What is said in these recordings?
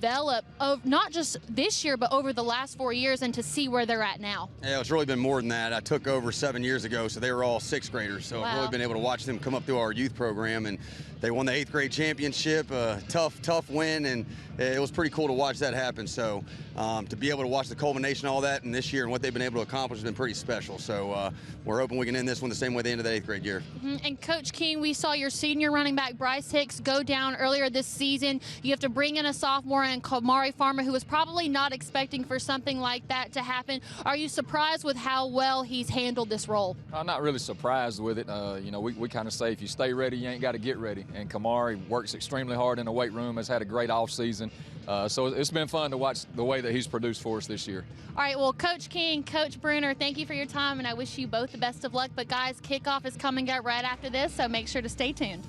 develop not just this year, but over the last 4 years, and to see where they're at now? Yeah, it's really been more than that. I took over 7 years ago, so they were all sixth graders. So Wow. I've really been able to watch them come up through our youth program, and they won the 8th grade championship, tough win, and it was pretty cool to watch that happen. So to be able to watch the culmination of all that and this year and what they've been able to accomplish has been pretty special. So we're hoping we can end this one the same way they ended the 8th grade year. And Coach King, we saw your senior running back Bryce Hicks go down earlier this season. You have to bring in a sophomore and Kamari Farmer, who was probably not expecting for something like that to happen. Are you surprised with how well he's handled this role? I'm not really surprised with it. You know, we kind of say if you stay ready, you ain't got to get ready. And Kamari works extremely hard in the weight room, has had a great offseason. So it's been fun to watch the way that he's produced for us this year. All right, well, Coach King, Coach Bruner, thank you for your time, and I wish you both the best of luck. But, guys, kickoff is coming up right after this, so make sure to stay tuned.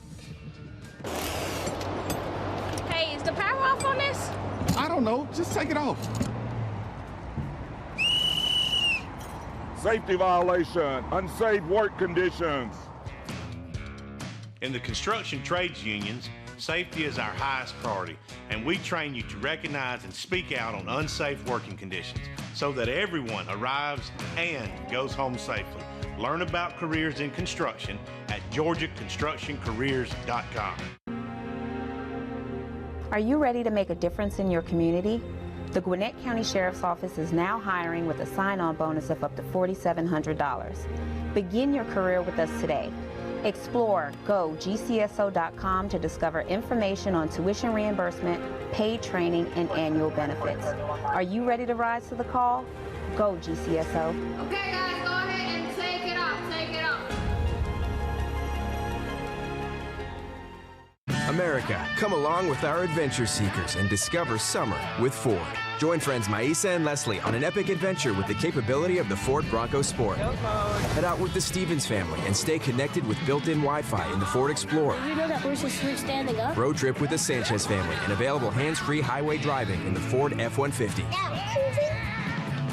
Hey, is the power off on this? I don't know. Just take it off. Safety violation, unsafe work conditions. In the construction trades unions, safety is our highest priority, and we train you to recognize and speak out on unsafe working conditions so that everyone arrives and goes home safely. Learn about careers in construction at georgiaconstructioncareers.com. Are you ready to make a difference in your community? The Gwinnett County Sheriff's Office is now hiring with a sign-on bonus of up to $4,700. Begin your career with us today. Explore GoGCSO.com to discover information on tuition reimbursement, paid training, and annual benefits. Are you ready to rise to the call? Go GCSO. Okay, guys, go ahead and take it off. Take it off. America, come along with our adventure seekers and discover summer with Ford. Join friends Maisa and Leslie on an epic adventure with the capability of the Ford Bronco Sport. Head out with the Stevens family and stay connected with built-in Wi-Fi in the Ford Explorer. Did you know that horses sleep standing up? Road trip with the Sanchez family and available hands-free highway driving in the Ford F-150.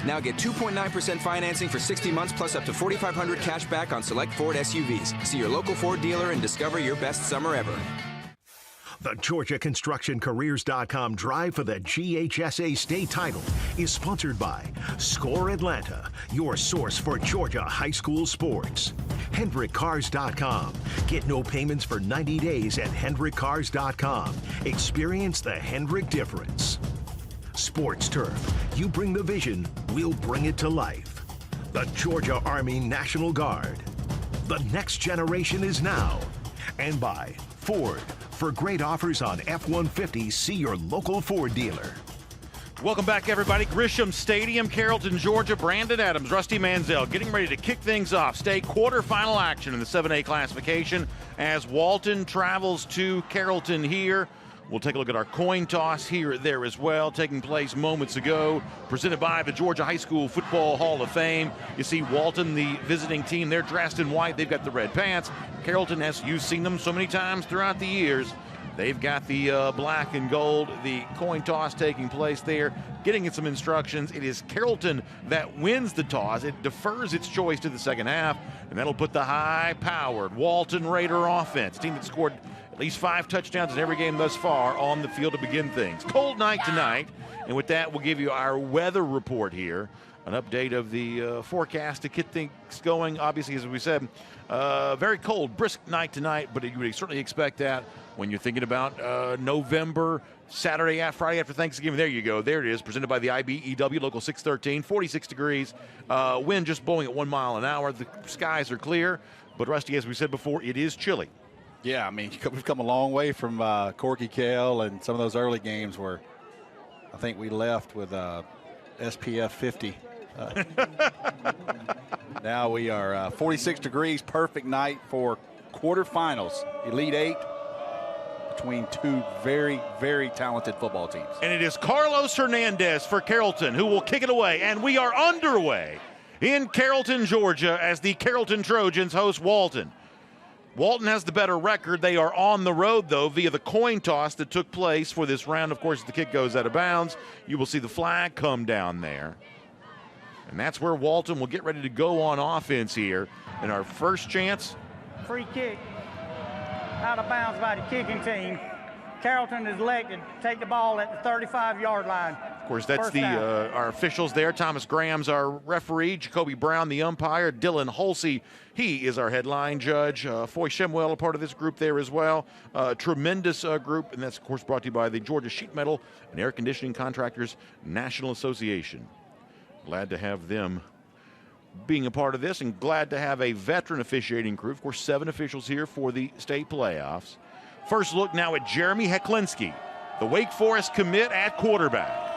Now get 2.9% financing for 60 months plus up to $4,500 cash back on select Ford SUVs. See your local Ford dealer and discover your best summer ever. The GeorgiaConstructionCareers.com drive for the GHSA state title is sponsored by Score Atlanta, your source for Georgia high school sports. HendrickCars.com. Get no payments for 90 days at HendrickCars.com. Experience the Hendrick difference. Sports Turf. You bring the vision, we'll bring it to life. The Georgia Army National Guard. The next generation is now. And by Ford. For great offers on F-150, see your local Ford dealer. Welcome back, everybody. Grisham Stadium, Carrollton, Georgia. Brandon Adams, Rusty Manziel getting ready to kick things off. State quarterfinal action in the 7A classification as Walton travels to Carrollton here. We'll take a look at our coin toss here there as well, taking place moments ago, presented by the Georgia High School Football Hall of Fame. You see Walton, the visiting team, they're dressed in white. They've got the red pants. Carrollton, as you've seen them so many times throughout the years, they've got the black and gold. The coin toss taking place there, getting some instructions. It is Carrollton that wins the toss. It defers its choice to the second half, and that'll put the high-powered Walton Raider offense, team that scored at least 5 touchdowns in every game thus far, on the field to begin things. Cold night tonight, and with that, we'll give you our weather report here. An update of the forecast to get things going. Obviously, as we said, very cold, brisk night tonight, but you would certainly expect that when you're thinking about November, Friday after Thanksgiving. There you go. There it is, presented by the IBEW, Local 613, 46 degrees. Wind just blowing at 1 mile an hour. The skies are clear, but Rusty, as we said before, it is chilly. Yeah, I mean, we've come a long way from Corky Kell and some of those early games where I think we left with SPF 50. Now we are 46 degrees, perfect night for quarterfinals, Elite 8, between two very, very talented football teams. And it is Carlos Hernandez for Carrollton who will kick it away, and we are underway in Carrollton, Georgia, as the Carrollton Trojans host Walton. Walton has the better record. They are on the road, though, via the coin toss that took place for this round. Of course, the kick goes out of bounds. You will see the flag come down there. And that's where Walton will get ready to go on offense here. And our first chance. Free kick out of bounds by the kicking team. Carrollton is elected to take the ball at the 35-yard line. Of course, that's our officials there. Thomas Graham's our referee. Jacoby Brown, the umpire. Dylan Holsey, he is our headline judge. Foy Shemwell, a part of this group there as well. Tremendous group, and that's, of course, brought to you by the Georgia Sheet Metal and Air Conditioning Contractors National Association. Glad to have them being a part of this, and glad to have a veteran officiating crew. Of course, 7 officials here for the state playoffs. First look now at Jeremy Heklinski, the Wake Forest commit at quarterback.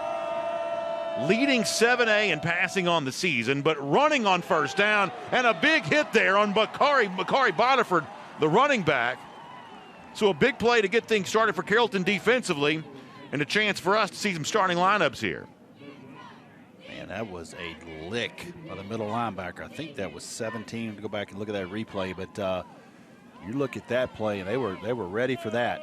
Leading 7A in passing on the season, but running on first down, and a big hit there on Makari Bodiford, the running back. So a big play to get things started for Carrollton defensively, and a chance for us to see some starting lineups here. Man, that was a lick by the middle linebacker. I think that was 17. To go back and look at that replay, but you look at that play, and they were ready for that.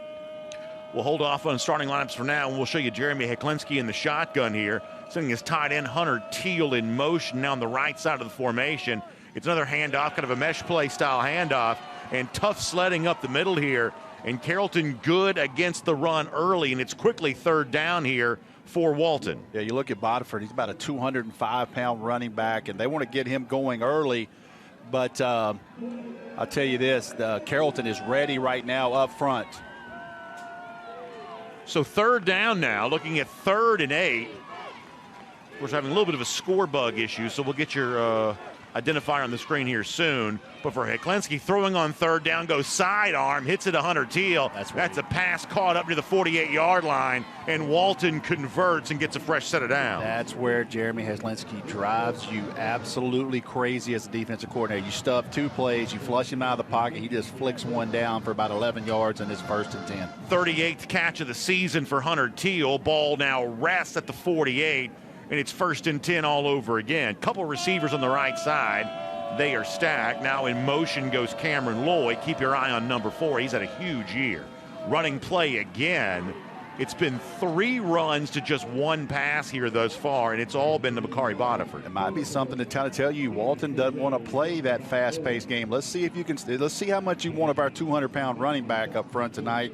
We'll hold off on starting lineups for now, and we'll show you Jeremy Heklinski in the shotgun here, sending his tight end Hunter Teal in motion now on the right side of the formation. It's another handoff, kind of a mesh play style handoff, and tough sledding up the middle here. And Carrollton good against the run early, and it's quickly third down here for Walton. Yeah, you look at Bodiford, he's about a 205-pound running back, and they want to get him going early. But I'll tell you this, Carrollton is ready right now up front. So third down now, looking at 3rd and 8. Of course, having a little bit of a score bug issue, so we'll get your identifier on the screen here soon. But for Heklinski, throwing on third down, goes sidearm, hits it to Hunter Teal. That's a pass caught up near the 48-yard line, and Walton converts and gets a fresh set of downs. That's where Jeremy Heklinski drives you absolutely crazy as a defensive coordinator. You stuff 2 plays, you flush him out of the pocket, he just flicks one down for about 11 yards, and it's 1st and 10. 38th catch of the season for Hunter Teal. Ball now rests at the 48. And it's 1st and 10 all over again. Couple receivers on the right side. They are stacked. Now in motion goes Cameron Lloyd. Keep your eye on number 4. He's had a huge year. Running play again. It's been 3 runs to just 1 pass here thus far, and it's all been to Makari Bodiford. It might be something to kind of tell you Walton doesn't want to play that fast-paced game. Let's see if you can. Let's see how much you want of our 200-pound running back up front tonight.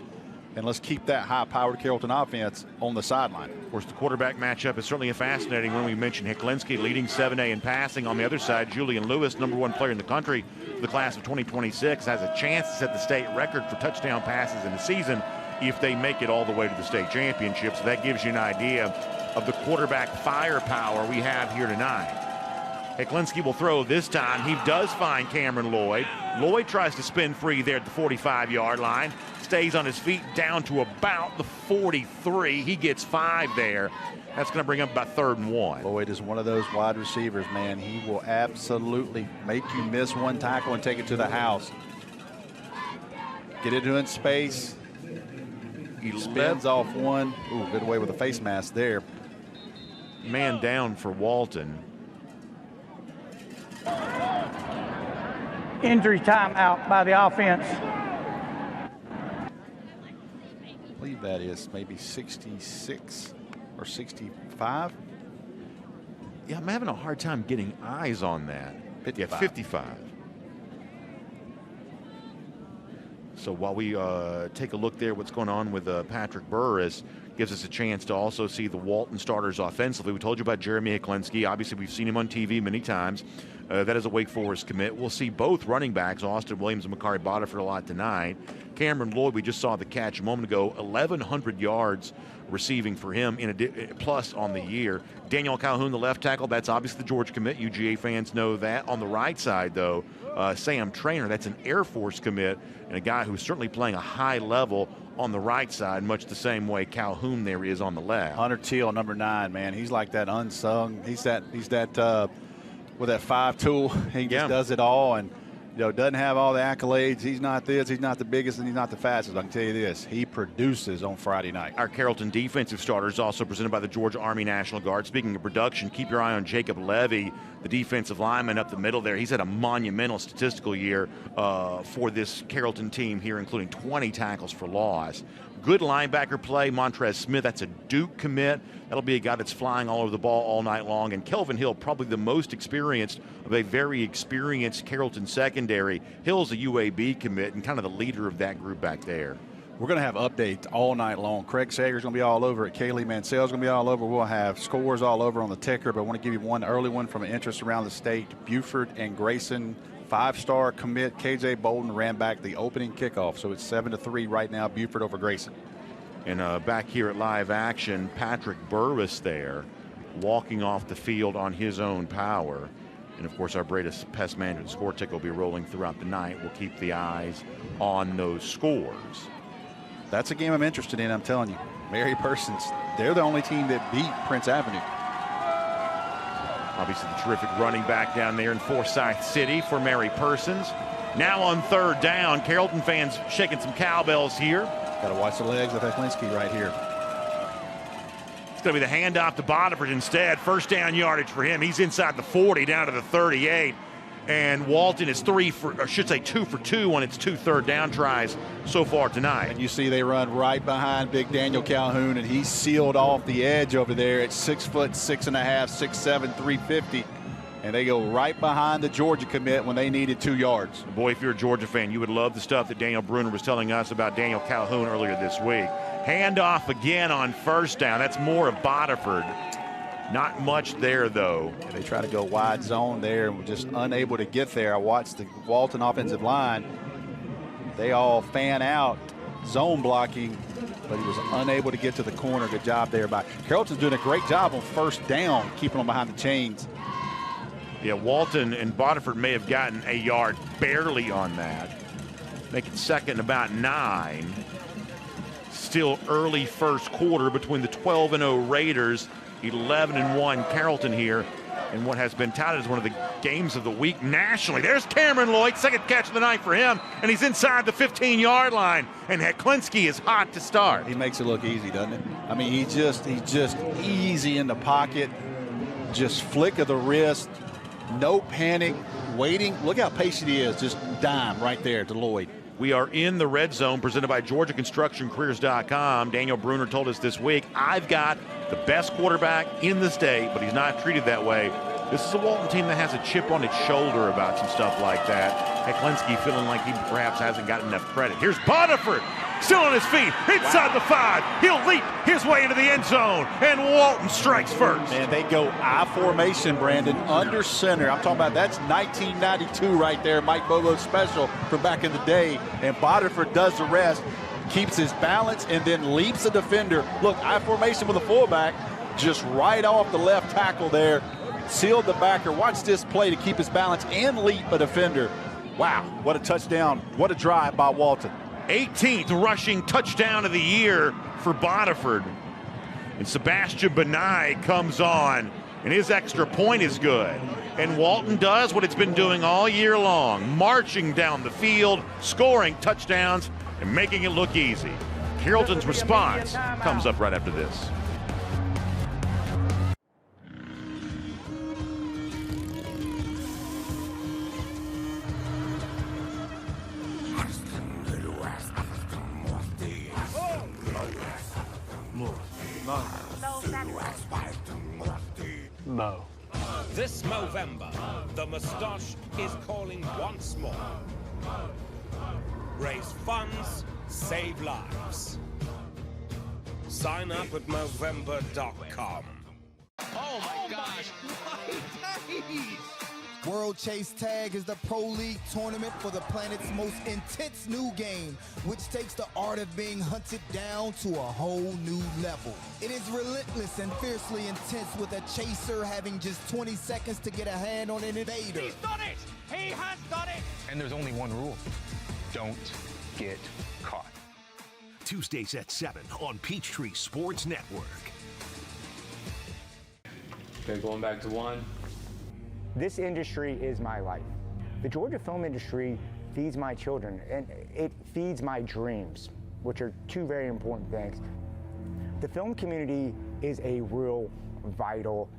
And let's keep that high-powered Carrollton offense on the sideline. Of course, the quarterback matchup is certainly a fascinating one. We mentioned Heklinski leading 7A in passing. On the other side, Julian Lewis, number 1 player in the country for the class of 2026, has a chance to set the state record for touchdown passes in the season if they make it all the way to the state championship. So that gives you an idea of the quarterback firepower we have here tonight. Heklinski will throw this time. He does find Cameron Lloyd. Lloyd tries to spin free there at the 45-yard line. Stays on his feet down to about the 43. He gets 5 there. That's going to bring up about 3rd and 1. Lloyd is one of those wide receivers, man. He will absolutely make you miss one tackle and take it to the house. Get it in space. He spins off one. Ooh, good away with a face mask there. Man down for Walton. Injury timeout by the offense. I believe that is maybe 66 or 65. Yeah, I'm having a hard time getting eyes on that. 55. Yeah, 55. So while we take a look there, what's going on with Patrick Burris gives us a chance to also see the Walton starters offensively. We told you about Jeremy Heklinski. Obviously, we've seen him on TV many times. That is a Wake Forest commit. We'll see both running backs, Austin Williams and Makari Bodiford, a lot tonight. Cameron Lloyd, we just saw the catch a moment ago, 1,100 yards receiving for him, plus on the year. Daniel Calhoun, the left tackle, that's obviously the Georgia commit. UGA fans know that. On the right side, though, Sam Trainer, that's an Air Force commit, and a guy who's certainly playing a high level on the right side, much the same way Calhoun there is on the left. Hunter Teal, number 9, man. He's like that unsung. He's that with that 5 tool. He just does it all, and doesn't have all the accolades. He's not this, he's not the biggest, and he's not the fastest. I can tell you this, he produces on Friday night. Our Carrollton defensive starters also presented by the Georgia Army National Guard. Speaking of production, keep your eye on Jacob Levy, the defensive lineman up the middle there. He's had a monumental statistical year for this Carrollton team here, including 20 tackles for loss. Good linebacker play. Montrez Smith, that's a Duke commit. That'll be a guy that's flying all over the ball all night long. And Kelvin Hill, probably the most experienced of a very experienced Carrollton secondary. Hill's a UAB commit and kind of the leader of that group back there. We're going to have updates all night long. Craig Sager's going to be all over it. Kaylee Mansell's going to be all over. We'll have scores all over on the ticker, but I want to give you one early one from an interest around the state. Buford and Grayson, 5-star commit. KJ Bolden ran back the opening kickoff, so it's 7-3 right now, Buford over Grayson. And back here at live action, Patrick Burris there, walking off the field on his own power. And, of course, our greatest pest management score ticker will be rolling throughout the night. We'll keep the eyes on those scores. That's a game I'm interested in, I'm telling you. Mary Persons, they're the only team that beat Prince Avenue. Obviously, the terrific running back down there in Forsyth City for Mary Persons. Now on 3rd down, Carrollton fans shaking some cowbells here. Got to watch the legs of Heklinski right here. It's going to be the handoff to Bodiford instead. 1st down yardage for him. He's inside the 40 down to the 38. And Walton is 2 for 2 on its 2 3rd down tries so far tonight. And you see they run right behind big Daniel Calhoun, and he's sealed off the edge over there at 6 foot 6.5, 6'7", 350. And they go right behind the Georgia commit when they needed 2 yards. Boy, if you're a Georgia fan, you would love the stuff that Daniel Bruner was telling us about Daniel Calhoun earlier this week. Handoff again on 1st down. That's more of Bodiford. Not much there, though. Yeah, they try to go wide zone there and were just unable to get there. I watched the Walton offensive line. They all fan out, zone blocking, but he was unable to get to the corner. Good job there by Carrollton's doing a great job on 1st down, keeping them behind the chains. Yeah, Walton and Bodiford may have gotten a yard barely on that. Make it 2nd and about 9. Still early 1st quarter between the 12-0 Raiders, 11-1 Carrollton here, and what has been touted as one of the games of the week nationally. There's Cameron Lloyd, 2nd catch of the night for him, and he's inside the 15-yard line, and Heklinski is hot to start. He makes it look easy, doesn't it? I mean, he's just easy in the pocket, just flick of the wrist, no panic, waiting. Look how patient he is, just dime right there to Lloyd. We are in the red zone presented by GeorgiaConstructionCareers.com. Daniel Bruner told us this week, I've got the best quarterback in the state, but he's not treated that way. This is a Walton team that has a chip on its shoulder about some stuff like that. Heklinski feeling like he perhaps hasn't gotten enough credit. Here's Bodiford, still on his feet, inside the 5. He'll leap his way into the end zone, and Walton strikes first. And they go I formation, Brandon, under center. I'm talking about that's 1992 right there, Mike Bobo's special from back in the day. And Bodiford does the rest, keeps his balance, and then leaps a defender. Look, I formation with a fullback, just right off the left tackle there. Sealed the backer. Watch this play to keep his balance and leap a defender. Wow, what a touchdown. What a drive by Walton. 18th rushing touchdown of the year for Bodiford. And Sebastian Benai comes on, and his extra point is good. And Walton does what it's been doing all year long, marching down the field, scoring touchdowns, and making it look easy. Carrollton's response comes up right after this. No. This Movember, the Moustache is calling once more. Raise funds, save lives. Sign up at Movember.com. Oh my gosh. World Chase Tag is the Pro League tournament for the planet's most intense new game, which takes the art of being hunted down to a whole new level. It is relentless and fiercely intense, with a chaser having just 20 seconds to get a hand on an invader. He's done it! He has done it! And there's only one rule. Don't get caught. Tuesdays at 7 on Peachtree Sports Network. Okay, going back to 1. This industry is my life. The Georgia film industry feeds my children, and it feeds my dreams, which are 2 very important things. The film community is a real vital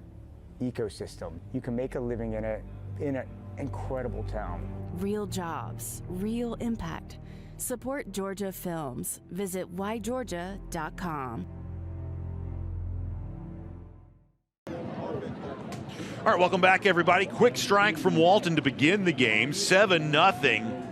ecosystem. You can make a living in it in an incredible town. Real jobs, real impact. Support Georgia Films. Visit whygeorgia.com. All right, welcome back, everybody. Quick strike from Walton to begin the game, 7-0.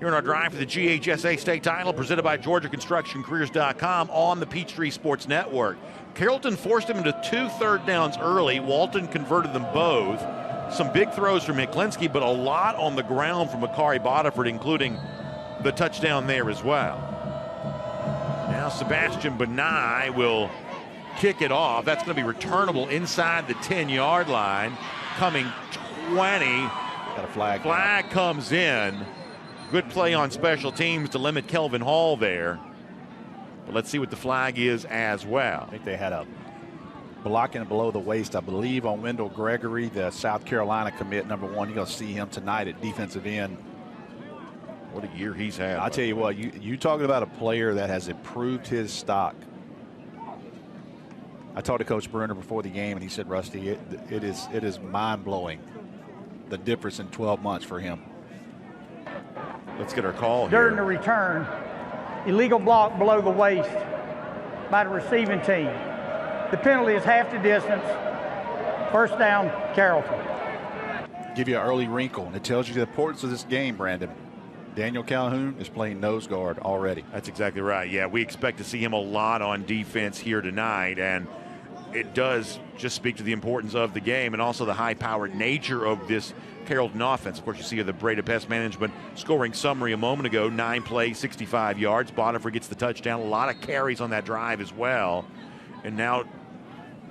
here in our drive for the GHSA state title, presented by GeorgiaConstructionCareers.com on the Peachtree Sports Network. Carrollton forced him into 2 third downs early. Walton converted them both. Some big throws from Heklinski, but a lot on the ground from Makari Bodiford, including the touchdown there as well. Now Sebastian Benai will kick it off. That's going to be returnable inside the 10-yard line. Coming 20. Got a flag. Flag comes in. Good play on special teams to limit Kelvin Hall there. But let's see what the flag is as well. I think they had a blocking below the waist, I believe, on Wendell Gregory, the South Carolina commit, number 1. You're going to see him tonight at defensive end. What a year he's had. I'll tell you what, you talking about a player that has improved his stock. I talked to Coach Bruner before the game, and he said, Rusty, it is mind-blowing, the difference in 12 months for him. Let's get our call During here. the return, illegal block below the waist by the receiving team. The penalty is half the distance. First down, Carrollton. Give you an early wrinkle, and it tells you the importance of this game, Brandon. Daniel Calhoun is playing nose guard already. That's exactly right. Yeah, we expect to see him a lot on defense here tonight, and it does just speak to the importance of the game and also the high-powered nature of this Carrollton offense. Of course, you see the Breda Pest Management scoring summary a moment ago. 9 plays, 65 yards. Bodiford gets the touchdown. A lot of carries on that drive as well. And now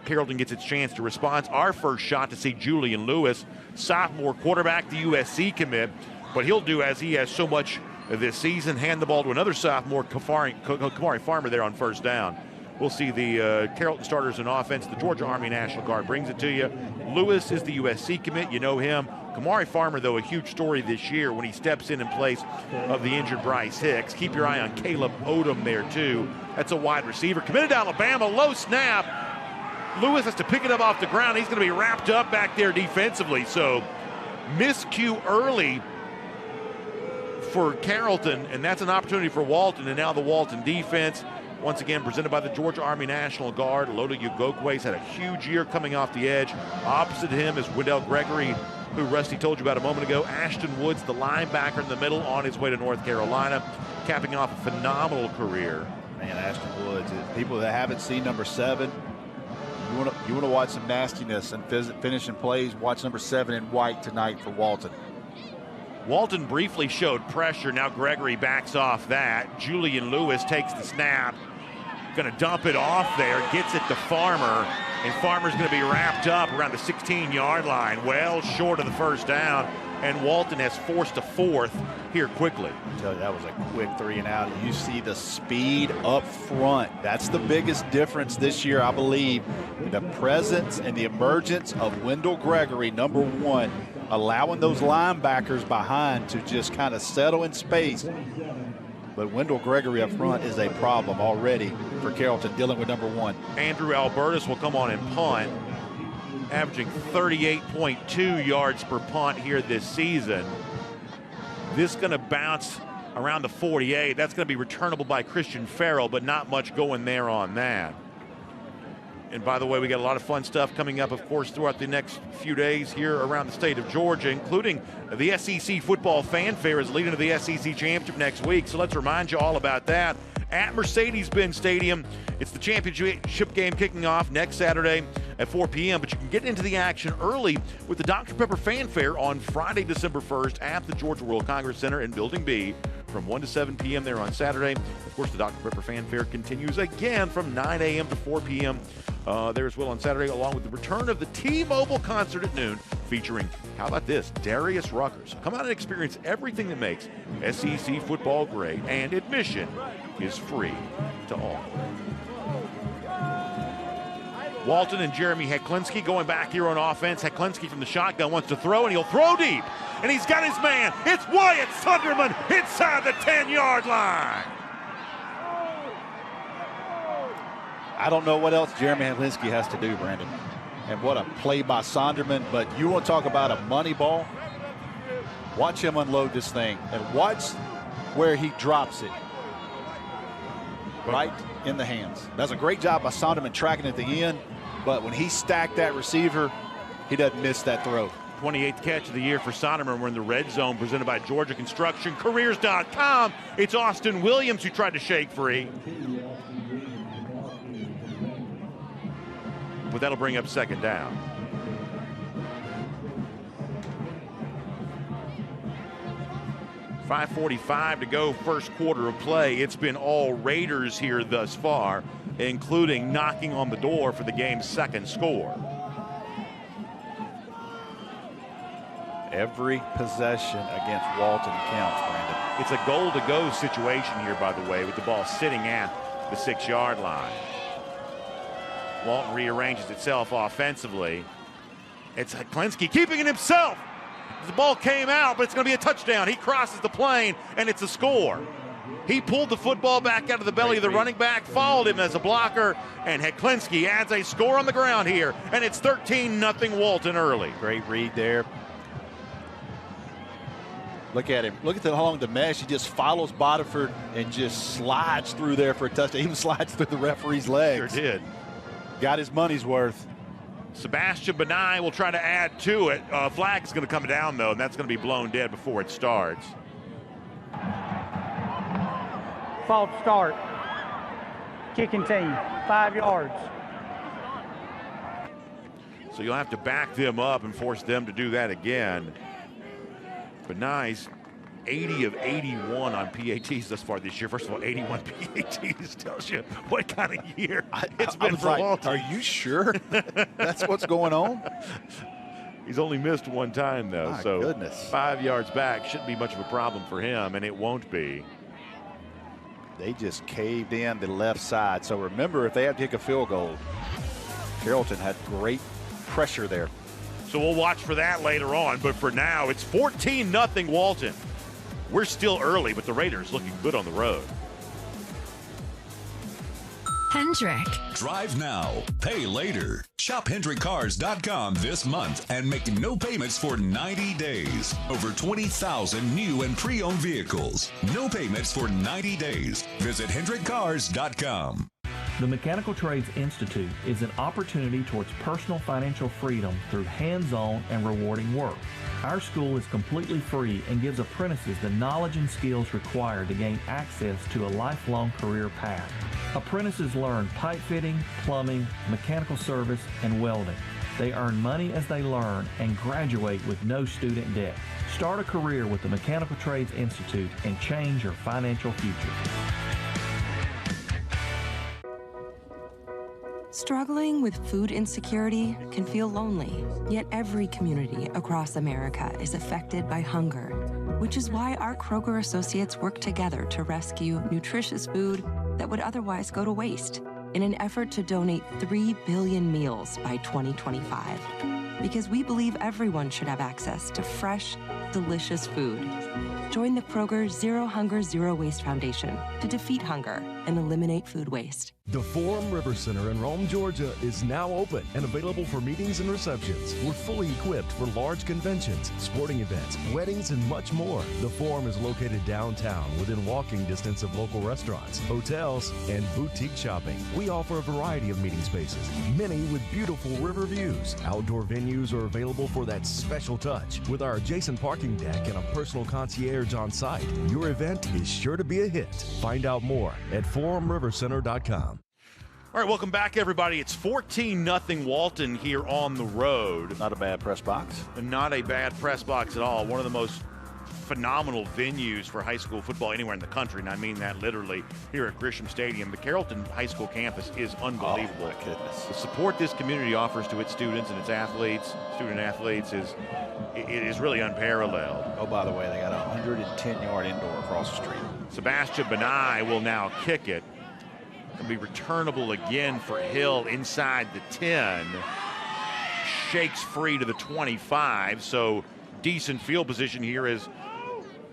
Carrollton gets its chance to respond. Our first shot to see Julian Lewis, sophomore quarterback, the USC commit. But he'll do as he has so much this season, hand the ball to another sophomore, Kamari Farmer, there on first down. We'll see the Carrollton starters in offense. The Georgia Army National Guard brings it to you. Lewis is the USC commit. You know him. Kamari Farmer, though, a huge story this year when he steps in place of the injured Bryce Hicks. Keep your eye on Caleb Odom there, too. That's a wide receiver. Committed to Alabama. Low snap. Lewis has to pick it up off the ground. He's going to be wrapped up back there defensively. So miscue early for Carrollton, and that's an opportunity for Walton. And now the Walton defense, once again presented by the Georgia Army National Guard. Loda Ugokwe's had a huge year coming off the edge. Opposite him is Wendell Gregory, who Rusty told you about a moment ago. Ashton Woods, the linebacker in the middle, on his way to North Carolina, capping off a phenomenal career. Man, Ashton Woods, people that haven't seen number 7, you want to watch some nastiness and finishing plays, watch number 7 in white tonight for Walton. Walton briefly showed pressure. Now Gregory backs off that. Julian Lewis takes the snap. Going to dump it off there. Gets it to Farmer. And Farmer's going to be wrapped up around the 16-yard line. Well short of the first down. And Walton has forced a 4th here quickly. I tell you, that was a quick 3 and out. You see the speed up front. That's the biggest difference this year, I believe. The presence and the emergence of Wendell Gregory, number 1, allowing those linebackers behind to just kind of settle in space. But Wendell Gregory up front is a problem already for Carrollton, dealing with number 1. Andrew Albertus will come on and punt, averaging 38.2 yards per punt here this season. This going to bounce around the 48. That's going to be returnable by Christian Farrell, but not much going there on that. And by the way, we got a lot of fun stuff coming up, of course, throughout the next few days here around the state of Georgia, including the SEC football fanfare is leading to the SEC championship next week. So let's remind you all about that. At Mercedes-Benz Stadium, it's the championship game kicking off next Saturday at 4 p.m. But you can get into the action early with the Dr. Pepper Fanfare on Friday, December 1st at the Georgia World Congress Center in Building B from 1 to 7 p.m. there on Saturday. Of course, the Dr. Pepper Fanfare continues again from 9 a.m. to 4 p.m. There as well on Saturday, along with the return of the T-Mobile concert at noon featuring, how about this, Darius Ruckers. Come out and experience everything that makes SEC football great, and admission is free to all. Walton and Jeremy Heklinski going back here on offense. Heklinski from the shotgun wants to throw, and he'll throw deep. And he's got his man. It's Wyatt Sunderman inside the 10-yard line. I don't know what else Jeremy Heklinski has to do, Brandon. And what a play by Sonderman. But you want to talk about a money ball? Watch him unload this thing. And watch where he drops it. Right in the hands. That's a great job by Sonderman tracking at the end. But when he stacked that receiver, he doesn't miss that throw. 28th catch of the year for Sonderman. We're in the red zone presented by Georgia Construction Careers.com. It's Austin Williams who tried to shake free. But that'll bring up second down. .5:45 to go, first quarter of play. It's been all Raiders here thus far, including knocking on the door for the game's second score. Every possession against Walton counts, Brandon. It's a goal-to-go situation here, by the way, with the ball sitting at the 6-yard line. Walton rearranges itself offensively. It's Heklinski keeping it himself. The ball came out, but it's going to be a touchdown. He crosses the plane, and it's a score. He pulled the football back out of the belly of the running back, followed him as a blocker, and Heklinski adds a score on the ground here, and it's 13-0 Walton early. Great read there. Look at him. Look at along the mesh. He just follows Bodiford and just slides through there for a touchdown. Even slides through the referee's legs. Sure did. Got his money's worth. Sebastian Benai will try to add to it. Flag's going to come down, though, and that's going to be blown dead before it starts. False start. Kicking team, 5 yards. So you'll have to back them up and force them to do that again. Benai's 80 of 81 on PATs thus far this year. First of all, 81 PATs tells you what kind of year it's been for Walton. Are you sure that's what's going on? He's only missed one time, though. My so goodness. 5 yards back shouldn't be much of a problem for him, and it won't be. They just caved in the left side. So remember, if they have to kick a field goal, Carrollton had great pressure there. So we'll watch for that later on. But for now, it's 14-0 Walton. We're still early, but the Raiders looking good on the road. Hendrick. Drive now, pay later. Shop HendrickCars.com this month and make no payments for 90 days. Over 20,000 new and pre-owned vehicles. No payments for 90 days. Visit HendrickCars.com. The Mechanical Trades Institute is an opportunity towards personal financial freedom through hands-on and rewarding work. Our school is completely free and gives apprentices the knowledge and skills required to gain access to a lifelong career path. Apprentices learn pipe fitting, plumbing, mechanical service, and welding. They earn money as they learn and graduate with no student debt. Start a career with the Mechanical Trades Institute and change your financial future. Struggling with food insecurity can feel lonely, yet every community across America is affected by hunger, which is why our Kroger associates work together to rescue nutritious food that would otherwise go to waste in an effort to donate 3 billion meals by 2025. Because we believe everyone should have access to fresh, delicious food. Join the Kroger Zero Hunger, Zero Waste Foundation to defeat hunger and eliminate food waste. The Forum River Center in Rome, Georgia is now open and available for meetings and receptions. We're fully equipped for large conventions, sporting events, weddings, and much more. The Forum is located downtown within walking distance of local restaurants, hotels, and boutique shopping. We offer a variety of meeting spaces, many with beautiful river views. Outdoor venues are available for that special touch with our adjacent parking deck and a personal concierge on site. Your event is sure to be a hit. Find out more at forumrivercenter.com. All right, welcome back, everybody. It's 14-0 Walton here on the road. Not a bad press box. Not a bad press box at all. One of the most phenomenal venues for high school football anywhere in the country, and I mean that literally, here at Grisham Stadium. The Carrollton High School campus is unbelievable. Oh, my goodness. The support this community offers to its students and its athletes, student-athletes, is really unparalleled. Oh, by the way, they got a 110-yard indoor across the street. Sebastian Benai will now kick it. It'll be returnable again for Hill inside the 10. Shakes free to the 25, so decent field position here as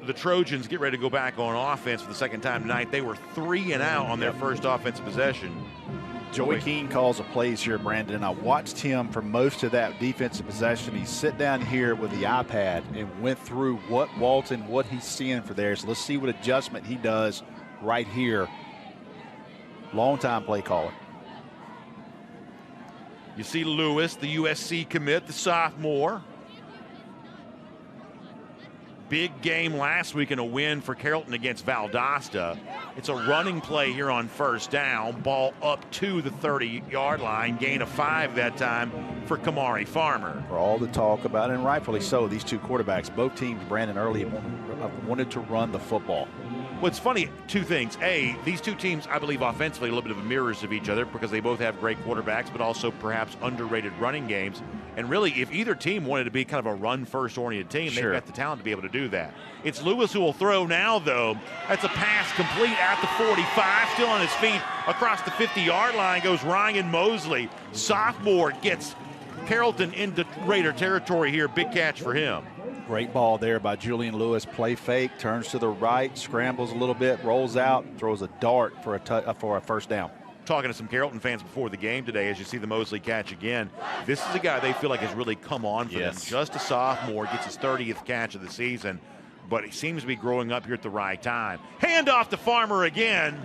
the Trojans get ready to go back on offense for the second time tonight. They were 3 and out on their first offensive possession. Joey Keene calls the plays here, Brandon, and I watched him for most of that defensive possession. He sit down here with the iPad and went through what he's seeing for there. So let's see what adjustment he does right here. Long-time play caller. You see Lewis, the USC commit, the sophomore. big game last week and a win for Carrollton against Valdosta. It's a running play here on first down. Ball up to the 30-yard line. Gain of 5 that time for Kamari Farmer. For all the talk about it, and rightfully so, these two quarterbacks, both teams, Brandon early, wanted to run the football. What's funny, two things. A, these two teams, I believe, offensively, a little bit of mirrors of each other because they both have great quarterbacks, but also perhaps underrated running games. And really, if either team wanted to be kind of a run-first oriented team, Sure. they've got the talent to be able to do that. It's Lewis who will throw now, though. That's a pass complete at the 45, still on his feet across the 50-yard line goes Ryan Mosley. Sophomore gets Carrollton into Raider territory here. Big catch for him. Great ball there by Julian Lewis. Play fake, turns to the right, scrambles a little bit, rolls out, throws a dart for a first down. Talking to some Carrollton fans before the game today, as you see the Mosley catch again, this is a guy they feel like has really come on for them. Just a sophomore, gets his 30th catch of the season, but he seems to be growing up here at the right time. Hand off to Farmer again.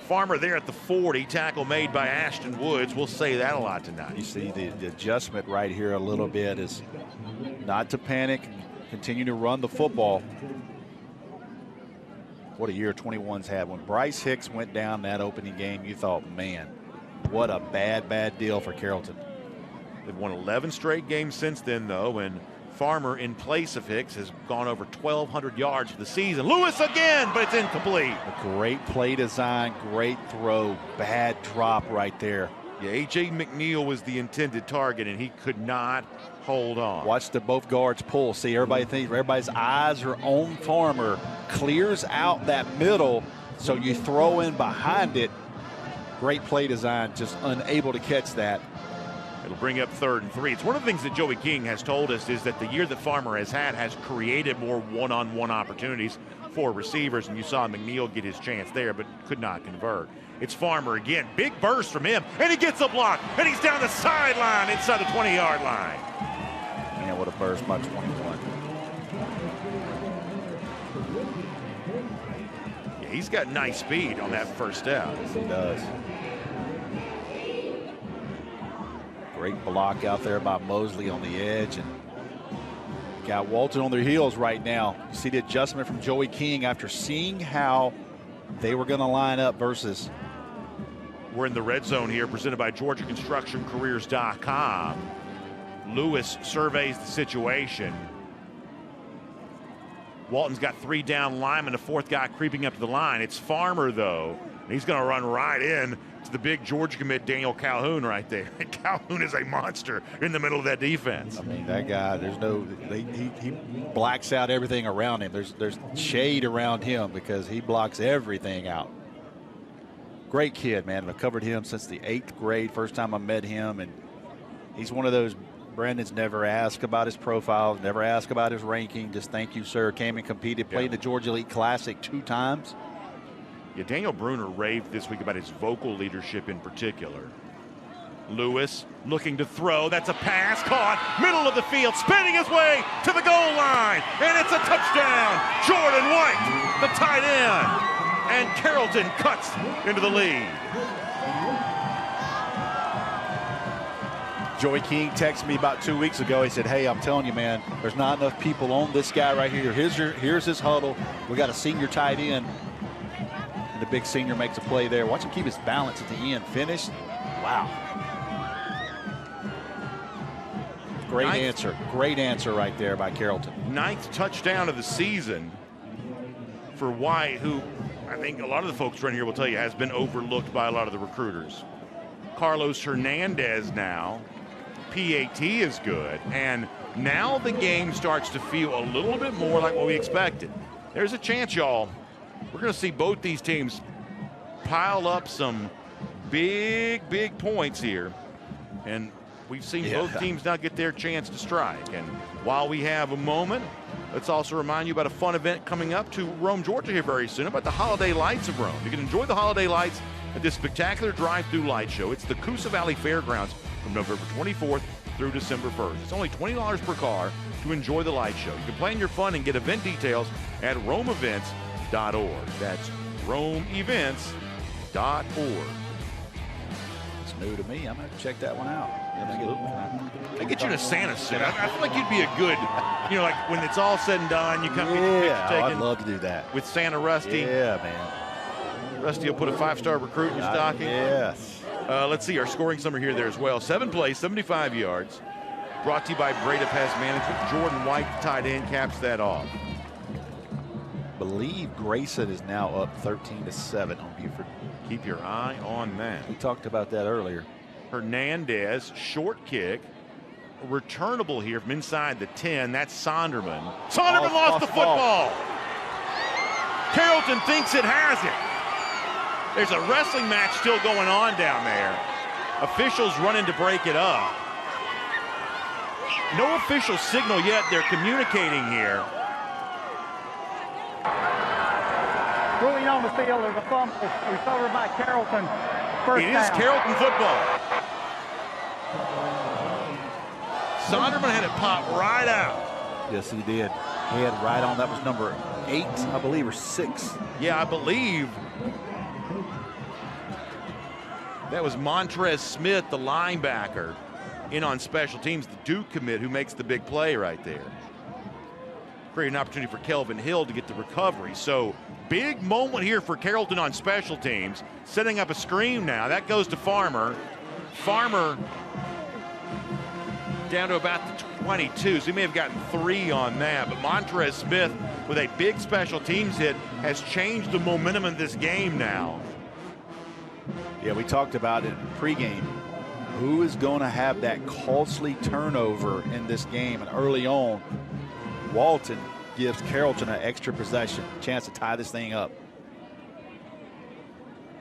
Farmer there at the 40, tackle made by Ashton Woods. We'll say that a lot tonight. You see the adjustment right here a little bit is not to panic, continue to run the football. What a year 21's had. When Bryce Hicks went down that opening game, you thought, man, what a bad deal for Carrollton. They've won 11 straight games since then, though, and Farmer, in place of Hicks, has gone over 1,200 yards for the season. Lewis again, but it's incomplete. A great play design, great throw, bad drop right there. Yeah, A.J. McNeil was the intended target, and he could not hold on. Watch both guards pull. See, everybody's eyes are on Farmer. Clears out that middle, so you throw in behind it. Great play design, just unable to catch that. It'll bring up 3rd and 3. It's one of the things that Joey King has told us is that the year that Farmer has had has created more one-on-one opportunities for receivers, and you saw McNeil get his chance there, but could not convert. It's Farmer again. Big burst from him, and he gets a block, and he's down the sideline inside the 20-yard line. Man, what a burst by 21. Yeah, he's got nice speed on that first down. Yes, he does. Great block out there by Mosley on the edge, and got Walton on their heels right now. You see the adjustment from Joey King after seeing how they were going to line up versus. We're in the red zone here, presented by GeorgiaConstructionCareers.com. Lewis surveys the situation. Walton's got 3 down linemen, a 4th guy creeping up to the line. It's Farmer, though. And he's going to run right in to the big Georgia commit, Daniel Calhoun, right there. Calhoun is a monster in the middle of that defense. I mean, that guy, he blacks out everything around him. There's shade around him because he blocks everything out. Great kid, man. I've covered him since the 8th grade, first time I met him, and he's one of those. Brandon's never asked about his profile, never asked about his ranking. Just thank you, sir. Came and competed, played the Georgia Elite Classic 2 times. Yeah, Daniel Bruner raved this week about his vocal leadership in particular. Lewis looking to throw. That's a pass caught, middle of the field, spinning his way to the goal line, and it's a touchdown. Jordan White, the tight end, and Carrollton cuts into the lead. Joey King texted me about 2 weeks ago. He said, hey, I'm telling you, man, there's not enough people on this guy right here. Here's his huddle. We got a senior tight end. And the big senior makes a play there. Watch him keep his balance at the end. Finish. Wow. Great answer. Great answer right there by Carrollton. 9th touchdown of the season for White, who I think a lot of the folks around here will tell you has been overlooked by a lot of the recruiters. Carlos Hernandez now. PAT is good, and now the game starts to feel a little bit more like what we expected. There's a chance, y'all, we're going to see both these teams pile up some big points here, and we've seen both teams now get their chance to strike. And while we have a moment, let's also remind you about a fun event coming up to Rome, Georgia here very soon, about the Holiday Lights of Rome. You can enjoy the Holiday Lights at this spectacular drive-through light show. It's the Coosa Valley Fairgrounds from November 24th through December 1st. It's only $20 per car to enjoy the light show. You can plan your fun and get event details at romeevents.org. That's romeevents.org. new to me. I'm going to check that one out. They get you in a Santa suit. I feel like you'd be a good, like when it's all said and done, you come get your picture taken. I'd love to do that. With Santa Rusty. Yeah, man. Rusty will put a 5-star recruit in your stocking. Yes. Let's see our scoring summary here there as well. 7 plays, 75 yards. Brought to you by Breda Pest Management. Jordan White, the tight end, caps that off. Believe Grayson is now up 13-7 on Buford. Keep your eye on that. We talked about that earlier. Hernandez, short kick. Returnable here from inside the 10. That's Sonderman. Sonderman lost the football. Carrollton thinks it has it. There's a wrestling match still going on down there. Officials running to break it up. No official signal yet. They're communicating here. Ruling on the field is a fumble recovered by Carrollton. First It down. is Carrollton football. Sonderman had it pop right out. Yes, he did. He had it right on. That was number 8, I believe, or 6. Yeah, I believe that was Montrez Smith, the linebacker, in on special teams, the Duke commit, who makes the big play right there. Created an opportunity for Kelvin Hill to get the recovery. So big moment here for Carrollton on special teams. Setting up a screen now. That goes to Farmer. Farmer down to about the 22, so he may have gotten 3 on that. But Montrez Smith with a big special teams hit has changed the momentum of this game now. Yeah, we talked about it in pregame. Who is going to have that costly turnover in this game? And early on, Walton gives Carrollton an extra possession, chance to tie this thing up.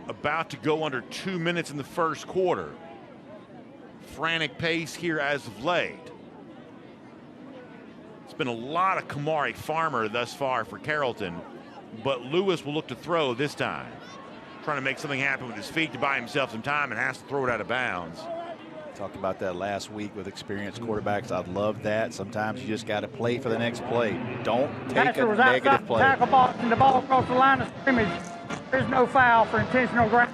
About to go under 2 minutes in the first quarter. Frantic pace here as of late. It's been a lot of Kamari Farmer thus far for Carrollton, but Lewis will look to throw this time. Trying to make something happen with his feet to buy himself some time and has to throw it out of bounds. Talked about that last week with experienced quarterbacks. I'd love that. Sometimes you just got to play for the next play. Don't take a negative play. Tackle box and the ball across the line of scrimmage. There's no foul for intentional ground.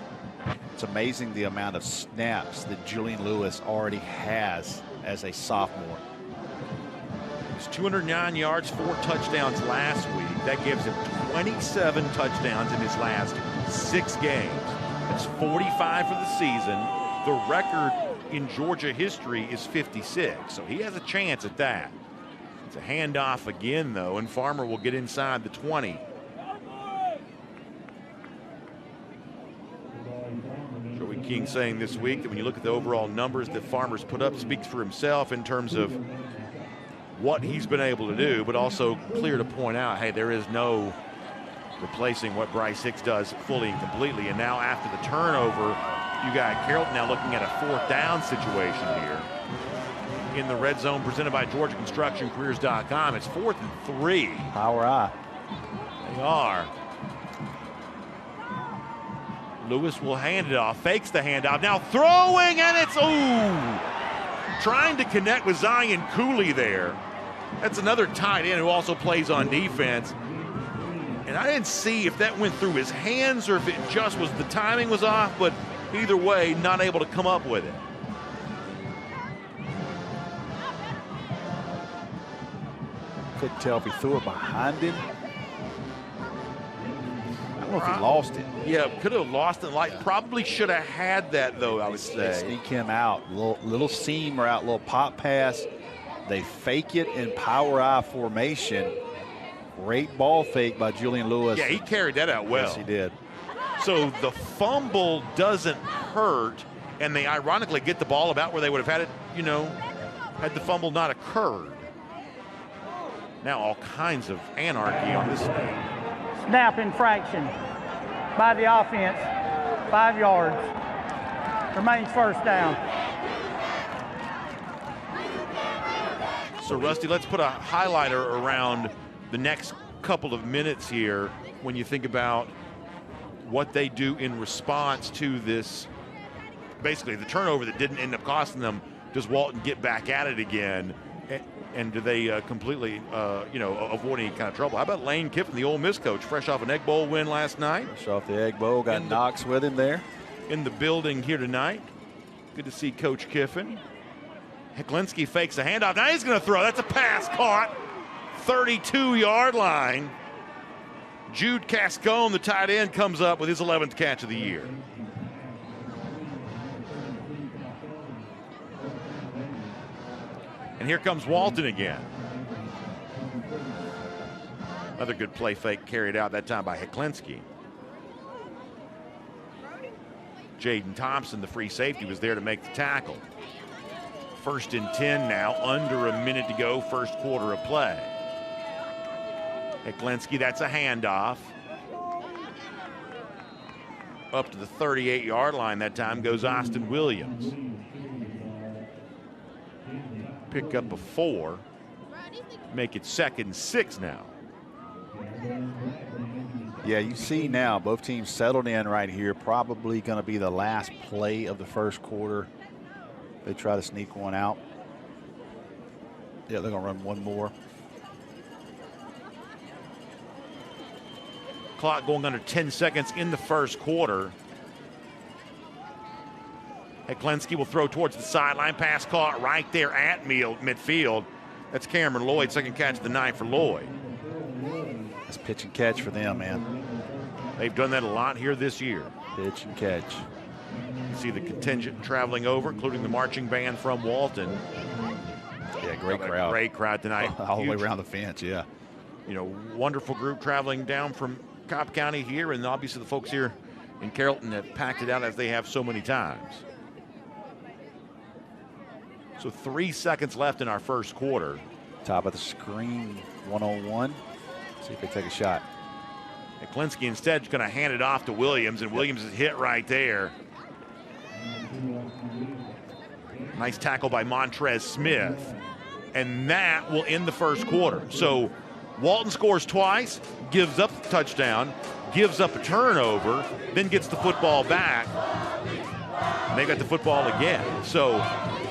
It's amazing the amount of snaps that Julian Lewis already has as a sophomore. He's 209 yards, 4 touchdowns last week. That gives him 27 touchdowns in his last 6 games. That's 45 for the season. The record in Georgia history is 56, so he has a chance at that. It's a handoff again, though, and Farmer will get inside the 20. Joey King saying this week that when you look at the overall numbers that Farmer's put up, speaks for himself in terms of what he's been able to do, but also clear to point out, hey, there is no replacing what Bryce Hicks does fully and completely. And now after the turnover, you got Carrollton now looking at a 4th down situation here in the red zone presented by GeorgiaConstructionCareers.com. It's 4th and 3. Power eye. They are. Lewis will hand it off, fakes the handoff, now throwing, and it's, trying to connect with Zion Cooley there. That's another tight end who also plays on defense. And I didn't see if that went through his hands or if it just was the timing was off, but either way, not able to come up with it. Couldn't tell if he threw it behind him. I don't know if he lost it. Yeah, could have lost it. Probably should have had that, though, I would say. They sneak him out. Little seam route, little pop pass. They fake it in power eye formation. Great ball fake by Julian Lewis. Yeah, he carried that out well. Yes, he did. So the fumble doesn't hurt, and they ironically get the ball about where they would have had it, had the fumble not occurred. Now all kinds of anarchy on this thing. Snap infraction by the offense. 5 yards. Remains first down. So, Rusty, let's put a highlighter around the next couple of minutes here when you think about what they do in response to this, basically the turnover that didn't end up costing them. Does Walton get back at it again? And do they completely, avoid any kind of trouble? How about Lane Kiffin, the Ole Miss coach, fresh off an Egg Bowl win last night? Fresh off the Egg Bowl, got Knox with him there. In the building here tonight. Good to see Coach Kiffin. Heklinski fakes a handoff. Now he's going to throw. That's a pass caught. 32-yard line. Jude Cascone, the tight end, comes up with his 11th catch of the year. And here comes Walton again. Another good play fake carried out that time by Heklinski. Jaden Thompson, the free safety, was there to make the tackle. 1st and 10 now, under a minute to go, first quarter of play. Heklinski, that's a handoff. Up to the 38-yard line that time goes Austin Williams. Pick up a 4. Make it 2nd and 6 now. Yeah, you see now both teams settled in right here. Probably going to be the last play of the first quarter. They try to sneak one out. Yeah, they're going to run one more. Clock going under 10 seconds in the first quarter. Heklinski will throw towards the sideline. Pass caught right there at midfield. That's Cameron Lloyd, second catch of the night for Lloyd. That's pitch and catch for them, man. They've done that a lot here this year. Pitch and catch. You see the contingent traveling over, including the marching band from Walton. Yeah, great crowd. Great crowd tonight. All the way around the fence, yeah. You know, wonderful group traveling down from Cobb County here, and obviously the folks here in Carrollton have packed it out as they have so many times. So 3 seconds left in our first quarter. Top of the screen, 1-on-1. See if they take a shot. Heklinski instead is going to hand it off to Williams, and Williams is hit right there. Nice tackle by Montrez Smith. And that will end the first quarter. So Walton scores twice, gives up the touchdown, gives up a turnover, then gets the football back. And they got the football again. So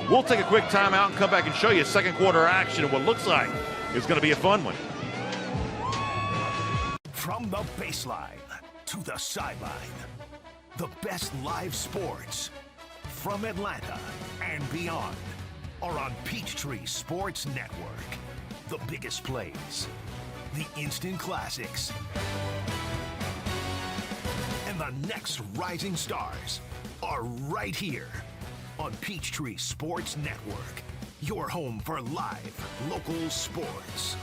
we'll take a quick timeout and come back and show you second quarter action and what looks like is going to be a fun one. From the baseline to the sideline, the best live sports from Atlanta and beyond are on Peachtree Sports Network. The biggest plays, the instant classics, and the next rising stars are right here on Peachtree Sports Network, your home for live local sports.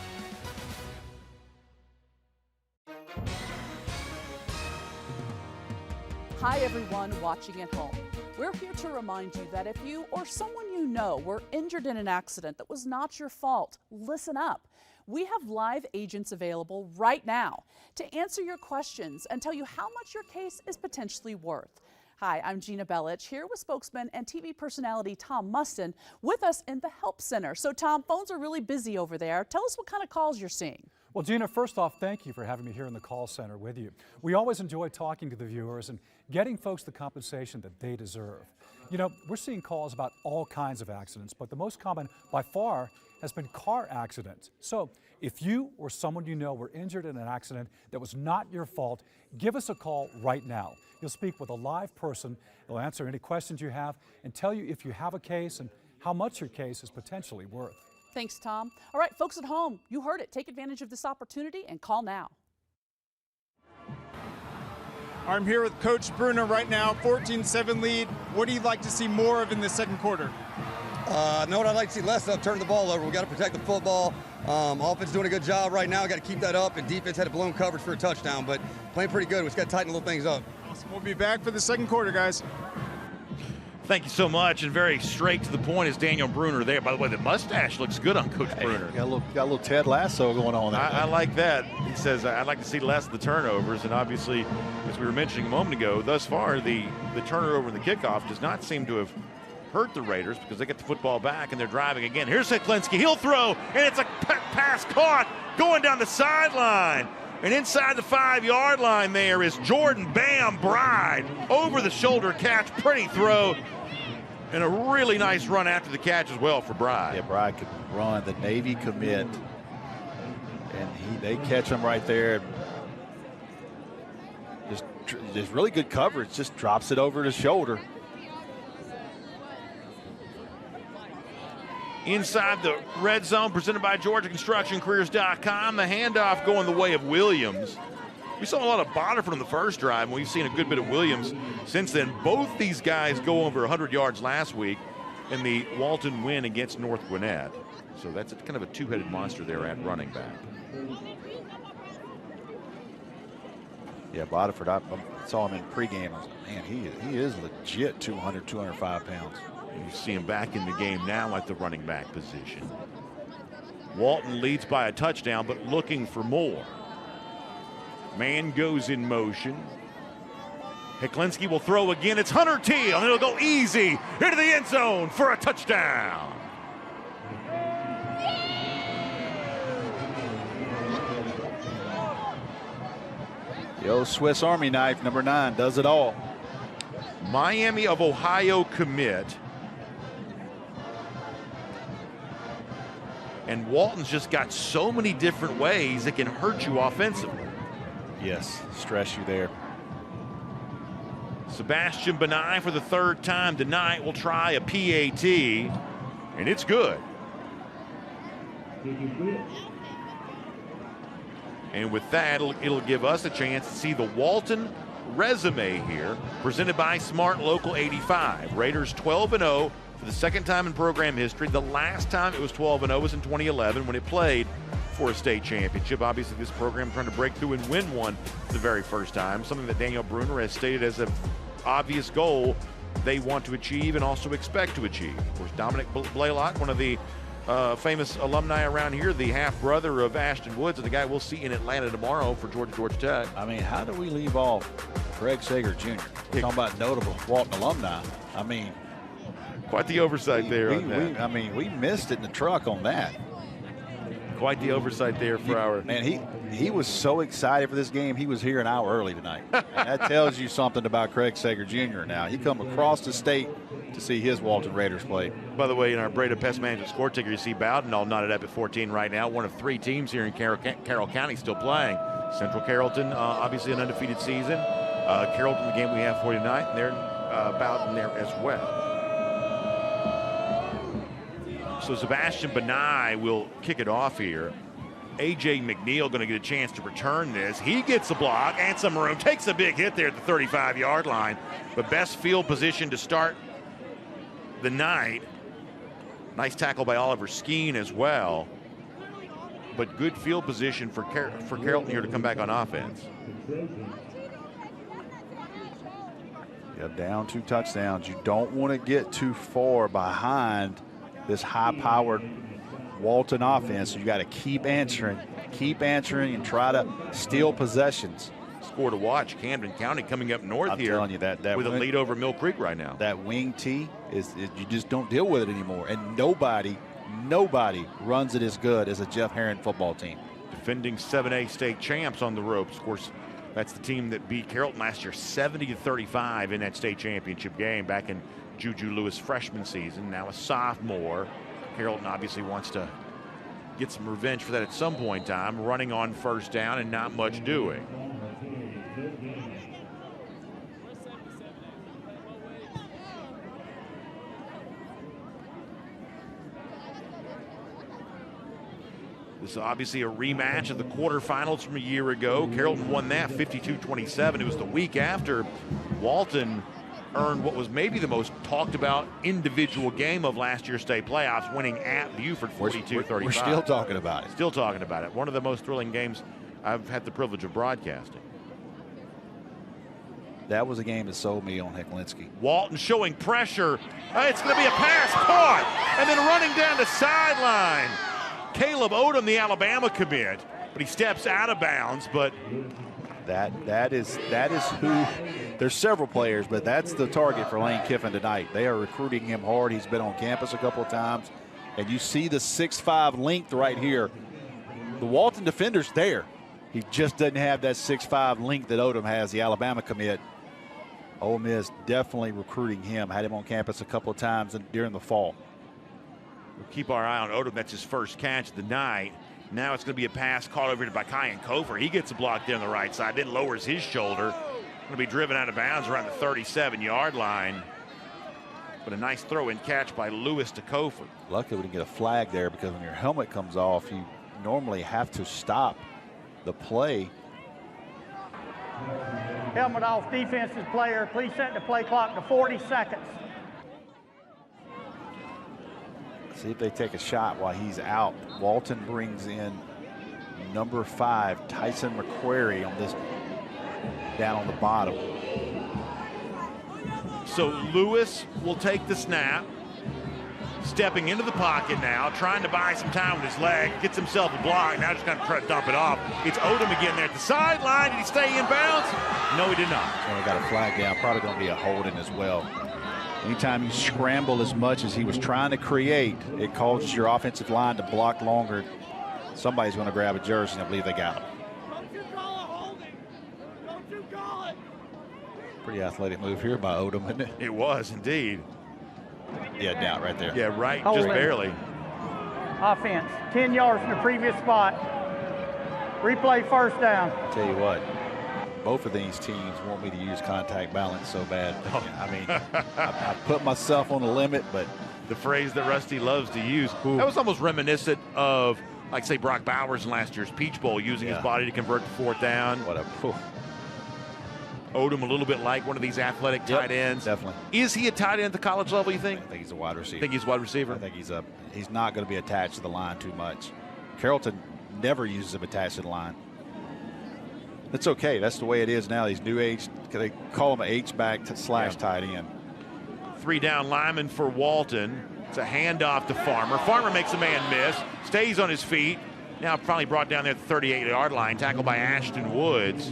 Hi everyone watching at home. We're here to remind you that if you or someone you know were injured in an accident that was not your fault, listen up. We have live agents available right now to answer your questions and tell you how much your case is potentially worth. Hi, I'm Gina Bellich, here with spokesman and TV personality Tom Mustin with us in the Help Center. So Tom, phones are really busy over there. Tell us what kind of calls you're seeing. Well, Gina, first off, thank you for having me here in the call center with you. We always enjoy talking to the viewers and getting folks the compensation that they deserve. You know, we're seeing calls about all kinds of accidents, but the most common by far has been car accidents. So if you or someone you know were injured in an accident that was not your fault, give us a call right now. You'll speak with a live person. They'll answer any questions you have and tell you if you have a case and how much your case is potentially worth. Thanks, Tom. All right, folks at home, you heard it. Take advantage of this opportunity and call now. I'm here with Coach Bruner right now, 14-7 lead. What do you like to see more of in the second quarter? Know what I'd like to see less of? Turn the ball over. We got to protect the football. Offense doing a good job right now. Got to keep that up. And defense had a blown coverage for a touchdown, but playing pretty good. We just got to tighten little things up. Awesome. We'll be back for the second quarter, guys. Thank you so much, and very straight to the point is Daniel Bruner there. By the way, the mustache looks good on Coach Bruner. Got a little Ted Lasso going on there. I like that. He says, I'd like to see less of the turnovers, and obviously, as we were mentioning a moment ago, thus far, the turnover and the kickoff does not seem to have hurt the Raiders because they get the football back and they're driving again. Here's Heklinski. He'll throw, and it's a pass caught going down the sideline. And inside the 5-yard line there is Jordan Bam Bride. Over the shoulder catch, pretty throw. And a really nice run after the catch as well for Bride. Yeah, Bride could run, the Navy commit. And they catch him right there. Just really good coverage, just drops it over the shoulder. inside the red zone, presented by GeorgiaConstructionCareers.com. The handoff going the way of Williams. We saw a lot of Bodiford on the first drive, and we've seen a good bit of Williams since then. Both these guys go over 100 yards last week in the Walton win against North Gwinnett. So that's kind of a two-headed monster there at running back. Yeah, Bodiford, I saw him in pregame. I was like, man, he is legit 200, 205 pounds. You see him back in the game now at the running back position. Walton leads by a touchdown, but looking for more. Man goes in motion. Heklinski will throw again. It's Hunter Teal, and it'll go easy into the end zone for a touchdown. The old Swiss Army knife, number 9, does it all. Miami of Ohio commit. And Walton's just got so many different ways it can hurt you offensively. Yes, stress you there. Sebastian Benai for the third time tonight will try a PAT, and it's good. And with that, it'll give us a chance to see the Walton resume here, presented by Smart Local 85. Raiders 12-0 for the second time in program history. The last time it was 12-0 was in 2011 when it played for a state championship. Obviously, this program trying to break through and win one for the very first time, something that Daniel Bruner has stated as an obvious goal they want to achieve and also expect to achieve. Of course, Dominic Blaylock, one of the famous alumni around here, the half-brother of Ashton Woods, and the guy we'll see in Atlanta tomorrow for Georgia Tech. I mean, how do we leave off Craig Sager Jr.? We're talking about notable Walton alumni. I mean, quite the oversight there on that. I mean, we missed it in the truck on that. Quite the oversight there for our man. He was so excited for this game. He was here an hour early tonight. And that tells you something about Craig Sager Jr. Now he come across the state to see his Walton Raiders play. By the way, in our Breda Pest Management score ticker, you see Bowden all knotted up at 14 right now. One of 3 teams here in Carroll County still playing. Central Carrollton, obviously an undefeated season. Carrollton, the game we have for tonight, and they're Bowden there as well. So Sebastian Benai will kick it off here. A.J. McNeil going to get a chance to return this. He gets a block and some room. Takes a big hit there at the 35-yard line. But best field position to start the night. Nice tackle by Oliver Skeen as well. But good field position for Carrollton here to come back on offense. Yeah, down 2 touchdowns. You don't want to get too far behind this high-powered Walton offense. You got to keep answering, and try to steal possessions. Score to watch. Camden County coming up north I'm here telling you that with a lead over Mill Creek right now. That wing tee is you just don't deal with it anymore, and nobody runs it as good as a Jeff Herron football team. Defending 7A state champs on the ropes. Of course, that's the team that beat Carrollton last year 70-35 in that state championship game back in Juju Lewis' freshman season. Now a sophomore. Carrollton obviously wants to get some revenge for that at some point in time, running on first down and not much doing. This is obviously a rematch of the quarterfinals from a year ago. Carrollton won that 52-27. It was the week after Walton earned what was maybe the most talked about individual game of last year's state playoffs, winning at Buford 42-35. We're still talking about it. Still talking about it. One of the most thrilling games I've had the privilege of broadcasting. That was a game that sold me on Heklinski. Walton showing pressure. It's going to be a pass caught, and then running down the sideline. Caleb Odom, the Alabama commit, but he steps out of bounds. But that is who. There's several players, but that's the target for Lane Kiffin tonight. They are recruiting him hard. He's been on campus a couple of times, and you see the 6'5" length right here. The Walton defender's there. He just doesn't have that 6'5" length that Odom has, the Alabama commit. Ole Miss definitely recruiting him. Had him on campus a couple of times during the fall. We'll keep our eye on Odom. That's his first catch of the night. Now it's going to be a pass caught over by Kyan Kofer. He gets a block there on the right side, then lowers his shoulder. Going to be driven out of bounds around the 37-yard line. but a nice throw and catch by Lewis to Kofor. Luckily, we didn't get a flag there, because when your helmet comes off, you normally have to stop the play. Helmet off, defensive player. Please set the play clock to 40 seconds. See if they take a shot while he's out. Walton brings in number 5, Tyson McQuarrie, on this down on the bottom. So Lewis will take the snap, stepping into the pocket now, trying to buy some time with his leg, gets himself a block, now just going to try to dump it off. It's Odom again there at the sideline. Did he stay in bounds? No, he did not. And we got a flag down, probably going to be a holding as well. Anytime you scramble as much as he was trying to create, it causes your offensive line to block longer. Somebody's going to grab a jersey, and I believe they got him. Pretty athletic move here by Odom, isn't it? It was indeed. Yeah, down right there. Yeah, right, Holding. just barely. Offense, 10 yards from the previous spot. Replay first down. I'll tell you what, both of these teams want me to use contact balance so bad. I mean, I put myself on the limit, but the phrase that Rusty loves to use, that was almost reminiscent of, like, say, Brock Bowers in last year's Peach Bowl, using his body to convert the 4th down. What a Odom a little bit like one of these athletic tight ends. Definitely. Is he a tight end at the college level, you think? I think he's a wide receiver. Think he's a wide receiver? I think he's not going to be attached to the line too much. Carrollton never uses him attached to the line. It's okay. That's the way it is now. These new age, they call him an H-back slash tight end. 3 down lineman for Walton. It's a handoff to Farmer. Farmer makes a man miss, stays on his feet. Now finally brought down there at the 38-yard line, tackled by Ashton Woods.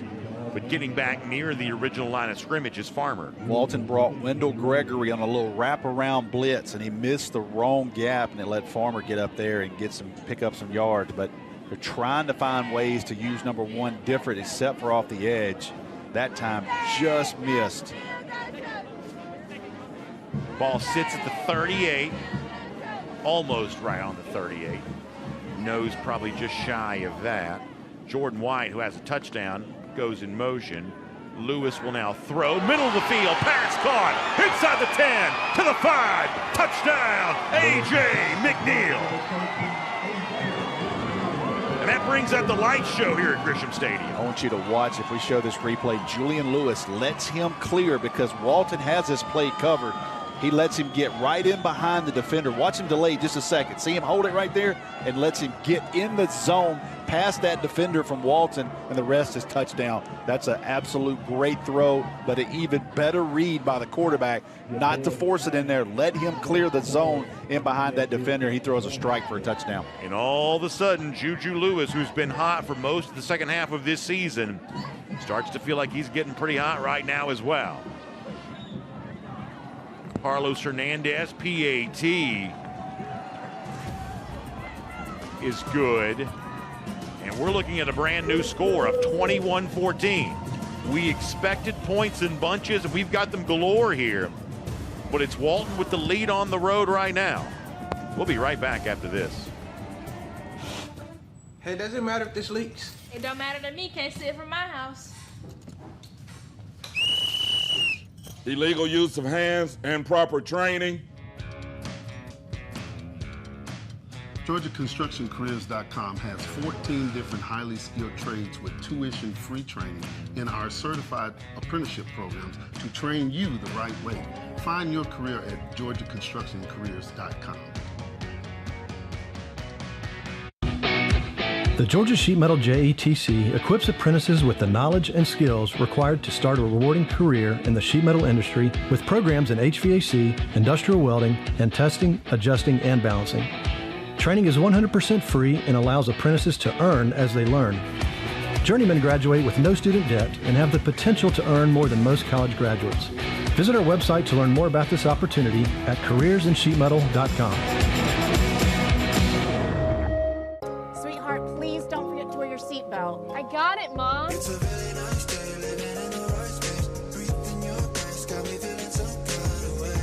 But getting back near the original line of scrimmage is Farmer. Walton brought Wendell Gregory on a little wraparound blitz, and he missed the wrong gap, and it let Farmer get up there and pick up some yards. But they're trying to find ways to use number 1 different, except for off the edge. That time just missed. Ball sits at the 38, almost right on the 38. Nose probably just shy of that. Jordan White, who has a touchdown, goes in motion. Lewis will now throw, middle of the field, pass caught, inside the 10, to the 5, touchdown, A.J. McNeil. And that brings out the light show here at Grisham Stadium. I want you to watch, if we show this replay, Julian Lewis lets him clear because Walton has this play covered. He lets him get right in behind the defender. Watch him delay just a second. See him hold it right there and lets him get in the zone past that defender from Walton, and the rest is touchdown. That's an absolute great throw, but an even better read by the quarterback not to force it in there. Let him clear the zone in behind that defender. He throws a strike for a touchdown. And all of a sudden, Juju Lewis, who's been hot for most of the second half of this season, starts to feel like he's getting pretty hot right now as well. Carlos Hernandez, PAT, is good. And we're looking at a brand new score of 21-14. We expected points in bunches, and we've got them galore here. But it's Walton with the lead on the road right now. We'll be right back after this. Hey, does it matter if this leaks? It don't matter to me. Can't see it from my house. Illegal use of hands and proper training. GeorgiaConstructionCareers.com has 14 different highly skilled trades with tuition-free training in our certified apprenticeship programs to train you the right way. Find your career at GeorgiaConstructionCareers.com. The Georgia Sheet Metal JETC equips apprentices with the knowledge and skills required to start a rewarding career in the sheet metal industry with programs in HVAC, industrial welding, and testing, adjusting, and balancing. Training is 100% free and allows apprentices to earn as they learn. Journeymen graduate with no student debt and have the potential to earn more than most college graduates. Visit our website to learn more about this opportunity at careersinsheetmetal.com. Sweetheart, please don't forget to wear your seatbelt. I got it, Mom. It's a really nice day, living in the right space. Breathing your grace, got me feeling some kind of way.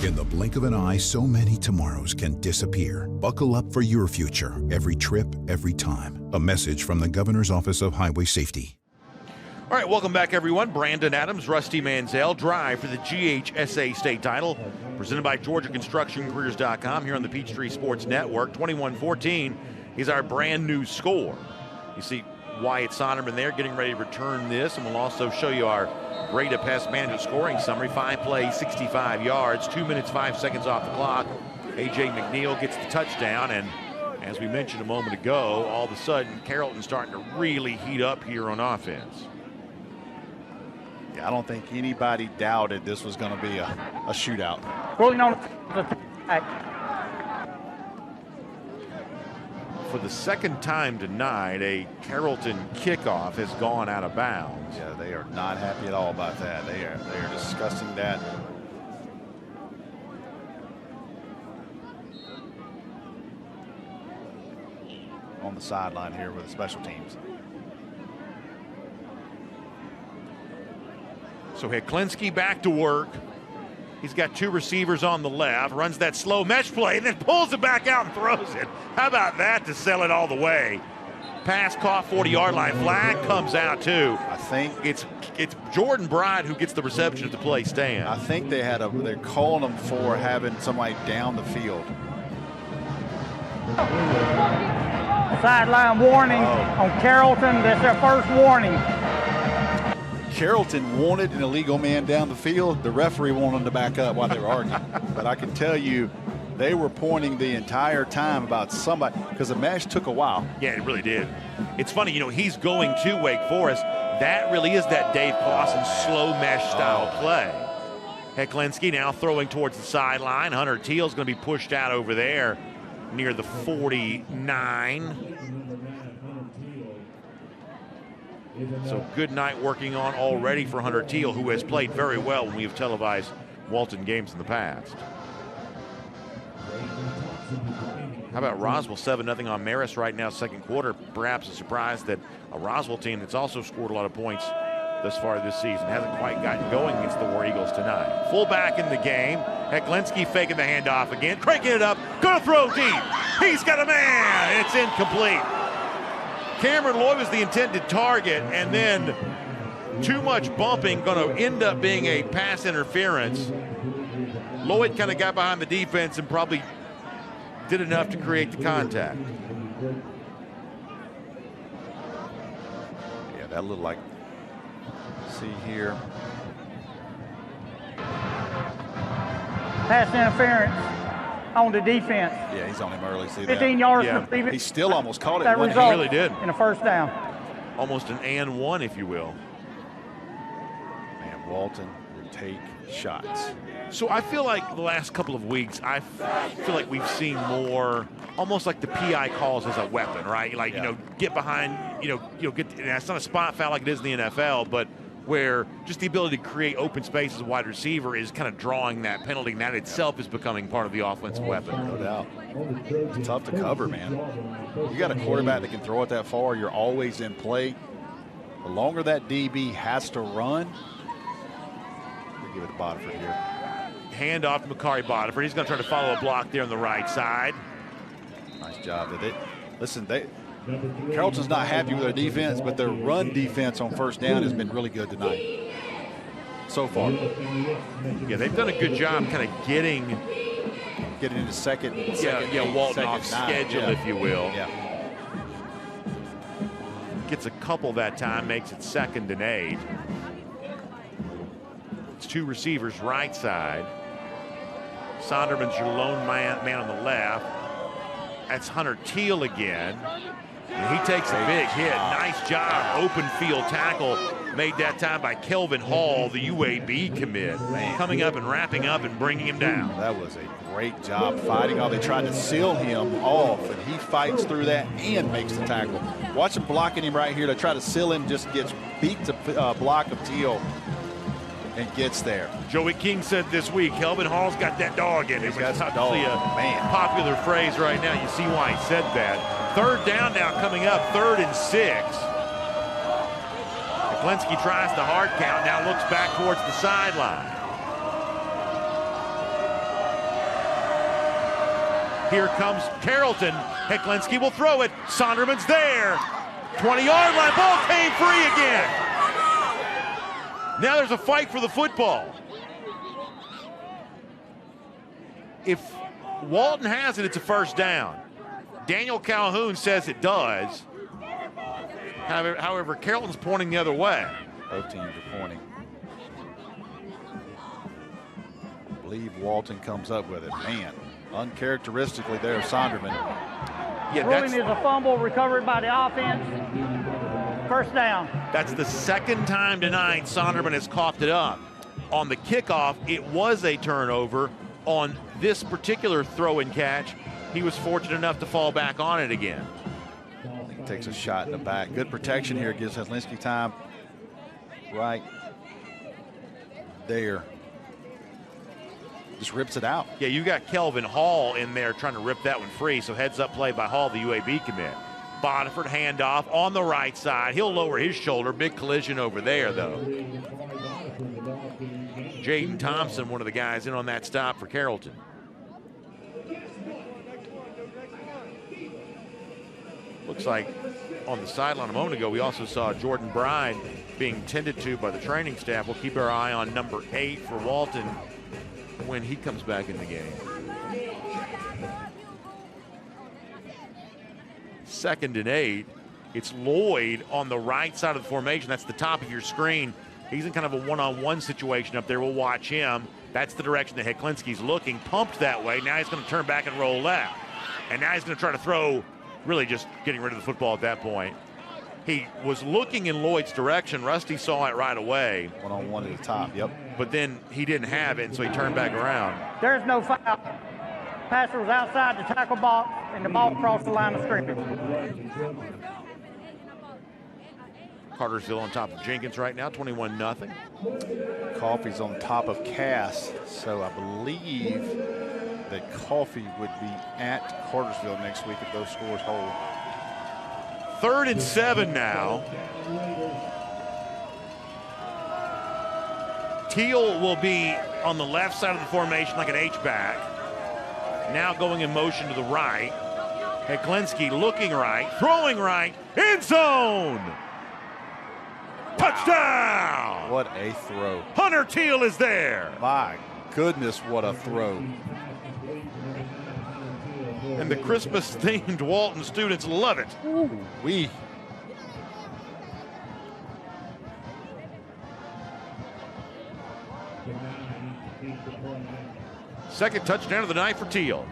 In the the blink of an eye, so many tomorrows can disappear. Buckle up for your future, every trip, every time. A message from the Governor's Office of Highway Safety. All right, welcome back, everyone. Brandon Adams, Rusty Manziel, drive for the GHSA state title, presented by GeorgiaConstructionCareers.com here on the Peachtree Sports Network. 21-14 is our brand new score. You see Wyatt Sonderman there getting ready to return this, and we'll also show you our Grada Pest Management scoring summary. 5 plays, 65 yards, 2 minutes, 5 seconds off the clock. A.J. McNeil gets the touchdown, and as we mentioned a moment ago, all of a sudden, Carrollton's starting to really heat up here on offense. Yeah, I don't think anybody doubted this was going to be a shootout. Rolling on the For the second time tonight, a Carrollton kickoff has gone out of bounds. Yeah, they are not happy at all about that. They are discussing that. On the sideline here with the special teams. So Heklinski back to work. He's got 2 receivers on the left, runs that slow mesh play, and then pulls it back out and throws it. How about that to sell it all the way? Pass caught, 40-yard line. Flag comes out too. I think it's Jordan Bride who gets the reception at the play stand. I think they're calling them for having somebody down the field. sideline warning on Carrollton. That's their first warning. Carrollton wanted an illegal man down the field. The referee wanted them to back up while they were arguing. But I can tell you, they were pointing the entire time about somebody, because the match took a while. Yeah, it really did. It's funny, you know, he's going to Wake Forest. That really is that Dave Clawson slow mesh style play. Heklinski now throwing towards the sideline. Hunter Teal's going to be pushed out over there near the 49. So good night working on already for Hunter Teal, who has played very well when we have televised Walton games in the past. How about Roswell 7-0 on Marist right now, second quarter. Perhaps a surprise that a Roswell team that's also scored a lot of points thus far this season hasn't quite gotten going against the War Eagles tonight. Fullback in the game. Heklinski faking the handoff again, cranking it up, gonna throw deep. He's got a man, and it's incomplete. Cameron Lloyd was the intended target, and then too much bumping, gonna end up being a pass interference. Lloyd kind of got behind the defense and probably did enough to create the contact. Yeah, that looked like, see here. Pass interference on the defense. Yeah, he's on him early. See 15 that? yards Yeah. receiving. He still almost caught it. That He result really did. in a first down. Almost an and one, if you will. Man, Walton will take shots. So I feel like the last couple of weeks, I feel like we've seen more, almost like the PI calls as a weapon, right? Like, you know, get behind, you know, get. And it's not a spot foul like it is in the NFL, but where just the ability to create open space as a wide receiver is kind of drawing that penalty, and that itself is becoming part of the offensive weapon. No doubt. It's tough to cover, man. You got a quarterback that can throw it that far, you're always in play. The longer that DB has to run, we'll give it to Bodiford here. Hand off to Makari Bodiford. He's going to try to follow a block there on the right side. Nice job. Carrollton's not happy with their defense, but their run defense on first down has been really good tonight so far. Yeah, they've done a good job kind of getting into second Walton off schedule, if you will. Yeah. Gets a couple that time, makes it 2nd and 8. It's 2 receivers right side. Sonderman's your lone man on the left. That's Hunter Teal again. And he takes a big hit. Nice job. Open field tackle made that time by Kelvin Hall, the UAB commit. Coming up and wrapping up and bringing him down. That was a great job fighting off. They tried to seal him off, and he fights through that and makes the tackle. Watch him blocking him right here. They try to seal him, just gets beat to block of Teal and gets there. Joey King said this week, Kelvin Hall's got that dog in it. It's obviously a popular phrase right now. You see why he said that. 3rd down now coming up, 3rd and 6. Heklinski tries the hard count, now looks back towards the sideline. Here comes Carrollton. Heklinski will throw it. Sonderman's there. 20-yard line. Ball came free again. Now there's a fight for the football. If Walton has it, it's a first down. Daniel Calhoun says it does. However, Carrollton's pointing the other way. Both teams are pointing. I believe Walton comes up with it. Man, uncharacteristically there, Sonderman. Yeah, ruling is a fumble recovered by the offense. First down. That's the second time tonight Sonderman has coughed it up. On the kickoff, it was a turnover. On this particular throw and catch, he was fortunate enough to fall back on it again. He takes a shot in the back. Good protection here, gives Heklinski time right there. Just rips it out. Yeah, you got Kelvin Hall in there trying to rip that one free, so heads up play by Hall, the UAB commit. Boniford handoff on the right side. He'll lower his shoulder. Big collision over there, though. Jaden Thompson, one of the guys in on that stop for Carrollton. Looks like on the sideline a moment ago, we also saw Jordan Bride being tended to by the training staff. We'll keep our eye on number 8 for Walton when he comes back in the game. Second and 8. It's Lloyd on the right side of the formation. That's the top of your screen. He's in kind of a one-on-one situation up there. We'll watch him. That's the direction that Heklinski's looking. Pumped that way. Now he's going to turn back and roll left. And now he's going to try to throw, really just getting rid of the football at that point. He was looking in Lloyd's direction. Rusty saw it right away. One-on-one at the top, yep. But then he didn't have it, and so he turned back around. There's no foul. Passer was outside the tackle box, and the ball crossed the line of scrimmage. Cartersville on top of Jenkins right now, 21-0. Coffey's on top of Cass, so I believe that Coffey would be at Cartersville next week if those scores hold. 3rd and 7 now. Teal will be on the left side of the formation like an H-back. Now going in motion to the right. Heklinski looking right, throwing right, end zone! Touchdown! What a throw. Hunter Teal is there. My goodness, what a throw. And the Christmas-themed Walton students love it. Ooh-wee. Second touchdown of the night for Teal.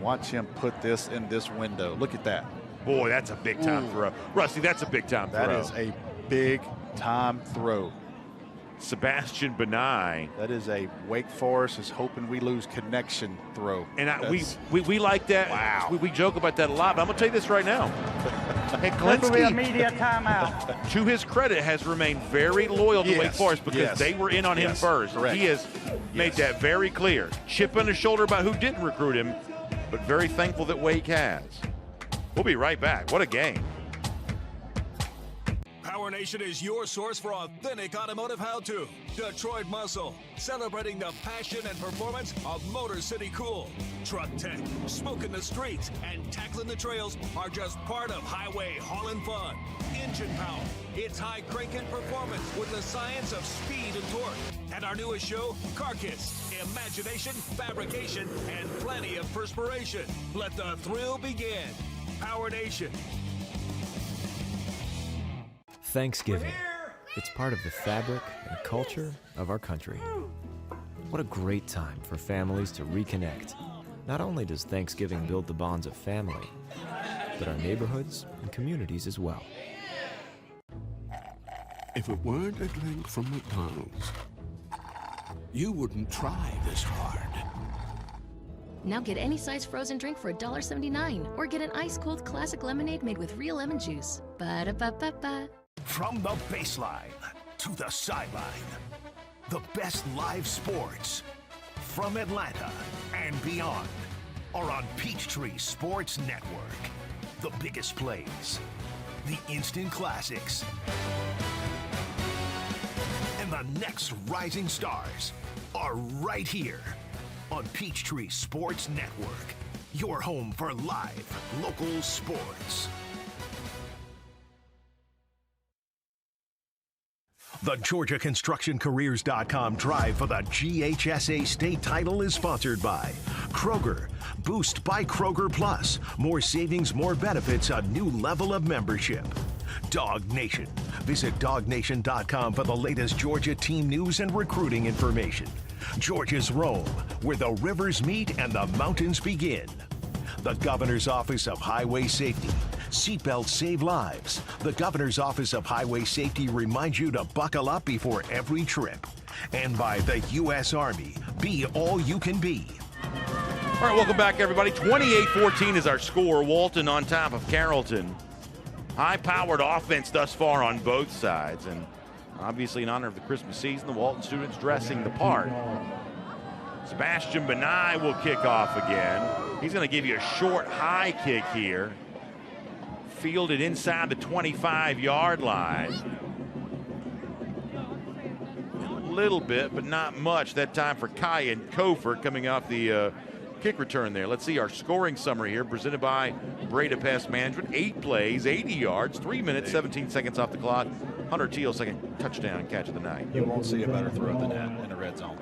Watch him put this in this window. Look at that. Boy, that's a big-time throw. Rusty, that's a big-time throw. That is a big-time throw. Sebastian Benai. That is a Wake Forest is hoping we lose connection throw. And we like that. Wow. We joke about that a lot, but I'm going to tell you this right now. This will be a media timeout. To his credit, has remained very loyal to Wake Forest because they were in on him first. Correct. He has made that very clear. Chip on his shoulder about who didn't recruit him, but very thankful that Wake has. We'll be right back. What a game. Power Nation is your source for authentic automotive how-to. Detroit Muscle, celebrating the passion and performance of Motor City Cool. Truck Tech, smoking the streets, and tackling the trails are just part of highway hauling fun. Engine power, it's high crank and performance with the science of speed and torque. And our newest show, Carcass, imagination, fabrication, and plenty of perspiration. Let the thrill begin. Power Nation. Thanksgiving. It's part of the fabric and culture of our country. What a great time for families to reconnect. Not only does Thanksgiving build the bonds of family, but our neighborhoods and communities as well. If it weren't a drink from McDonald's, you wouldn't try this hard. Now get any size frozen drink for $1.79 or get an ice-cold classic lemonade made with real lemon juice. Ba-da-ba-ba-ba. From the baseline to the sideline, the best live sports from Atlanta and beyond are on Peachtree Sports Network. The biggest plays, the instant classics, and the next rising stars are right here on Peachtree Sports Network. your home for live local sports. The GeorgiaConstructionCareers.com drive for the GHSA state title is sponsored by Kroger. Boost by Kroger Plus. More savings, more benefits, a new level of membership. Dog Nation. Visit DogNation.com for the latest Georgia team news and recruiting information. Georgia's Rome, where the rivers meet and the mountains begin. The Governor's Office of Highway Safety. Seatbelts save lives. The Governor's Office of Highway Safety reminds you to buckle up before every trip. And by the U.S. Army. Be all you can be. All right, welcome back, everybody. 28-14 is our score. Walton on top of Carrollton. High-powered offense thus far on both sides. And obviously in honor of the Christmas season, the Walton students dressing the part. Sebastian Benai will kick off again. He's going to give you a short high kick here. Fielded inside the 25-yard line. A little bit, but not much that time for Kyan Kofer coming off the kick return there. Let's see our scoring summary here, presented by Breda Pest Management. 8 plays, 80 yards, 3 minutes, 17 seconds off the clock. Hunter Teal, second touchdown catch of the night. You won't see a better throw than that in the red zone.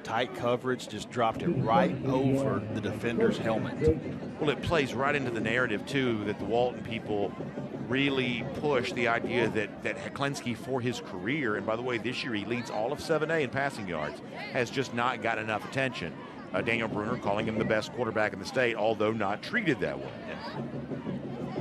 Tight coverage, just dropped it right over the defender's helmet. Well, it plays right into the narrative, too, that the Walton people really push the idea that Heklensky, for his career, and by the way, this year he leads all of 7A in passing yards, has just not got enough attention. Daniel Bruner calling him the best quarterback in the state, although not treated that way.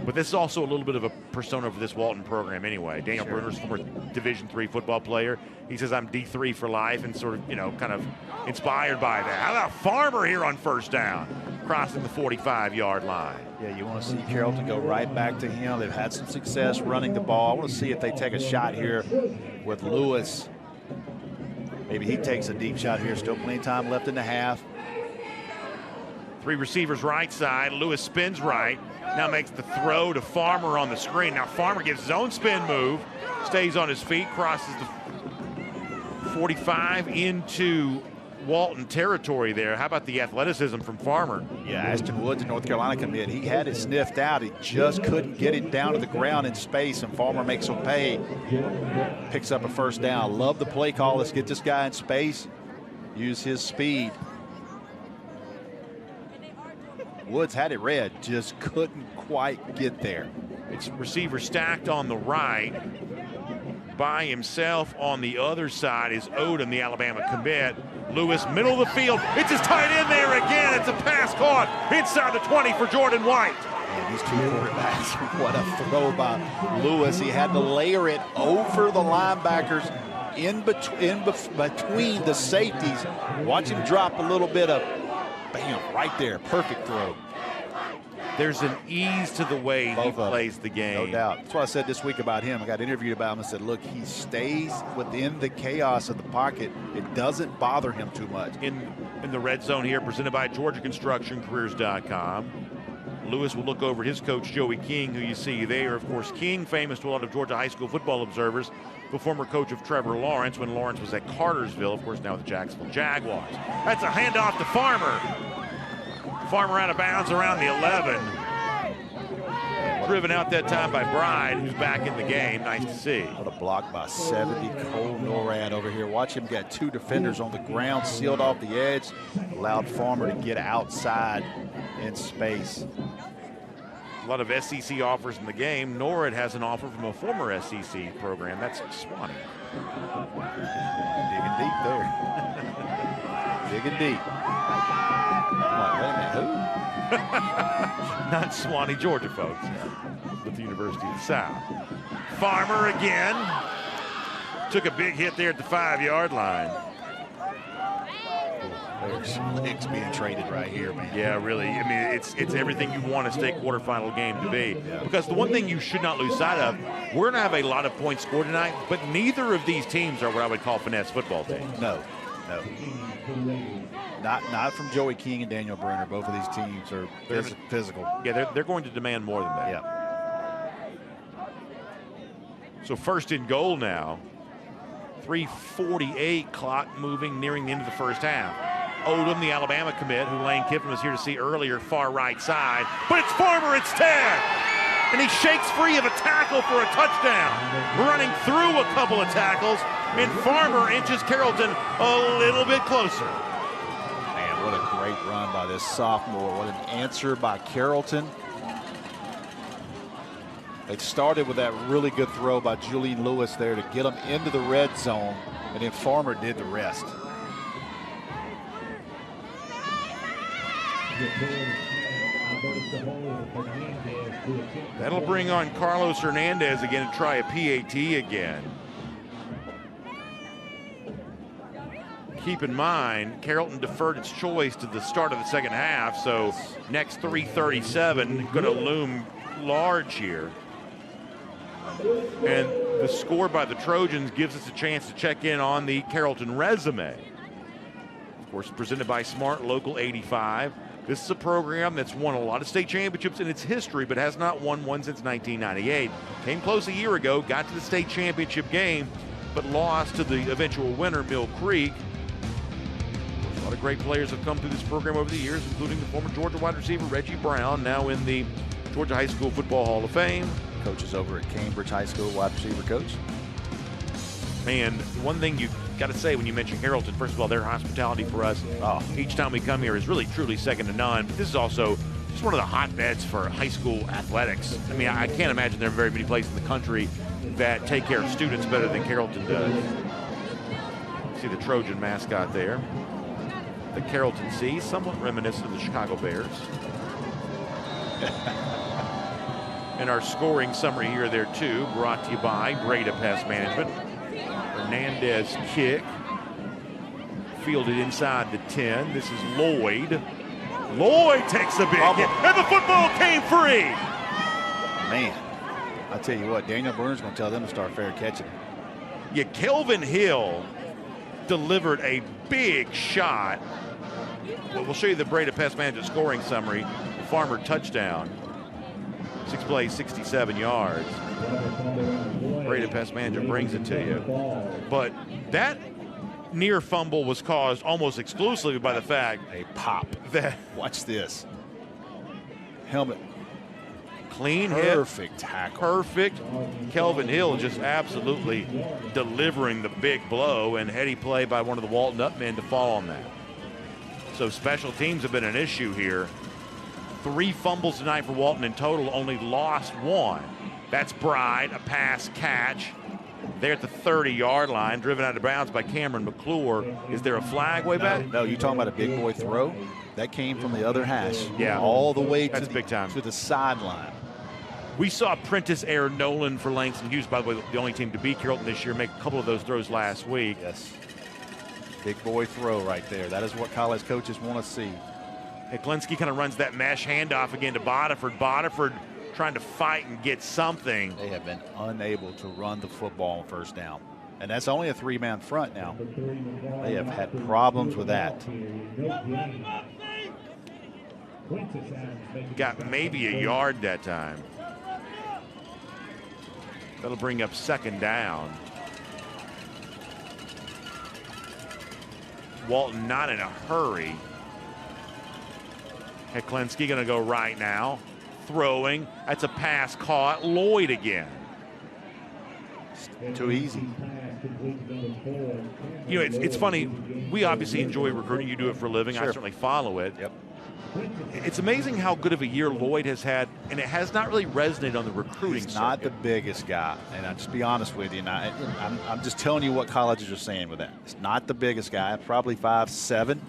But this is also a little bit of a persona for this Walton program anyway. Daniel Bruner's former Division III football player. He says, I'm D3 for life, and sort of, kind of inspired by that. How about Farmer here on first down, crossing the 45-yard line? Yeah, you want to see Carrollton go right back to him. They've had some success running the ball. I want to see if they take a shot here with Lewis. Maybe he takes a deep shot here. Still plenty of time left in the half. 3 receivers right side. Lewis spins right. Now makes the throw to Farmer on the screen. Now Farmer gives his own spin move. Stays on his feet. Crosses the 45 into Walton territory there. How about the athleticism from Farmer? Yeah, Ashton Woods, North Carolina commit. He had it sniffed out. He just couldn't get it down to the ground in space, and Farmer makes him pay. Picks up a first down. Love the play call. Let's get this guy in space. Use his speed. Woods had it read, just couldn't quite get there. It's receiver stacked on the right. By himself on the other side is Odom, the Alabama commit. Lewis, middle of the field. It's his tight end there again. It's a pass caught inside the 20 for Jordan White. And these two quarterbacks, what a throw by Lewis. He had to layer it over the linebackers in between the safeties. Watch him drop a little bit of, bam, right there. Perfect throw. There's an ease to the way he plays the game. No doubt. That's what I said this week about him. I got interviewed about him and said, look, he stays within the chaos of the pocket. It doesn't bother him too much. In the red zone here, presented by GeorgiaConstructionCareers.com. Lewis will look over his coach, Joey King, who you see there. Of course, King, famous to a lot of Georgia high school football observers, the former coach of Trevor Lawrence when Lawrence was at Cartersville, of course, now with the Jacksonville Jaguars. That's a handoff to Farmer. Farmer out of bounds around the 11. Driven out that time by Bride, who's back in the game. Nice to see. What a block by 70. Cole Norad over here. Watch him get 2 defenders on the ground, sealed off the edge. Allowed Farmer to get outside in space. A lot of SEC offers in the game. Norad has an offer from a former SEC program. That's Swanee. Digging deep there. Digging deep. Wait a minute, who? Not Swanee, Georgia, folks, but the University of the South. Farmer again. Took a big hit there at the 5-yard line. There's Licks being traded right here, man. Yeah, really. I mean, it's everything you want a state quarterfinal game to be. Yeah. Because the one thing you should not lose sight of, we're going to have a lot of points scored tonight, but neither of these teams are what I would call finesse football teams. No. Not from Joey King and Daniel Bruner. Both of these teams are physical. Yeah, they're going to demand more than that. Yeah. So first and goal now. 3:48 clock moving, nearing the end of the first half. Odom, the Alabama commit, who Lane Kiffin was here to see earlier, far right side. But it's Farmer instead. And he shakes free of a tackle for a touchdown. Running through a couple of tackles, and Farmer inches Carrollton a little bit closer. Man, what a great run by this sophomore. What an answer by Carrollton. They started with that really good throw by Julian Lewis there to get them into the red zone, and then Farmer did the rest. That'll bring on Carlos Hernandez again to try a PAT again. Keep in mind, Carrollton deferred its choice to the start of the second half, so next 3:37 going to loom large here. And the score by the Trojans gives us a chance to check in on the Carrollton resume. Of course, presented by Smart Local 85. This is a program that's won a lot of state championships in its history, but has not won one since 1998. Came close a year ago, got to the state championship game, but lost to the eventual winner, Mill Creek. A lot of great players have come through this program over the years, including the former Georgia wide receiver Reggie Brown, now in the Georgia High School Football Hall of Fame. Coaches over at Cambridge High School, wide receiver coach. Man, one thing you got to say when you mention Carrollton, first of all, their hospitality for us each time we come here is really truly second to none. But this is also just one of the hotbeds for high school athletics. I mean, I can't imagine there are very many places in the country that take care of students better than Carrollton does. See the Trojan mascot there. The Carrollton C, somewhat reminiscent of the Chicago Bears. And our scoring summary here there too, brought to you by Breda Pest Management. Hernandez kick, fielded inside the 10. This is Lloyd. Lloyd takes a big hit, and the football came free. Man, I tell you what, Daniel Burns going to tell them to start fair catching. Yeah, Kelvin Hill delivered a big shot. Well, we'll show you the Breda Pest Management scoring summary. Farmer touchdown. 6 plays, 67 yards. Breda Pest Management brings it to you. But that near fumble was caused almost exclusively by the fact a pop. That watch this. Helmet. Clean hit. Perfect tackle. Perfect. Kelvin Hill just absolutely delivering the big blow, and heady play by one of the Walton Up men to fall on that. So special teams have been an issue here. 3 fumbles tonight for Walton in total, only lost 1. That's Bride, a pass catch. There at the 30-yard line, driven out of bounds by Cameron McClure. Is there a flag way back? No, you're talking about a big boy throw. That came from the other hash. Yeah. All the way to big time. To the sideline. We saw Prentice Aaron Nolan for Langston Hughes, by the way, the only team to beat Carrollton this year, make a couple of those throws last week. Yes. Big boy throw right there. That is what college coaches want to see. Heklinski kind of runs that mesh handoff again to Bodiford. Bodiford trying to fight and get something. They have been unable to run the football on first down. And that's only a 3-man front now. They have had problems with that. Got maybe a yard that time. That'll bring up second down. Walton not in a hurry. Heklinski going to go right now. Throwing. That's a pass caught. Lloyd again. Too easy. You know, it's funny. We obviously enjoy recruiting. You do it for a living. Sure. I certainly follow it. Yep. It's amazing how good of a year Lloyd has had, and it has not really resonated on the recruiting He's not circuit. the biggest guy, and I'll just be honest with you. And I'm just telling you what colleges are saying with that. It's not the biggest guy, probably 5'7",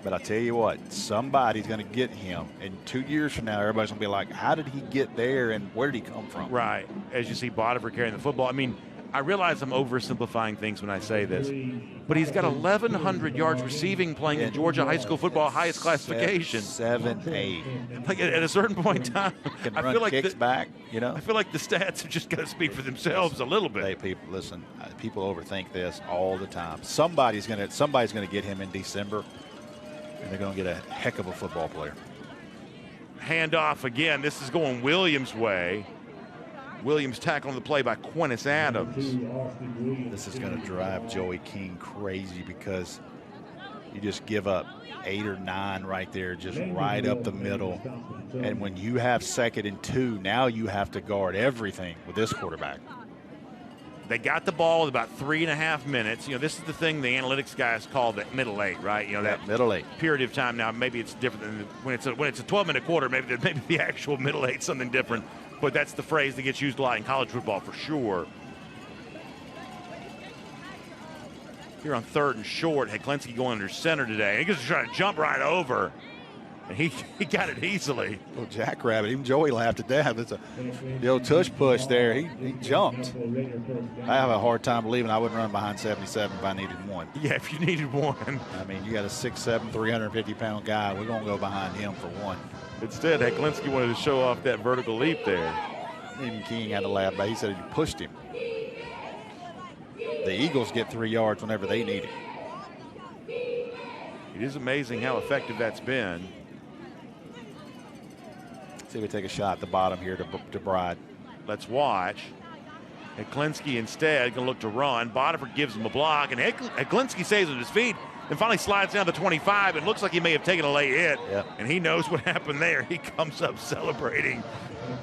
but I'll tell you what, somebody's going to get him. And 2 years from now, everybody's going to be like, how did he get there, and where did he come from? Right. As you see Bodiford carrying the football. I mean, I realize I'm oversimplifying things when I say this, but he's got 1,100 yards receiving playing in Georgia high school football, highest classification. 7-8. Like at a certain point in time, Can I run feel like kicks back, you know. I feel like the stats have just got to speak for themselves a little bit. Hey, people, listen. People overthink this all the time. Somebody's gonna get him in December, and they're gonna get a heck of a football player. Handoff again. This is going Williams' way. Williams tackling the play by Quintus Adams. This is going to drive Joey King crazy because you just give up 8 or 9 right there, just right up the middle. And when you have 2nd and 2, now you have to guard everything with this quarterback. They got the ball with about 3.5 minutes. This is the thing the analytics guys call the middle 8, right? That middle 8 period of time. Now, maybe it's different than when it's a 12-minute quarter. Maybe the actual middle 8 something different. But that's the phrase that gets used a lot in college football for sure. Here on 3rd and short, Heklinski going under center today. He just trying to jump right over. And he got it easily. Little jackrabbit. Even Joey laughed at that. It's the old tush push there. He jumped. I have a hard time believing I wouldn't run behind 77 if I needed one. Yeah, if you needed one. I mean, you got a 6'7", 350-pound guy. We're going to go behind him for one. Instead, Heklinski wanted to show off that vertical leap there. Even King had to laugh about it. He said he pushed him. The Eagles get 3 yards whenever they need it. It is amazing how effective that's been. See if we take a shot at the bottom here to Bride. Let's watch. Heklinski instead going to look to run. Bodiford gives him a block, and Heklinski stays on his feet and finally slides down to 25. It looks like he may have taken a late hit, and he knows what happened there. He comes up celebrating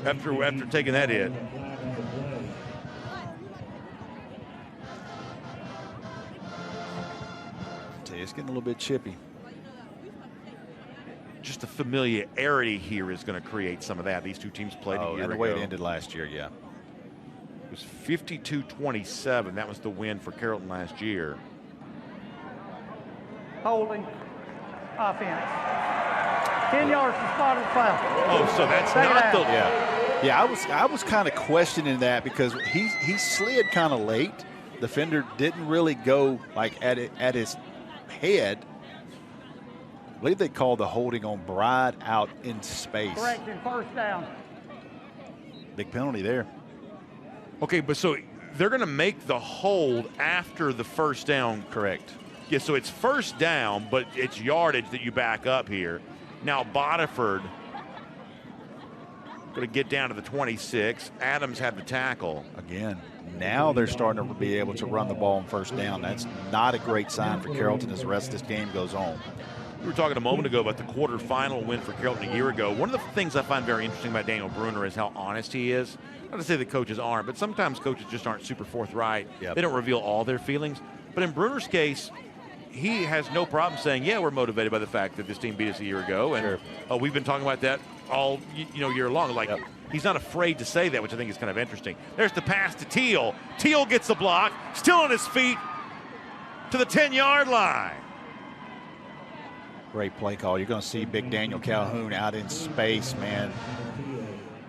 after taking that hit. It's getting a little bit chippy. Just the familiarity here is going to create some of that. These two teams played a year ago. And the way it ended last year, yeah. It was 52-27. That was the win for Carrollton last year. Holding. Offense. 10 yards to spot and foul. Oh, so that's not the... Yeah, I was kind of questioning that because he slid kind of late. Defender didn't really go like at his head. I believe they called the holding on Bride out in space. Correct, and 1st down. Big penalty there. Okay, but so they're going to make the hold after the 1st down. Correct. Yeah, so it's 1st down, but it's yardage that you back up here. Now Bodiford going to get down to the 26. Adams had the tackle. Again, now they're starting to be able to run the ball on 1st down. That's not a great sign for Carrollton as the rest of this game goes on. We were talking a moment ago about the quarterfinal win for Carrollton a year ago. One of the things I find very interesting about Daniel Bruner is how honest he is. Not to say that coaches aren't, but sometimes coaches just aren't super forthright. Yep. They don't reveal all their feelings. But in Bruner's case, he has no problem saying, yeah, we're motivated by the fact that this team beat us a year ago. And we've been talking about that all year long. Like, he's not afraid to say that, which I think is kind of interesting. There's the pass to Teal. Teal gets the block, still on his feet to the 10-yard line. Great play call. You're going to see big Daniel Calhoun out in space, man.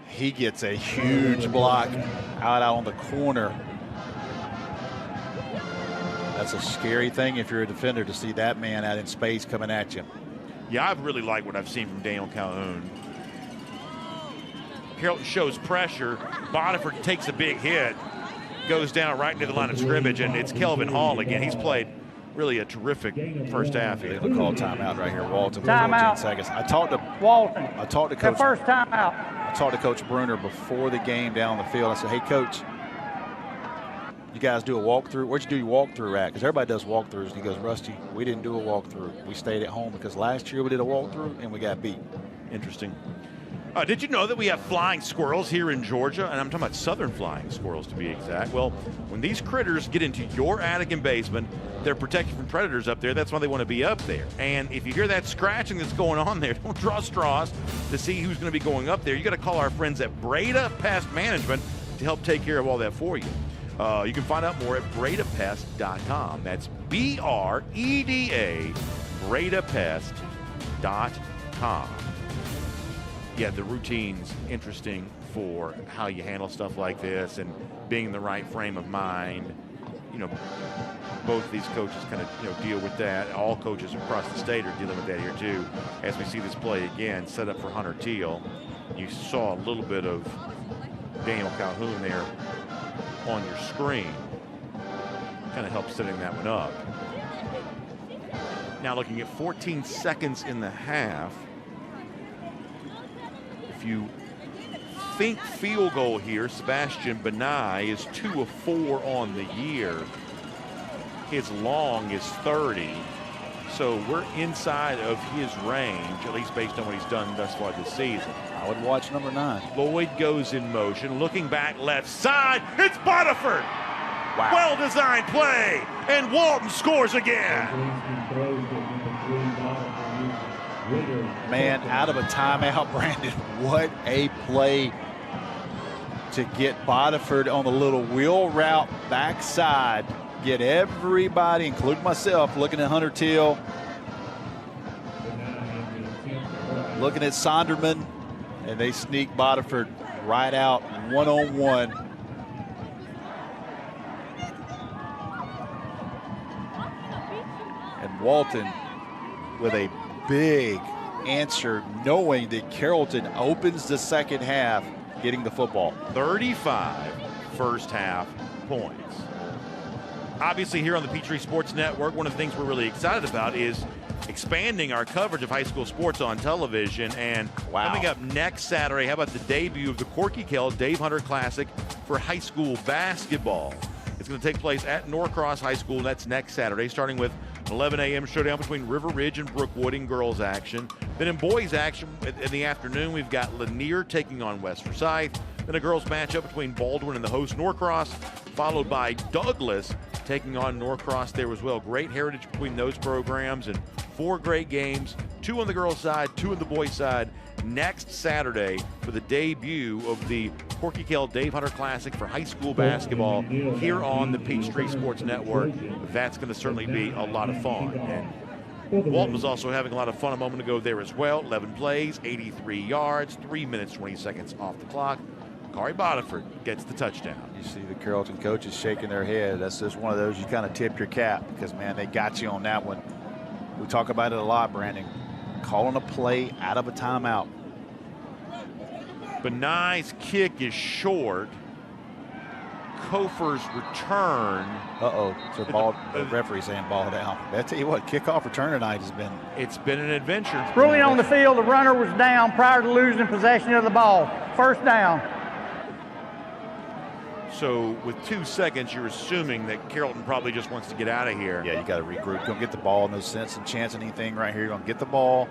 He gets a huge block out on the corner. That's a scary thing if you're a defender to see that man out in space coming at you. Yeah, I've really liked what I've seen from Daniel Calhoun. Carrollton shows pressure. Bodiford takes a big hit, goes down right into the line of scrimmage, and it's Kelvin Hall again. He's played really a terrific 1st half here. They're going to call timeout right here. Walton. Timeout. 14 seconds. I talked to Coach. The 1st timeout. I talked to Coach Bruner before the game down the field. I said, hey, Coach, you guys do a walkthrough? Where'd you do your walkthrough at? Because everybody does walkthroughs. And he goes, Rusty, we didn't do a walkthrough. We stayed at home because last year we did a walkthrough and we got beat. Interesting. Did you know that we have flying squirrels here in Georgia? And I'm talking about southern flying squirrels to be exact. Well, when these critters get into your attic and basement, they're protected from predators up there. That's why they want to be up there. And if you hear that scratching that's going on there, don't draw straws to see who's going to be going up there. You got to call our friends at Breda Pest Management to help take care of all that for you. You can find out more at bredapest.com. That's BREDA, bredapest.com. Yeah, the routine's interesting for how you handle stuff like this and being in the right frame of mind. Both of these coaches kind of deal with that. All coaches across the state are dealing with that here too. As we see this play again, set up for Hunter Teal. You saw a little bit of Daniel Calhoun there on your screen. Kind of helps setting that one up. Now looking at 14 seconds in the half. If you think field goal here, Sebastian Benai is 2 of 4 on the year. His long is 30. So we're inside of his range, at least based on what he's done thus far this season. I would watch number 9. Lloyd goes in motion, looking back left side. It's Bodiford. Wow. Well-designed play, and Walton scores again. Man, out of a timeout, Brandon. What a play to get Bodiford on the little wheel route backside. Get everybody, including myself, looking at Hunter Till, looking at Sonderman, and they sneak Bodiford right out one-on-one. And Walton with a big answer, knowing that Carrollton opens the second half, getting the football. 35 first half points. Obviously, here on the Peachtree Sports Network, one of the things we're really excited about is expanding our coverage of high school sports on television. And coming up next Saturday, how about the debut of the Corky Kell Dave Hunter Classic for high school basketball? It's going to take place at Norcross High School. That's next Saturday, starting with an 11 a.m. showdown between River Ridge and Brookwood in girls action. Then in boys action in the afternoon, we've got Lanier taking on West Forsyth. Then a girls matchup between Baldwin and the host Norcross, followed by Douglas taking on Norcross there as well. Great heritage between those programs and 4 great games, 2 on the girls' side, 2 on the boys' side. Next Saturday for the debut of the Corky Kell Dave Hunter Classic for high school basketball here on the Peachtree Sports Network. That's going to certainly be a lot of fun. And Walton was also having a lot of fun a moment ago there as well. 11 plays, 83 yards, 3 minutes, 20 seconds off the clock. Kari Bodiford gets the touchdown. You see the Carrollton coaches shaking their head. That's just one of those you kind of tip your cap because, man, they got you on that one. We talk about it a lot, Brandon. Calling a play out of a timeout. Benai's kick is short. Kofer's return. So the referee saying ball down. I tell you what, kickoff return tonight has been. It's been an adventure. Ruling on the field, the runner was down prior to losing possession of the ball. First down. So with 2 seconds, you're assuming that Carrollton probably just wants to get out of here. Yeah, you got to regroup. Don't get the ball. No sense in chancing anything right here. You're going to get the ball,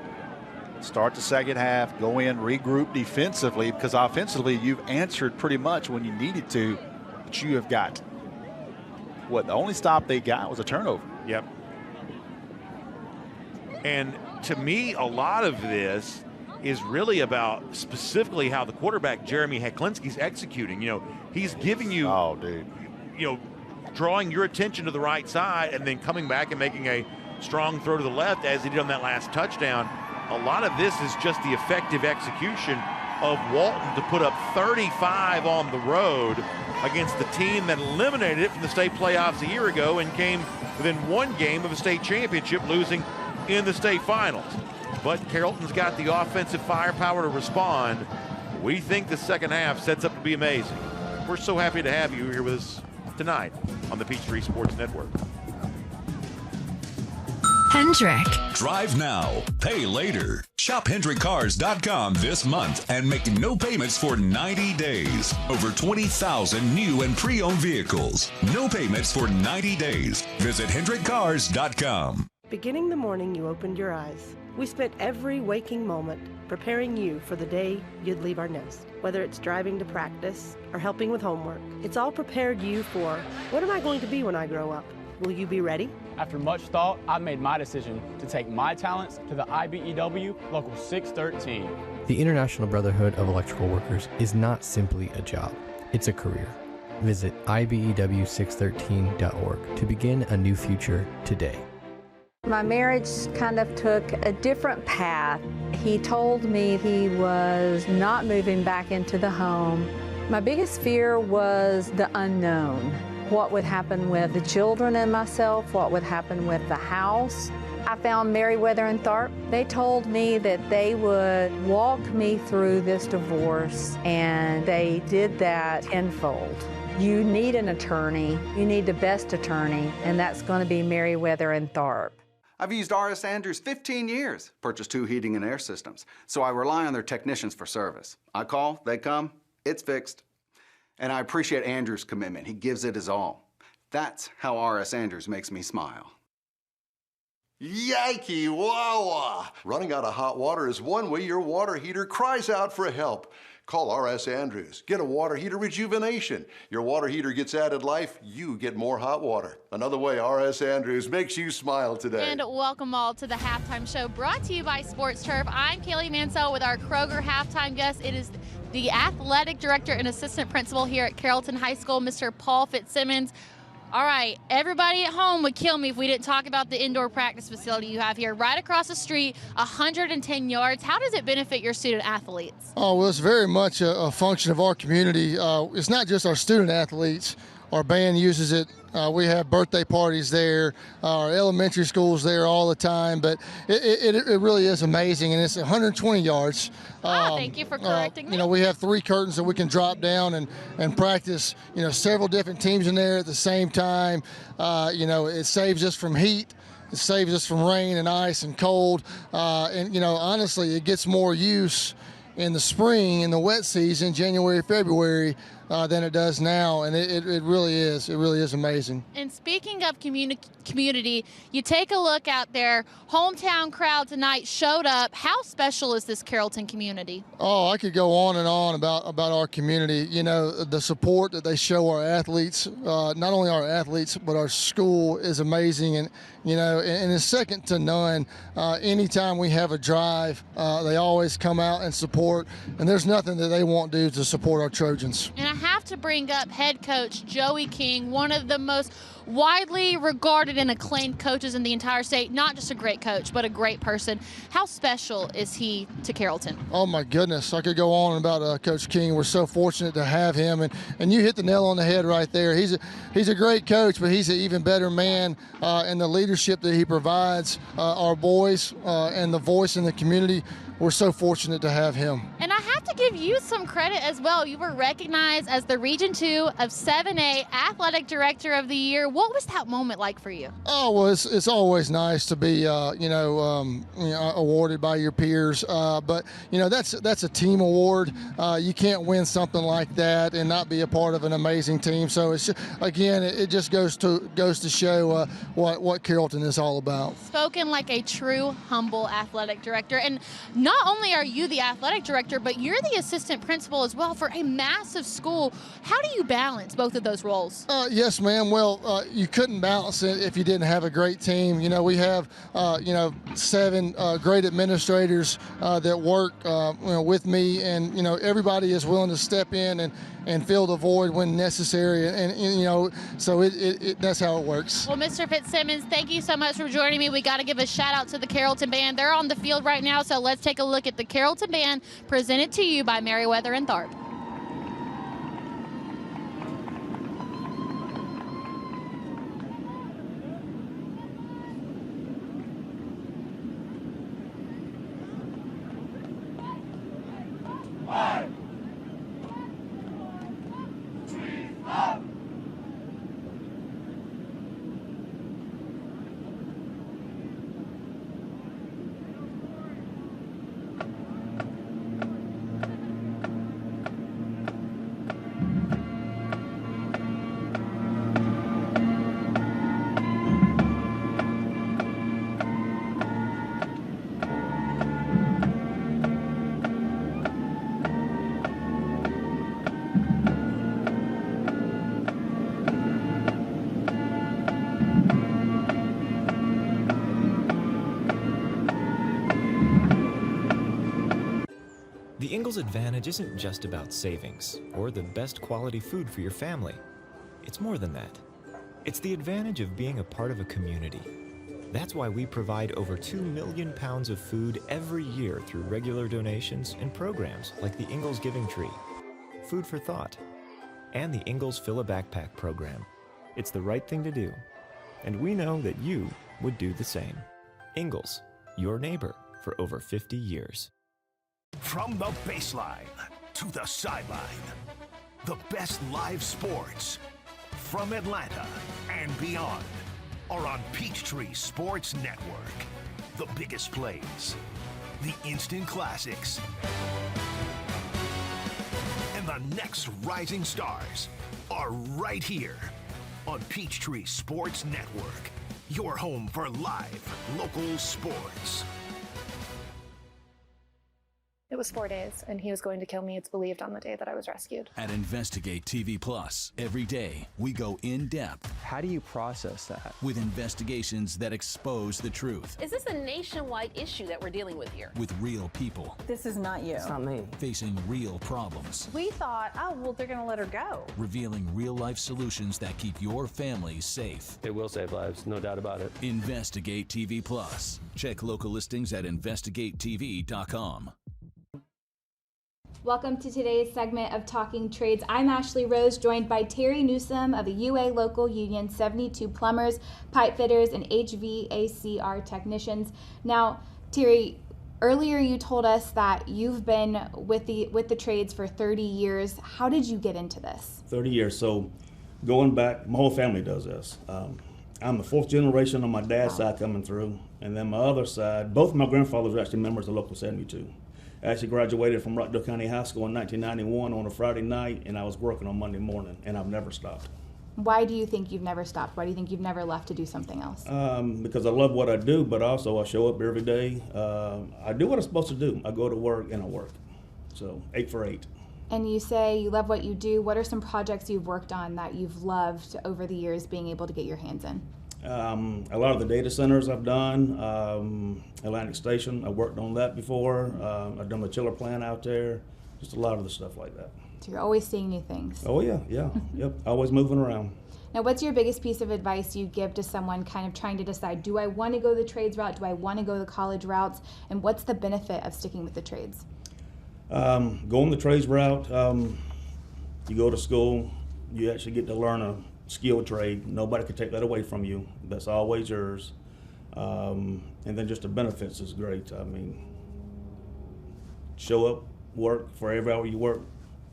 start the second half, go in, regroup defensively, because offensively you've answered pretty much when you needed to, but you have got what the only stop they got was a turnover. Yep. And to me, a lot of this is really about specifically how the quarterback, Jeremy Heklinski's executing. You know, he's giving you, drawing your attention to the right side and then coming back and making a strong throw to the left as he did on that last touchdown. A lot of this is just the effective execution of Walton to put up 35 on the road against the team that eliminated it from the state playoffs a year ago and came within 1 game of a state championship, losing in the state finals. But Carrollton's got the offensive firepower to respond. We think the second half sets up to be amazing. We're so happy to have you here with us tonight on the Peachtree Sports Network. Hendrick. Drive now, pay later. Shop HendrickCars.com this month and make no payments for 90 days. Over 20,000 new and pre-owned vehicles. No payments for 90 days. Visit HendrickCars.com. Beginning the morning you opened your eyes, we spent every waking moment preparing you for the day you'd leave our nest. Whether it's driving to practice or helping with homework, it's all prepared you for, what am I going to be when I grow up? Will you be ready? After much thought, I made my decision to take my talents to the IBEW Local 613. The International Brotherhood of Electrical Workers is not simply a job, it's a career. Visit IBEW613.org to begin a new future today. My marriage kind of took a different path. He told me he was not moving back into the home. My biggest fear was the unknown. What would happen with the children and myself? What would happen with the house? I found Meriwether and Tharp. They told me that they would walk me through this divorce, and they did that tenfold. You need an attorney. You need the best attorney, and that's going to be Meriwether and Tharp. I've used R.S. Andrews 15 years, purchased 2 heating and air systems, so I rely on their technicians for service. I call, they come, it's fixed. And I appreciate Andrews' commitment. He gives it his all. That's how R.S. Andrews makes me smile. Yikey wawa! Running out of hot water is one way your water heater cries out for help. Call R.S. Andrews. Get a water heater rejuvenation. Your water heater gets added life, you get more hot water. Another way R.S. Andrews makes you smile today. And welcome all to the halftime show brought to you by Sports Turf. I'm Kaylee Mansell with our Kroger halftime guest. It is the athletic director and assistant principal here at Carrollton High School, Mr. Paul Fitzsimmons. All right, everybody at home would kill me if we didn't talk about the indoor practice facility you have here right across the street, 110 yards. How does it benefit your student athletes? Oh, well, it's very much a function of our community. It's not just our student athletes. Our band uses it. We have birthday parties there. Our elementary school's there all the time. But it really is amazing, and it's 120 yards. Thank you for correcting me. We have 3 curtains that we can drop down and practice, several different teams in there at the same time. It saves us from heat. It saves us from rain and ice and cold. Honestly, it gets more use in the spring, in the wet season, January, February, than it does now, and it really is amazing. And speaking of community, you take a look out there. Hometown crowd tonight showed up. How special is this Carrollton community? Oh, I could go on and on about our community. The support that they show our athletes, not only our athletes, but our school is amazing, and it's second to none. Anytime we have a drive, they always come out and support, and there's nothing that they won't do to support our Trojans. And I have to bring up head coach Joey King, one of the most widely regarded and acclaimed coaches in the entire state. Not just a great coach, but a great person. How special is he to Carrollton? Oh my goodness, I could go on about Coach King. We're so fortunate to have him, and you hit the nail on the head right there. He's a great coach, but he's an even better man, and the leadership that he provides our boys and the voice in the community. We're so fortunate to have him. And I have to give you some credit as well. You were recognized as the Region 2 of 7A Athletic Director of the Year. What was that moment like for you? Oh, well, it's always nice to be, awarded by your peers. But that's a team award. You can't win something like that and not be a part of an amazing team. So it's just, again, it just goes to show what Carrollton is all about. Spoken like a true humble athletic director. And not only are you the athletic director, but you're the assistant principal as well for a massive school. How do you balance both of those roles? Yes, ma'am. Well, you couldn't balance it if you didn't have a great team. We have, 7 great administrators that work, with me, and, everybody is willing to step in and fill the void when necessary. And so that's how it works. Well, Mr. Fitzsimmons, thank you so much for joining me. We got to give a shout out to the Carrollton Band. They're on the field right now, so let's take a look at the Carrollton Band presented to you by Meriwether and Tharp. The Ingalls Advantage isn't just about savings or the best quality food for your family. It's more than that. It's the advantage of being a part of a community. That's why we provide over 2 million pounds of food every year through regular donations and programs like the Ingalls Giving Tree, Food for Thought, and the Ingalls Fill a Backpack program. It's the right thing to do, and we know that you would do the same. Ingalls, your neighbor for over 50 years. From the baseline to the sideline, the best live sports from Atlanta and beyond are on Peachtree Sports Network. The biggest plays, the instant classics, and the next rising stars are right here on Peachtree Sports Network. your home for live local sports. It was 4 days, and he was going to kill me, it's believed, on the day that I was rescued. At Investigate TV Plus, every day we go in depth. How do you process that? With investigations that expose the truth. Is this a nationwide issue that we're dealing with here? With real people. This is not you. It's not me. Facing real problems. We thought, oh, well, they're going to let her go. Revealing real-life solutions that keep your family safe. It will save lives, no doubt about it. Investigate TV Plus. Check local listings at investigatetv.com. Welcome to today's segment of Talking Trades. I'm Ashley Rose, joined by Terry Newsom of the UA Local Union 72 plumbers, pipe fitters, and HVACR technicians. Now, Terry, earlier you told us that you've been with the trades for 30 years. How did you get into this? 30 years. So going back, my whole family does this. I'm the fourth generation on my dad's side coming through, and then my other side, both of my grandfathers are actually members of Local 72. I actually graduated from Rockdale County High School in 1991 on a Friday night, and I was working on Monday morning, and I've never stopped. Why do you think you've never stopped? Why do you think you've never left to do something else? Because I love what I do, but also I show up every day. I do what I'm supposed to do. I go to work and I work. So 8 for 8. And you say you love what you do. What are some projects you've worked on that you've loved over the years being able to get your hands in? A lot of the data centers I've done, Atlantic Station, I worked on that before. I've done the chiller plant out there, just a lot of the stuff like that. So you're always seeing new things. Oh yeah, yep, always moving around. Now, what's your biggest piece of advice you give to someone kind of trying to decide, do I want to go the trades route, do I want to go the college routes, and what's the benefit of sticking with the trades? Going the trades route, you go to school, you actually get to learn a skilled trade. Nobody can take that away from you. That's always yours. And then just the benefits is great. I mean, show up, work, for every hour you work,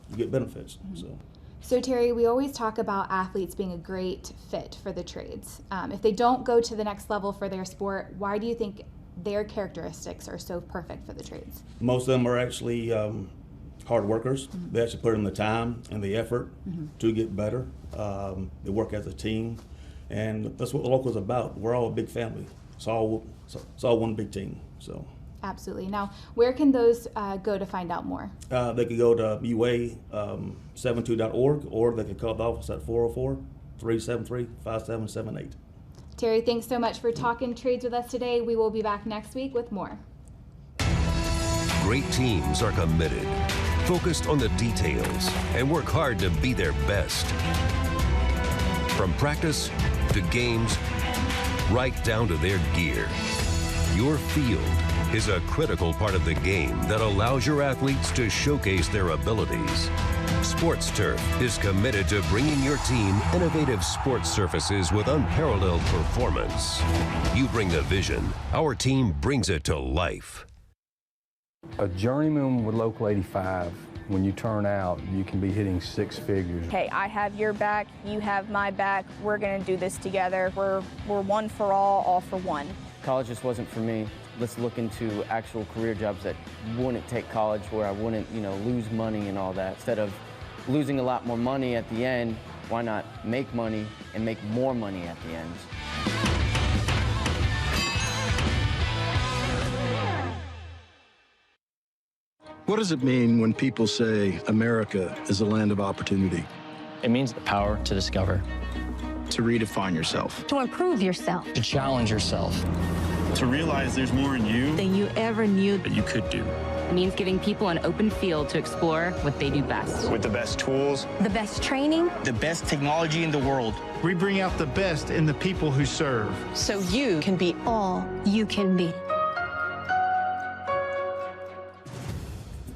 you get benefits. Mm-hmm. So Terry, we always talk about athletes being a great fit for the trades. If they don't go to the next level for their sport, why do you think their characteristics are so perfect for the trades? Most of them are actually hard workers. Mm-hmm. They actually put in the time and the effort to get better. They work as a team, and that's what the local is about. We're all a big family. It's all one big team. So. Absolutely. Now, where can those go to find out more? They could go to UA72.org, or they could call the office at 404-373-5778. Terry, thanks so much for talking trades with us today. We will be back next week with more. Great teams are committed, focused on the details, and work hard to be their best. From practice to games, right down to their gear. Your field is a critical part of the game that allows your athletes to showcase their abilities. Sports Turf is committed to bringing your team innovative sports surfaces with unparalleled performance. You bring the vision, our team brings it to life. A journeyman with Local 85, when you turn out, you can be hitting 6 figures. Hey, I have your back, you have my back, we're gonna do this together. We're one for all for one. College just wasn't for me. Let's look into actual career jobs that wouldn't take college, where I wouldn't, lose money and all that. Instead of losing a lot more money at the end, why not make money and make more money at the end? What does it mean when people say America is a land of opportunity? It means the power to discover. To redefine yourself. To improve yourself. To challenge yourself. To realize there's more in you than you ever knew that you could do. It means giving people an open field to explore what they do best. With the best tools, the best training, the best technology in the world. We bring out the best in the people who serve. So you can be all you can be.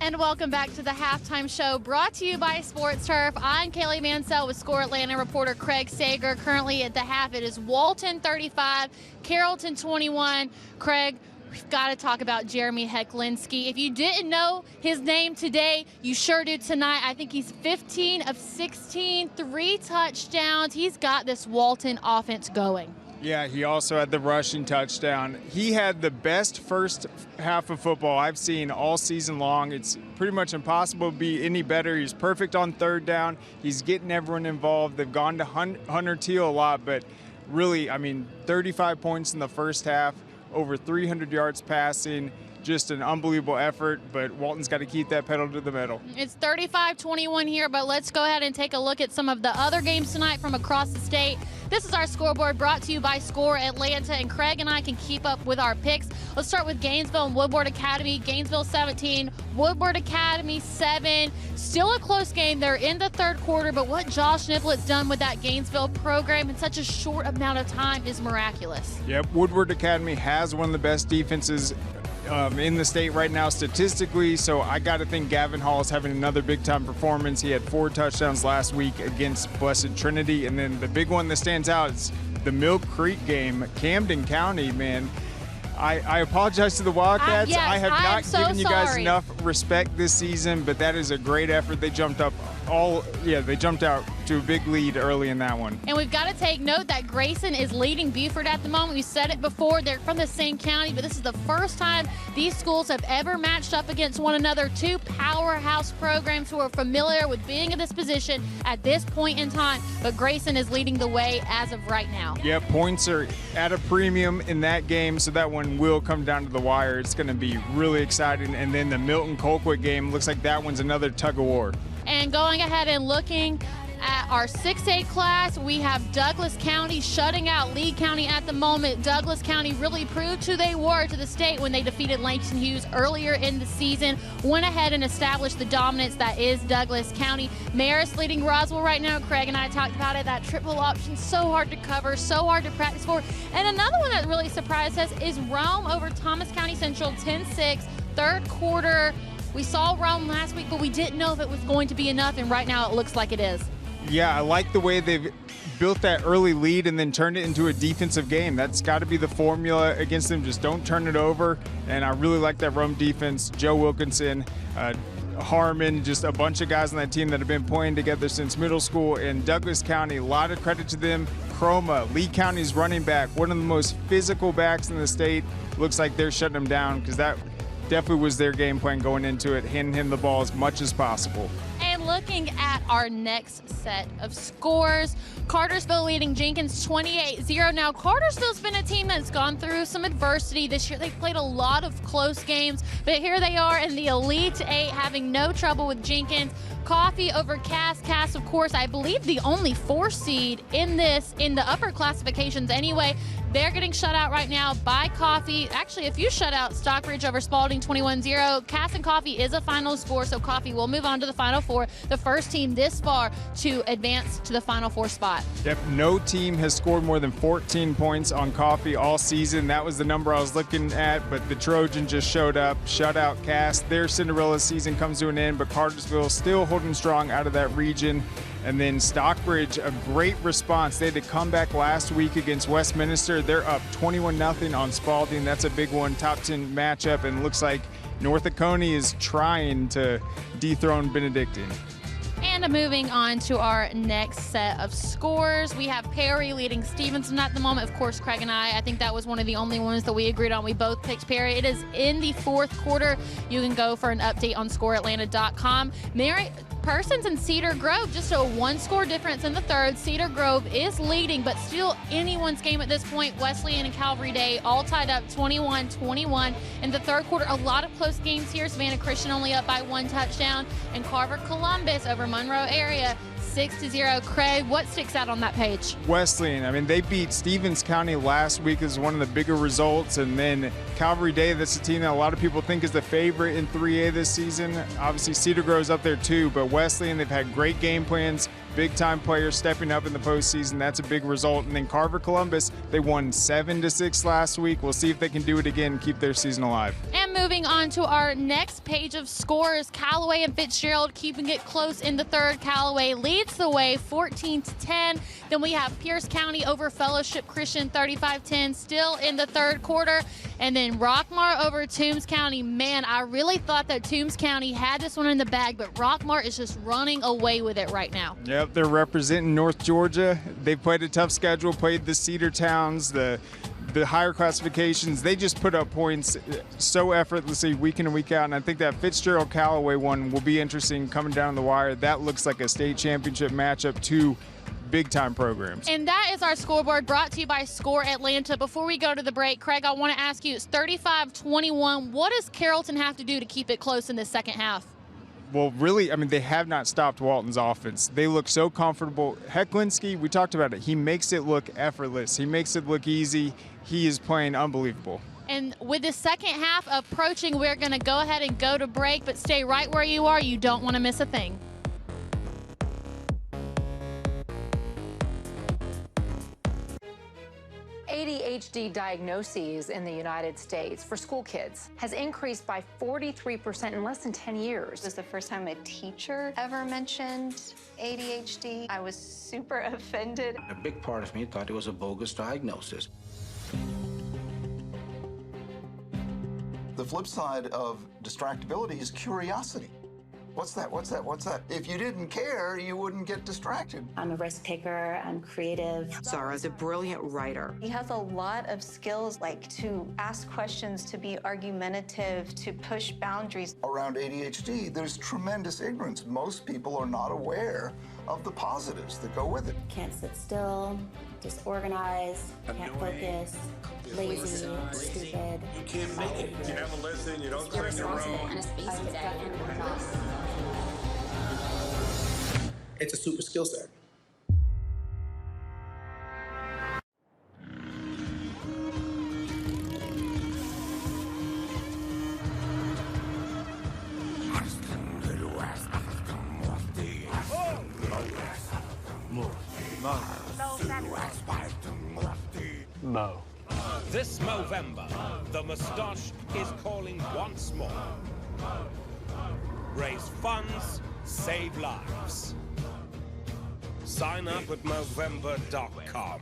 And welcome back to the halftime show brought to you by Sports Turf. I'm Kaylee Mansell with Score Atlanta reporter Craig Sager. Currently at the half, it is Walton 35, Carrollton 21. Craig, we've got to talk about Jeremy Hecklinski. If you didn't know his name today, you sure do tonight. I think he's 15 of 16, 3 touchdowns. He's got this Walton offense going. Yeah, he also had the rushing touchdown. He had the best first half of football I've seen all season long. It's pretty much impossible to be any better. He's perfect on third down. He's getting everyone involved. They've gone to Hunter Teal a lot, but really, 35 points in the first half, over 300 yards passing. Just an unbelievable effort, but Walton's got to keep that pedal to the metal. It's 35-21 here, but let's go ahead and take a look at some of the other games tonight from across the state. This is our scoreboard brought to you by Score Atlanta, and Craig and I can keep up with our picks. Let's start with Gainesville and Woodward Academy. Gainesville 17, Woodward Academy 7. Still a close game. They're in the third quarter, but what Josh Niblett's done with that Gainesville program in such a short amount of time is miraculous. Yep, Woodward Academy has one of the best defenses in the state right now statistically, so I got to think Gavin Hall is having another big-time performance. He had 4 touchdowns last week against Blessed Trinity, and then the big one that stands out is the Mill Creek game, Camden County, man. I apologize to the Wildcats. Yes, I have not given you guys sorry. enough respect this season, but that is a great effort. They jumped out to a big lead early in that one. And we've got to take note that Grayson is leading Buford at the moment. We said it before, they're from the same county, but this is the first time these schools have ever matched up against one another. 2 powerhouse programs who are familiar with being in this position at this point in time, but Grayson is leading the way as of right now. Yeah, points are at a premium in that game, so that one will come down to the wire. It's going to be really exciting. And then the Milton-Colquitt game, looks like that one's another tug of war. And going ahead and looking at our 6A class, we have Douglas County shutting out Lee County at the moment. Douglas County really proved who they were to the state when they defeated Langston Hughes earlier in the season. Went ahead and established the dominance that is Douglas County. Marist leading Roswell right now. Craig and I talked about it. That triple option, so hard to cover, so hard to practice for. And another one that really surprised us is Rome over Thomas County Central, 10-6, third quarter. We saw Rome last week, but we didn't know if it was going to be enough, and right now it looks like it is. Yeah, I like the way they've built that early lead and then turned it into a defensive game. That's got to be the formula against them. Just don't turn it over. And I really like that Rome defense. Joe Wilkinson, Harmon, just a bunch of guys on that team that have been playing together since middle school. And Douglas County, a lot of credit to them. Chroma, Lee County's running back, one of the most physical backs in the state. Looks like they're shutting them down because that definitely was their game plan going into it, handing him the ball as much as possible. And looking at our next set of scores, Cartersville leading Jenkins 28-0. Now, Cartersville's been a team that's gone through some adversity this year. They've played a lot of close games, but here they are in the Elite 8 having no trouble with Jenkins. Coffee over Cass. Cass, of course, I believe the only 4 seed in the upper classifications anyway. They're getting shut out right now by Coffee. Actually, if you shut out Stockbridge over Spalding 21-0, Cass and Coffee is a final score, so Coffee will move on to the Final Four, the first team this far to advance to the Final Four spot. Yep, no team has scored more than 14 points on Coffee all season. That was the number I was looking at, but the Trojans just showed up, shut out Cass. Their Cinderella season comes to an end, but Cartersville still holding strong out of that region. And then Stockbridge, a great response. They had to come back last week against Westminster. They're up 21-0 on Spalding. That's a big one, top 10 matchup, and looks like North Oconee is trying to dethrone Benedictine. And moving on to our next set of scores, we have Perry leading Stevenson at the moment. Of course, Craig and I think that was one of the only ones that we agreed on. We both picked Perry. It is in the fourth quarter. You can go for an update on scoreatlanta.com. Mary Persons and Cedar Grove, just a 1-score difference in the third. Cedar Grove is leading, but still anyone's game at this point. Wesleyan and Calvary Day all tied up 21-21 in the third quarter. A lot of close games here. Savannah Christian only up by 1 touchdown, and Carver Columbus over Monroe area 6-0. Craig, what sticks out on that page? Wesleyan, they beat Stevens County last week as one of the bigger results, and then Calvary Day, that's a team that a lot of people think is the favorite in 3A this season. Obviously, Cedar Grove's up there too, but Wesleyan, they've had great game plans, big-time players stepping up in the postseason. That's a big result. And then Carver Columbus, they won 7-6 last week. We'll see if they can do it again and keep their season alive. And moving on to our next page of scores, Callaway and Fitzgerald keeping it close in the third. Callaway leads the way 14-10. Then we have Pierce County over Fellowship Christian 35-10, still in the third quarter. And then Rockmart over Toombs County. Man, I really thought that Toombs County had this one in the bag, but Rockmart is just running away with it right now. Yep, they're representing North Georgia. They've played a tough schedule, played the Cedar Towns, the higher classifications. They just put up points so effortlessly week in and week out, and I think that Fitzgerald-Callaway one will be interesting coming down the wire. That looks like a state championship matchup. 2 big-time programs. And that is our scoreboard brought to you by Score Atlanta. Before we go to the break, Craig, I want to ask you, it's 35-21. What does Carrollton have to do to keep it close in the second half? Well, really, I mean, they have not stopped Walton's offense. They look so comfortable. Hecklinski, we talked about it. He makes it look effortless. He makes it look easy. He is playing unbelievable. And with the second half approaching, we're going to go ahead and go to break, but stay right where you are. You don't want to miss a thing. ADHD diagnoses in the United States for school kids has increased by 43% in less than 10 years. This was the first time a teacher ever mentioned ADHD. I was super offended. A big part of me thought it was a bogus diagnosis. The flip side of distractibility is curiosity. What's that? What's that? What's that? If you didn't care, you wouldn't get distracted. I'm a risk taker. I'm creative. Zara's a brilliant writer. He has a lot of skills, like to ask questions, to be argumentative, to push boundaries. Around ADHD, there's tremendous ignorance. Most people are not aware of the positives that go with it. Can't sit still, disorganized, can't focus, lazy, stupid. You can't make it. You never listen, you don't clean your room. And a space cadet. It's a super skill set. Mo. This Movember, the moustache is calling once more. Raise funds, save lives. Sign up at Movember.com.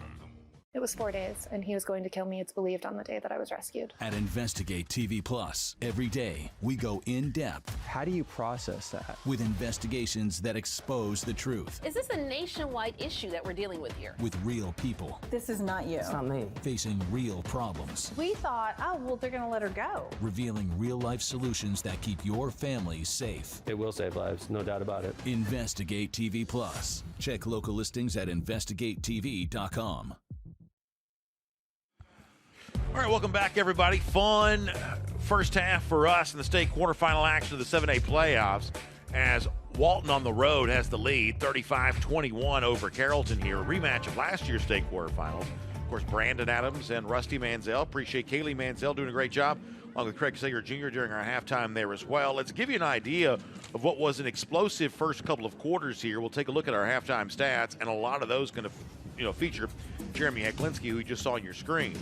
It was 4 days, and he was going to kill me, it's believed, on the day that I was rescued. At Investigate TV Plus, every day we go in depth. How do you process that? With investigations that expose the truth. Is this a nationwide issue that we're dealing with here? With real people. This is not you. It's not me. Facing real problems. We thought, oh, well, they're going to let her go. Revealing real-life solutions that keep your family safe. It will save lives, no doubt about it. Investigate TV Plus. Check local listings at investigatetv.com. All right, welcome back, everybody. Fun first half for us in the state quarterfinal action of the 7A playoffs as Walton on the road has the lead, 35-21 over Carrollton here. A rematch of last year's state quarterfinals. Of course, Brandon Adams and Rusty Manziel. Appreciate Kaylee Manziel doing a great job, along with Craig Sager Jr. during our halftime there as well. Let's give you an idea of what was an explosive first couple of quarters here. We'll take a look at our halftime stats, and a lot of those going to feature Jeremy Hecklinski, who you just saw on your screen.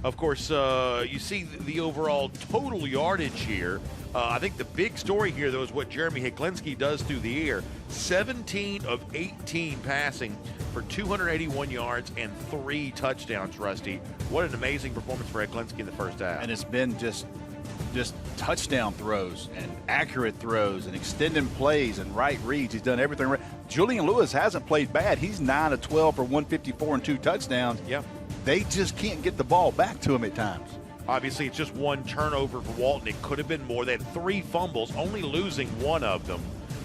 Of course, you see the overall total yardage here. I think the big story here, though, is what Jeremy Hecklinski does through the air. 17 of 18 passing for 281 yards and 3 touchdowns, Rusty. What an amazing performance for Hecklinski in the first half. And it's been just touchdown throws and accurate throws and extending plays and right reads. He's done everything right. Julian Lewis hasn't played bad. He's 9 of 12 for 154 and 2 touchdowns. Yeah. They just can't get the ball back to him at times. Obviously, it's just one turnover for Walton. It could have been more. They had 3 fumbles, only losing one of them.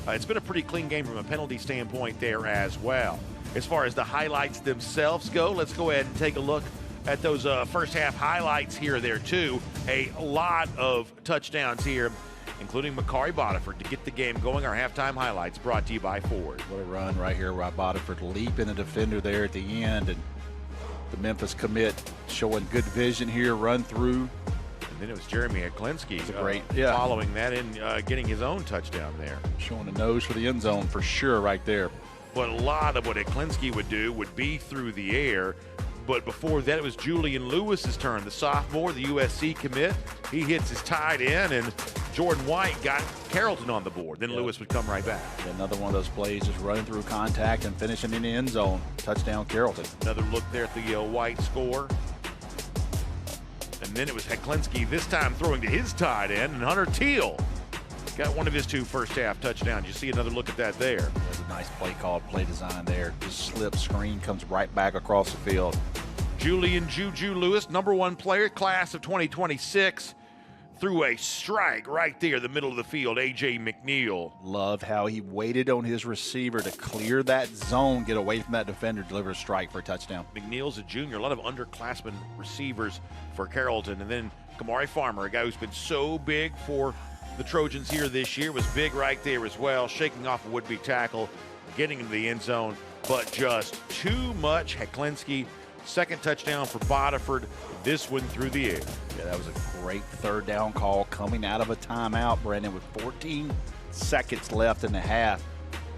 It's been a pretty clean game from a penalty standpoint there as well. As far as the highlights themselves go, let's go ahead and take a look at those first half highlights here there too. A lot of touchdowns here, including Makari Bodiford to get the game going. Our halftime highlights brought to you by Ford. What a run right here by Bodiford, leaping a defender there at the end, and the Memphis commit showing good vision here, run through. And then it was Jeremy Hecklinski following that and getting his own touchdown there. Showing a nose for the end zone for sure right there. But a lot of what Hecklinski would do would be through the air. But before that, it was Julian Lewis's turn, the sophomore, the USC commit. He hits his tight end, and Jordan White got Carrollton on the board. Then Lewis would come right back. Another one of those plays, just running through contact and finishing in the end zone. Touchdown, Carrollton. Another look there at the White score. And then it was Hecklinski, this time throwing to his tight end, and Hunter Teal got one of his 2 first-half touchdowns. You see another look at that there. There's a nice play call, play design there. Just slip screen, comes right back across the field. Julian Juju Lewis, #1 player, class of 2026. threw a strike right there, the middle of the field, A.J. McNeil. Love how he waited on his receiver to clear that zone, get away from that defender, deliver a strike for a touchdown. McNeil's a junior, a lot of underclassmen receivers for Carrollton. And then Kamari Farmer, a guy who's been so big for the Trojans here this year, was big right there as well, shaking off a would-be tackle, getting into the end zone, but just too much. Heklinski, second touchdown for Bodiford, this one through the air. Yeah, that was a great third down call coming out of a timeout, Brendan, with 14 seconds left in the half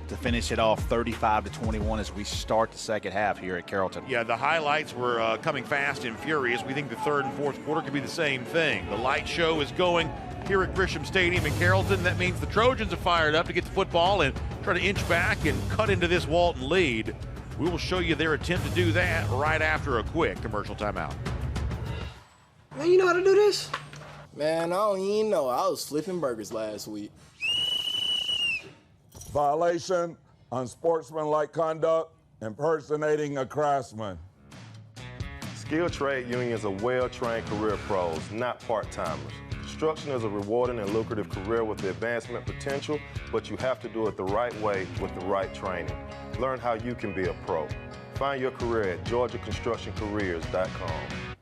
to finish it off 35-21 as we start the second half here at Carrollton. Yeah, the highlights were coming fast and furious. We think the third and fourth quarter could be the same thing. The light show is going here at Grisham Stadium in Carrollton. That means the Trojans are fired up to get the football and try to inch back and cut into this Walton lead. We will show you their attempt to do that right after a quick commercial timeout. Man, you know how to do this? Man, I don't even know. I was flipping burgers last week. Violation, unsportsmanlike conduct, impersonating a craftsman. Skilled trade unions are well-trained career pros, not part-timers. Construction is a rewarding and lucrative career with the advancement potential, but you have to do it the right way with the right training. Learn how you can be a pro. Find your career at GeorgiaConstructionCareers.com.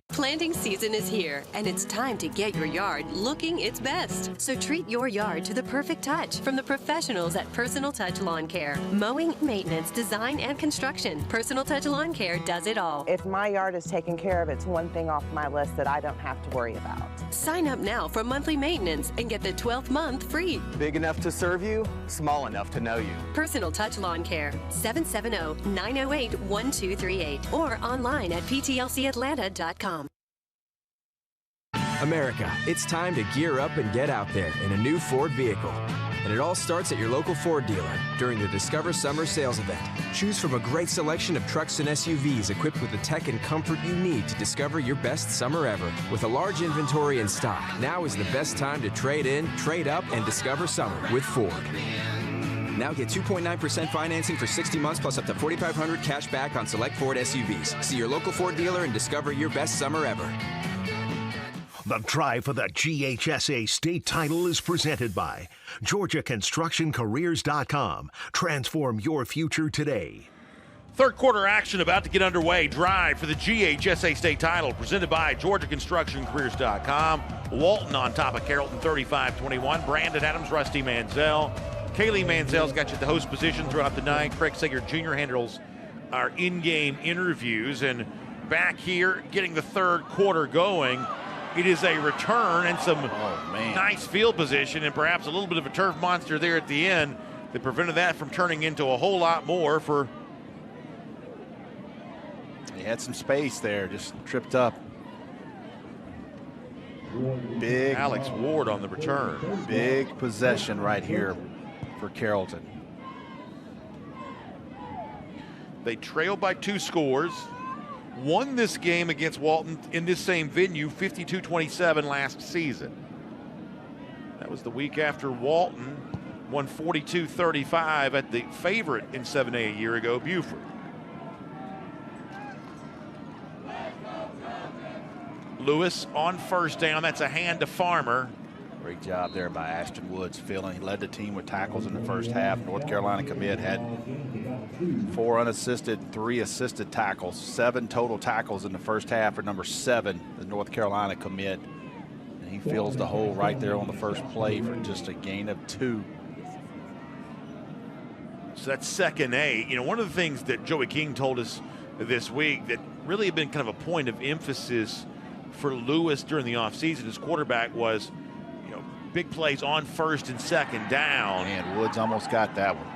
Planting season is here, and it's time to get your yard looking its best. So treat your yard to the perfect touch from the professionals at Personal Touch Lawn Care. Mowing, maintenance, design, and construction. Personal Touch Lawn Care does it all. If my yard is taken care of, it's one thing off my list that I don't have to worry about. Sign up now for monthly maintenance and get the 12th month free. Big enough to serve you, small enough to know you. Personal Touch Lawn Care, 770-908-1238 or online at ptlcatlanta.com. America, it's time to gear up and get out there in a new Ford vehicle. And it all starts at your local Ford dealer during the Discover Summer Sales Event. Choose from a great selection of trucks and SUVs equipped with the tech and comfort you need to discover your best summer ever. With a large inventory in stock, now is the best time to trade in, trade up, and discover summer with Ford. Now get 2.9% financing for 60 months plus up to $4,500 cash back on select Ford SUVs. See your local Ford dealer and discover your best summer ever. The drive for the GHSA state title is presented by GeorgiaConstructionCareers.com. Transform your future today. Third quarter action about to get underway. Drive for the GHSA state title presented by GeorgiaConstructionCareers.com. Walton on top of Carrollton 35-21. Brandon Adams, Rusty Manziel. Kaylee Manziel's got you at the host position throughout the night. Craig Sager Jr. handles our in-game interviews. And back here getting the third quarter going. It is a return and some nice field position and perhaps a little bit of a turf monster there at the end that prevented that from turning into a whole lot more for. He had some space there, just tripped up. Big Alex Ward on the return. Big possession right here for Carrollton. They trail by 2 scores. Won this game against Walton in this same venue 52-27 last season. That was the week after Walton won 42-35 at the favorite in 7A a year ago, Buford. Lewis on first down. That's a hand to Farmer. Great job there by Ashton Woods filling. He led the team with tackles in the first half. North Carolina commit had 4 unassisted, 3 assisted tackles, 7 total tackles in the first half for number 7, the North Carolina commit. And he fills the hole right there on the first play for just a gain of 2. So that's second 8. You know, one of the things that Joey King told us this week that really had been kind of a point of emphasis for Lewis during the offseason as quarterback was, big plays on first and second down. And Woods almost got that one.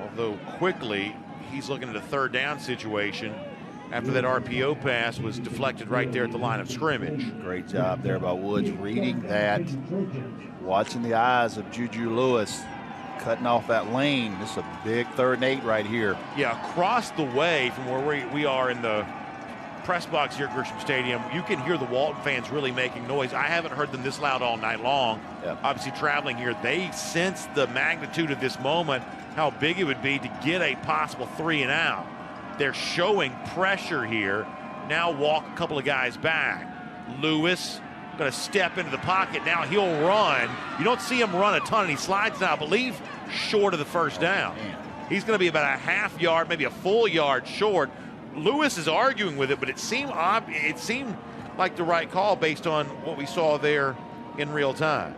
Although quickly, he's looking at a third down situation after that RPO pass was deflected right there at the line of scrimmage. Great job there by Woods reading that, watching the eyes of Juju Lewis, cutting off that lane. This is a big 3rd and 8 right here. Yeah, across the way from where we are in the press box here at Grisham Stadium, you can hear the Walton fans really making noise. I haven't heard them this loud all night long. Yep. Obviously traveling here, they sense the magnitude of this moment, how big it would be to get a possible 3 and out. They're showing pressure here. Now walk a couple of guys back. Lewis going to step into the pocket. Now he'll run. You don't see him run a ton, and he slides now, I believe, short of the first down. He's going to be about a half yard, maybe a full yard short. Lewis is arguing with it, but it seemed like the right call based on what we saw there in real time.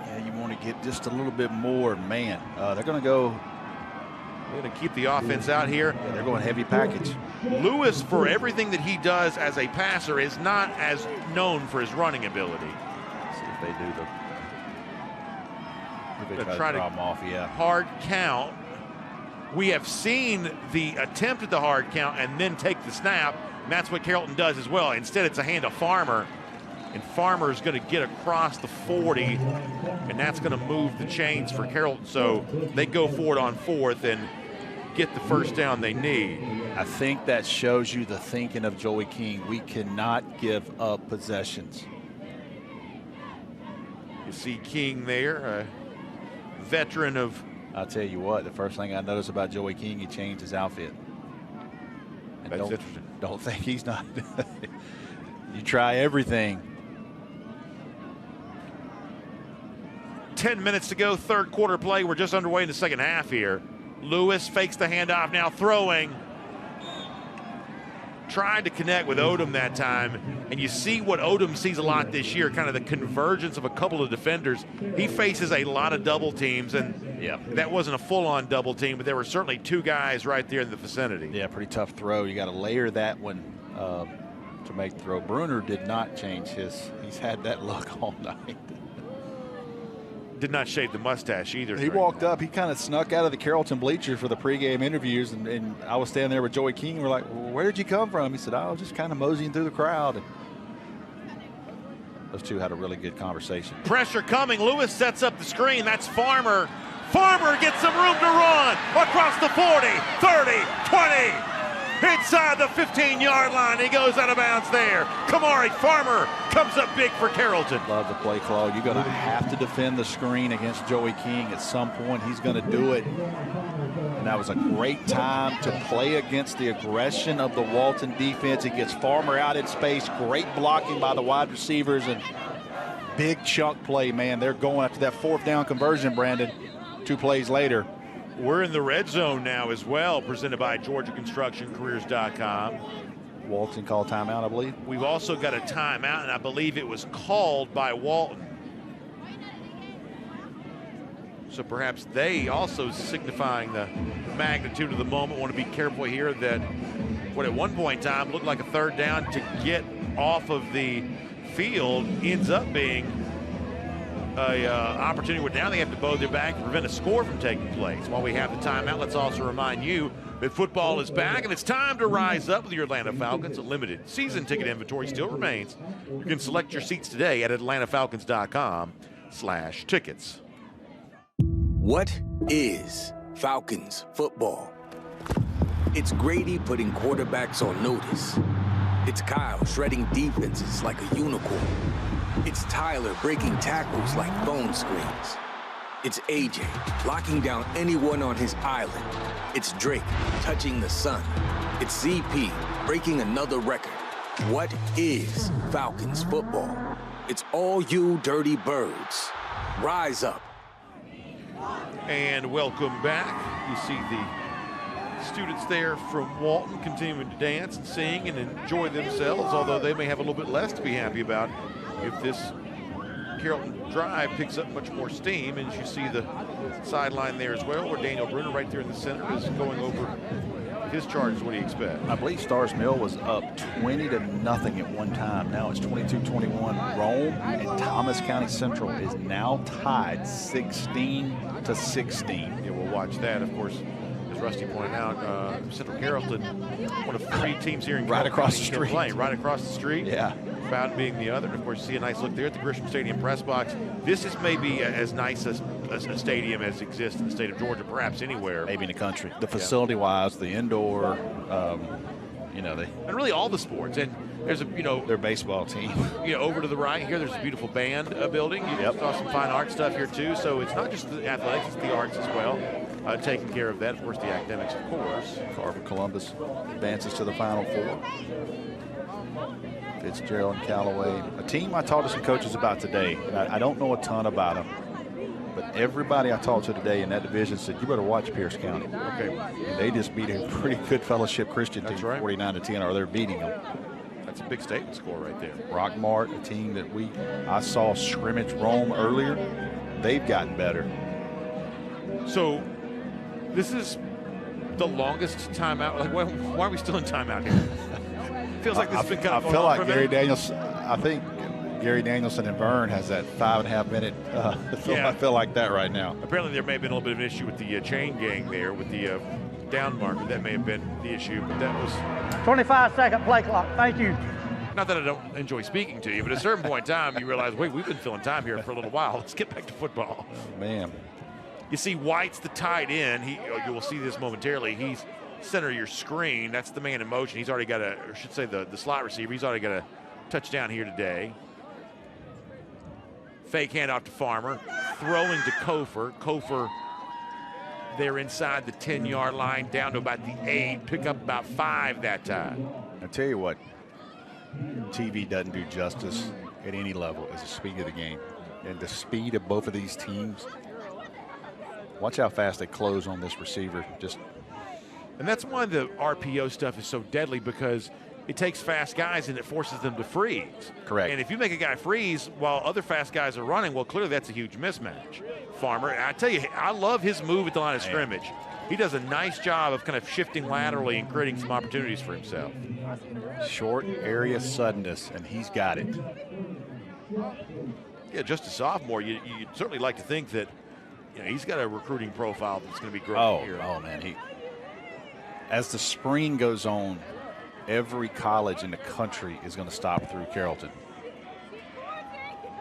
Yeah, you want to get just a little bit more, man. They're going to go. They're going to keep the offense out here. Yeah, they're going heavy package. Lewis, for everything that he does as a passer, is not as known for his running ability. Let's see if they do the. They try to draw him off, hard count. We have seen the attempt at the hard count and then take the snap, and that's what Carrollton does as well. Instead, it's a hand to Farmer, and Farmer is going to get across the 40, and that's going to move the chains for Carrollton. So they go for it on 4th and get the first down they need. I think that shows you the thinking of Joey King. We cannot give up possessions. You see King there, a veteran of. I'll tell you what, the first thing I noticed about Joey King, he changed his outfit. And that's interesting. Don't think he's not. You try everything. 10 minutes to go, third quarter play. We're just underway in the second half here. Lewis fakes the handoff, now throwing. Tried to connect with Odom that time, and you see what Odom sees a lot this year, kind of the convergence of a couple of defenders. He faces a lot of double teams, and that wasn't a full-on double team, but there were certainly 2 guys right there in the vicinity. Yeah, pretty tough throw. You got to layer that one to make the throw. Bruner did not change his. He's had that look all night. Did not shave the mustache either. He walked up. He kind of snuck out of the Carrollton bleacher for the pregame interviews, and I was standing there with Joey King. We're like, well, where did you come from? He said, I was just kind of moseying through the crowd. And those two had a really good conversation. Pressure coming. Lewis sets up the screen. That's Farmer. Farmer gets some room to run across the 40, 30, 20. Inside the 15-yard line. He goes out of bounds there. Kamari Farmer comes up big for Carrollton. Love the play, Claude. You're going to have to defend the screen against Joey King at some point. He's going to do it. And that was a great time to play against the aggression of the Walton defense. He gets Farmer out in space. Great blocking by the wide receivers. And big chunk play, man. They're going after that 4th down conversion, Brandon, 2 plays later. We're in the red zone now as well, presented by GeorgiaConstructionCareers.com. Walton called timeout, I believe. We've also got a timeout, and I believe it was called by Walton. So perhaps they also signifying the magnitude of the moment. Want to be careful here that what at one point in time looked like a 3rd down to get off of the field ends up being a opportunity where now they have to bow their back to prevent a score from taking place. While we have the timeout, let's also remind you that football is back and it's time to rise up with your Atlanta Falcons. A limited season ticket inventory still remains. You can select your seats today at atlantafalcons.com/tickets. What is Falcons football? It's Grady putting quarterbacks on notice. It's Kyle shredding defenses like a unicorn. It's Tyler breaking tackles like phone screens. It's AJ locking down anyone on his island. It's Drake touching the sun. It's ZP breaking another record. What is Falcons football? It's all you dirty birds. Rise up. And welcome back. You see the students there from Walton continuing to dance and sing and enjoy themselves, although they may have a little bit less to be happy about if this Carrollton drive picks up much more steam. And you see the sideline there as well, where Daniel Bruner right there in the center is going over his charges. What do you expect? I believe Stars Mill was up 20-0 at one time. Now it's 22-21. Rome and Thomas County Central is now tied 16-16. Yeah, we'll watch that, of course. As Rusty pointed out, Central Carrollton, one of 3 teams here in right across the street. Right across the street. Yeah. Fountain being the other. And of course, you see a nice look there at the Grisham Stadium press box. This is maybe as nice a stadium as exists in the state of Georgia, perhaps anywhere. Maybe in the country. The facility-wise, the indoor, and really all the sports. And there's their baseball team. Over to the right here, there's a beautiful band building. You saw some fine art stuff here too. So it's not just the athletics, it's the arts as well. Taking care of that, of course, the academics, of course. Carver Columbus advances to the Final Four. Fitzgerald and Callaway, a team I talked to some coaches about today. I don't know a ton about them, but everybody I talked to today in that division said, you better watch Pierce County. Okay. And they just beat a pretty good Fellowship Christian team, right. 49-10, or they're beating them. That's a big statement score right there. Rockmart, a team that I saw scrimmage Rome earlier, they've gotten better. So this is the longest timeout. Like, why are we still in timeout here? Feels like this has been kind of. I feel like Gary Danielson. I think Gary Danielson and Vern has that 5.5 minute. I feel like that right now. Apparently, there may have been a little bit of an issue with the chain gang there, with the down marker. That may have been the issue, but that was 25-second play clock. Thank you. Not that I don't enjoy speaking to you, but at a certain point in time, you realize, wait, we've been filling time here for a little while. Let's get back to football. Oh, man. You see White's the tight end. You will see this momentarily. He's center of your screen. That's the man in motion. He's already got the slot receiver. He's already got a touchdown here today. Fake handoff to Farmer. Throwing to Kofor. Kofor, they're inside the 10-yard line, down to about the 8. Pick up about 5 that time. I tell you what, TV doesn't do justice at any level is the speed of the game. And the speed of both of these teams. Watch how fast they close on this receiver. And that's why the RPO stuff is so deadly, because it takes fast guys and it forces them to freeze. Correct. And if you make a guy freeze while other fast guys are running, well, clearly that's a huge mismatch. Farmer, and I tell you, I love his move at the line of scrimmage. He does a nice job of kind of shifting laterally and creating some opportunities for himself. Short area suddenness, and he's got it. Yeah, just a sophomore, you'd certainly like to think that he's got a recruiting profile that's going to be great here. Oh, man. As the spring goes on, every college in the country is going to stop through Carrollton.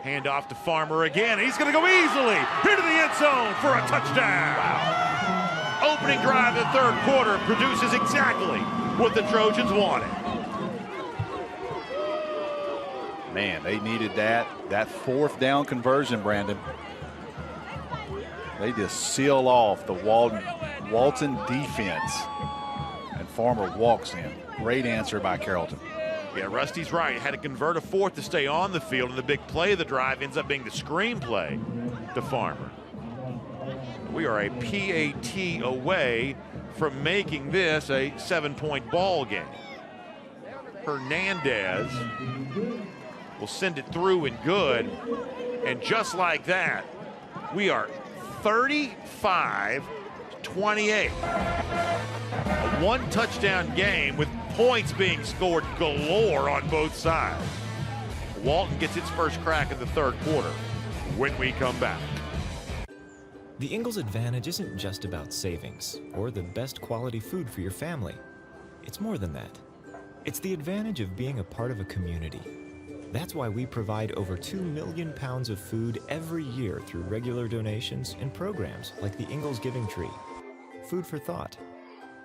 Hand off to Farmer again. He's going to go easily into the end zone for a touchdown. Wow. Opening drive in the third quarter produces exactly what the Trojans wanted. Man, they needed that fourth down conversion, Brandon. They just seal off the Walton defense. And Farmer walks in. Great answer by Carrollton. Yeah, Rusty's right. Had to convert a fourth to stay on the field, and the big play of the drive ends up being the screenplay to Farmer. We are a PAT away from making this a 7-point ball game. Hernandez will send it through and good. And just like that, we are 35-28. A one-touchdown game with points being scored galore on both sides. Walton gets its first crack in the third quarter when we come back. The Ingalls advantage isn't just about savings or the best quality food for your family. It's more than that. It's the advantage of being a part of a community. That's why we provide over 2 million pounds of food every year through regular donations and programs like the Ingalls Giving Tree, Food for Thought,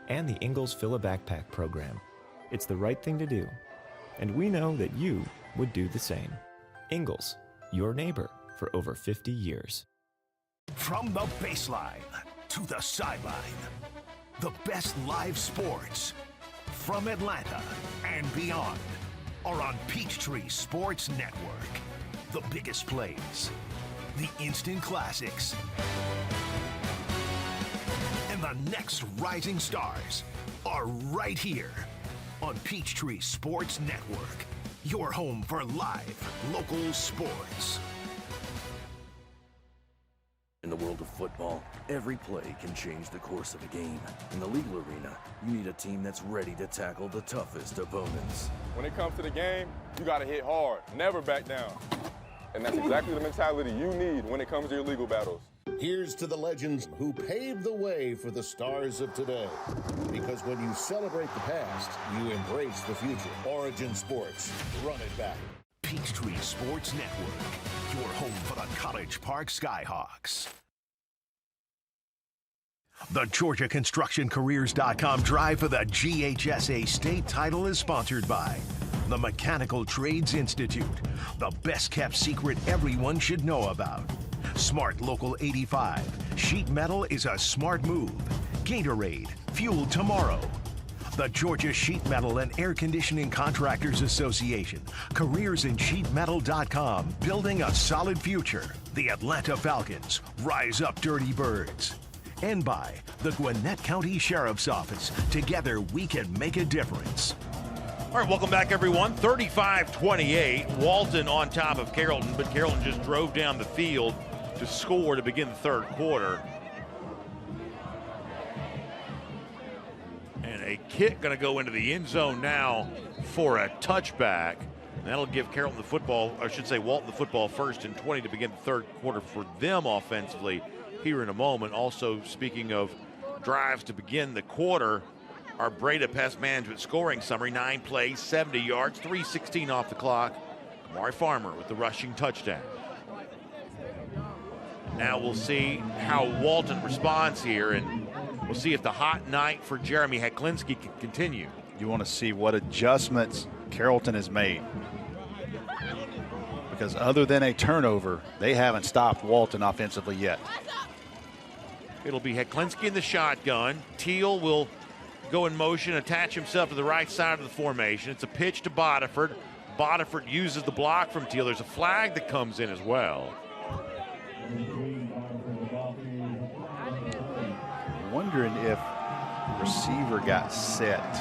and the Ingalls Fill a Backpack program. It's the right thing to do, and we know that you would do the same. Ingalls, your neighbor for over 50 years. From the baseline to the sideline, the best live sports from Atlanta and beyond are on Peachtree Sports Network. The biggest plays, the instant classics, and the next rising stars are right here on Peachtree Sports Network, your home for live local sports. In the world of football, every play can change the course of a game. In the legal arena, you need a team that's ready to tackle the toughest opponents. When it comes to the game, you got to hit hard, never back down. And that's exactly the mentality you need when it comes to your legal battles. Here's to the legends who paved the way for the stars of today. Because when you celebrate the past, you embrace the future. Origin Sports, run it back. Peachtree Sports Network, your home for the College Park Skyhawks. The GeorgiaConstructionCareers.com drive for the GHSA state title is sponsored by the Mechanical Trades Institute, the best-kept secret everyone should know about. Smart Local 85, sheet metal is a smart move. Gatorade, fuel tomorrow. The Georgia Sheet Metal and Air Conditioning Contractors Association. CareersInSheetMetal.com. Building a solid future. The Atlanta Falcons. Rise up, Dirty Birds. And by the Gwinnett County Sheriff's Office. Together, we can make a difference. All right, welcome back, everyone. 35-28. Walton on top of Carrollton, but Carrollton just drove down the field to score to begin the third quarter. And a kick going to go into the end zone now for a touchback. And that'll give Carrollton the football, or I should say Walton the football, 1st and 20 to begin the third quarter for them offensively here in a moment. Also, speaking of drives to begin the quarter, our Breda Pest Management scoring summary: 9 plays, 70 yards, 3:16 off the clock. Kamari Farmer with the rushing touchdown. Now we'll see how Walton responds here, and we'll see if the hot night for Jeremy Heklinski can continue. You want to see what adjustments Carrollton has made. Because other than a turnover, they haven't stopped Walton offensively yet. It'll be Heklinski in the shotgun. Teal will go in motion, attach himself to the right side of the formation. It's a pitch to Bodiford. Bodiford uses the block from Teal. There's a flag that comes in as well. Wondering if the receiver got set,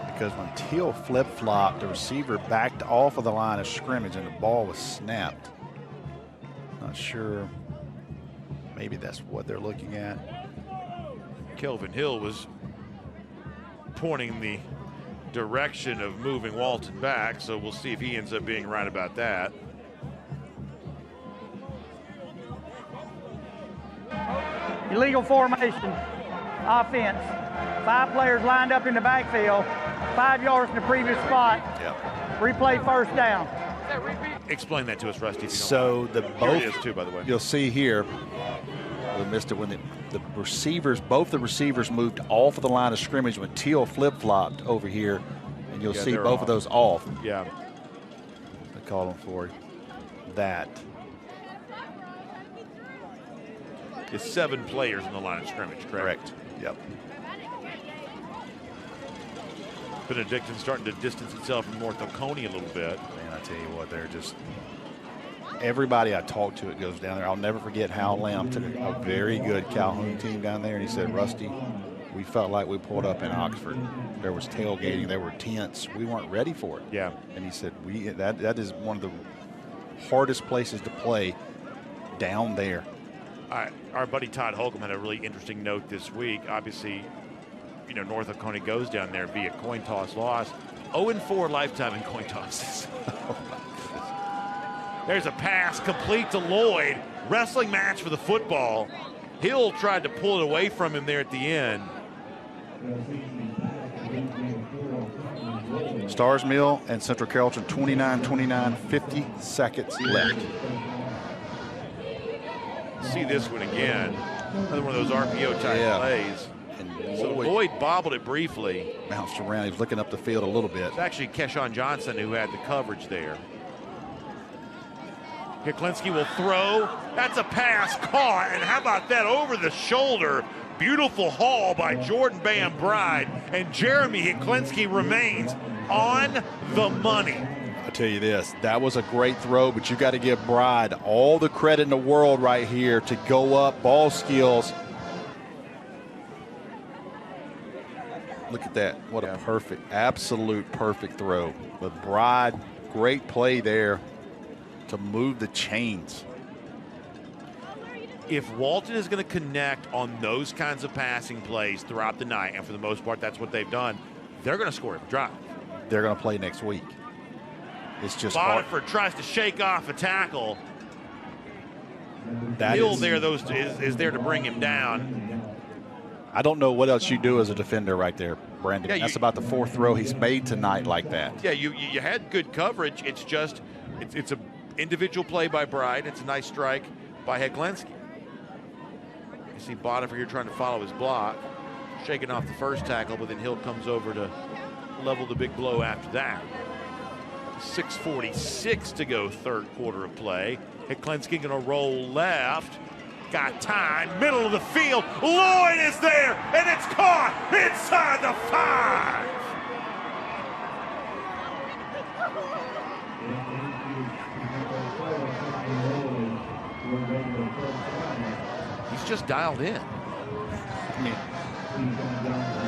because when Teal flip-flopped, the receiver backed off of the line of scrimmage and the ball was snapped. Not sure. Maybe that's what they're looking at. Kelvin Hill was pointing the direction of moving Walton back, so we'll see if he ends up being right about that. Illegal formation, offense. 5 players lined up in the backfield, 5 yards in the previous spot. Yep. Replay first down. Explain that to us, Rusty. So the Here both, it is too, by the way. You'll see here, we missed it when the receivers, both the receivers moved off of the line of scrimmage when Teal flip-flopped over here, and you'll see both of those off. Yeah. They call them for that. It's 7 players in the line of scrimmage, correct? Yep. Benedictine starting to distance itself from North Oconee a little bit. Man, I tell you what, they're just, everybody I talk to, it goes down there. I'll never forget Hal Lamb took a very good Calhoun team down there, and he said, Rusty, we felt like we pulled up in Oxford. There was tailgating, there were tents. We weren't ready for it. Yeah. And he said, that is one of the hardest places to play down there. Our buddy Todd Holcomb had a really interesting note this week. Obviously, you know, North Oconee goes down there via coin toss loss. 0-4 lifetime in coin tosses. There's a pass complete to Lloyd. Wrestling match for the football. Hill tried to pull it away from him there at the end. Stars Mill and Central Carrollton 29-29, 50 seconds left. See this one again. Another one of those RPO type plays. And so Lloyd bobbled it briefly. Bounced around. He was looking up the field a little bit. It's actually Keshawn Johnson who had the coverage there. Heklinski will throw. That's a pass caught. And how about that over the shoulder? Beautiful haul by Jordan Bam Bride. And Jeremy Heklinski remains on the money. I'll tell you this, that was a great throw, but you got to give Bride all the credit in the world right here to go up, ball skills. Look at that. What a perfect, absolute perfect throw. But Bride, great play there to move the chains. If Walton is going to connect on those kinds of passing plays throughout the night, and for the most part that's what they've done, they're going to score every drive. They're going to play next week. It's just Bodiford tries to shake off a tackle. That Hill there is there to bring him down. I don't know what else you do as a defender right there, Brandon. Yeah, that's about the 4th throw he's made tonight like that. Yeah, you had good coverage. It's just it's a individual play by Bride. It's a nice strike by Heklinski. You see Bodiford here trying to follow his block, shaking off the first tackle, but then Hill comes over to level the big blow after that. 6:46 to go, third quarter of play. Heklinski going to roll left, Got time, middle of the field. Lloyd is there, and it's caught inside the 5. He's just dialed in.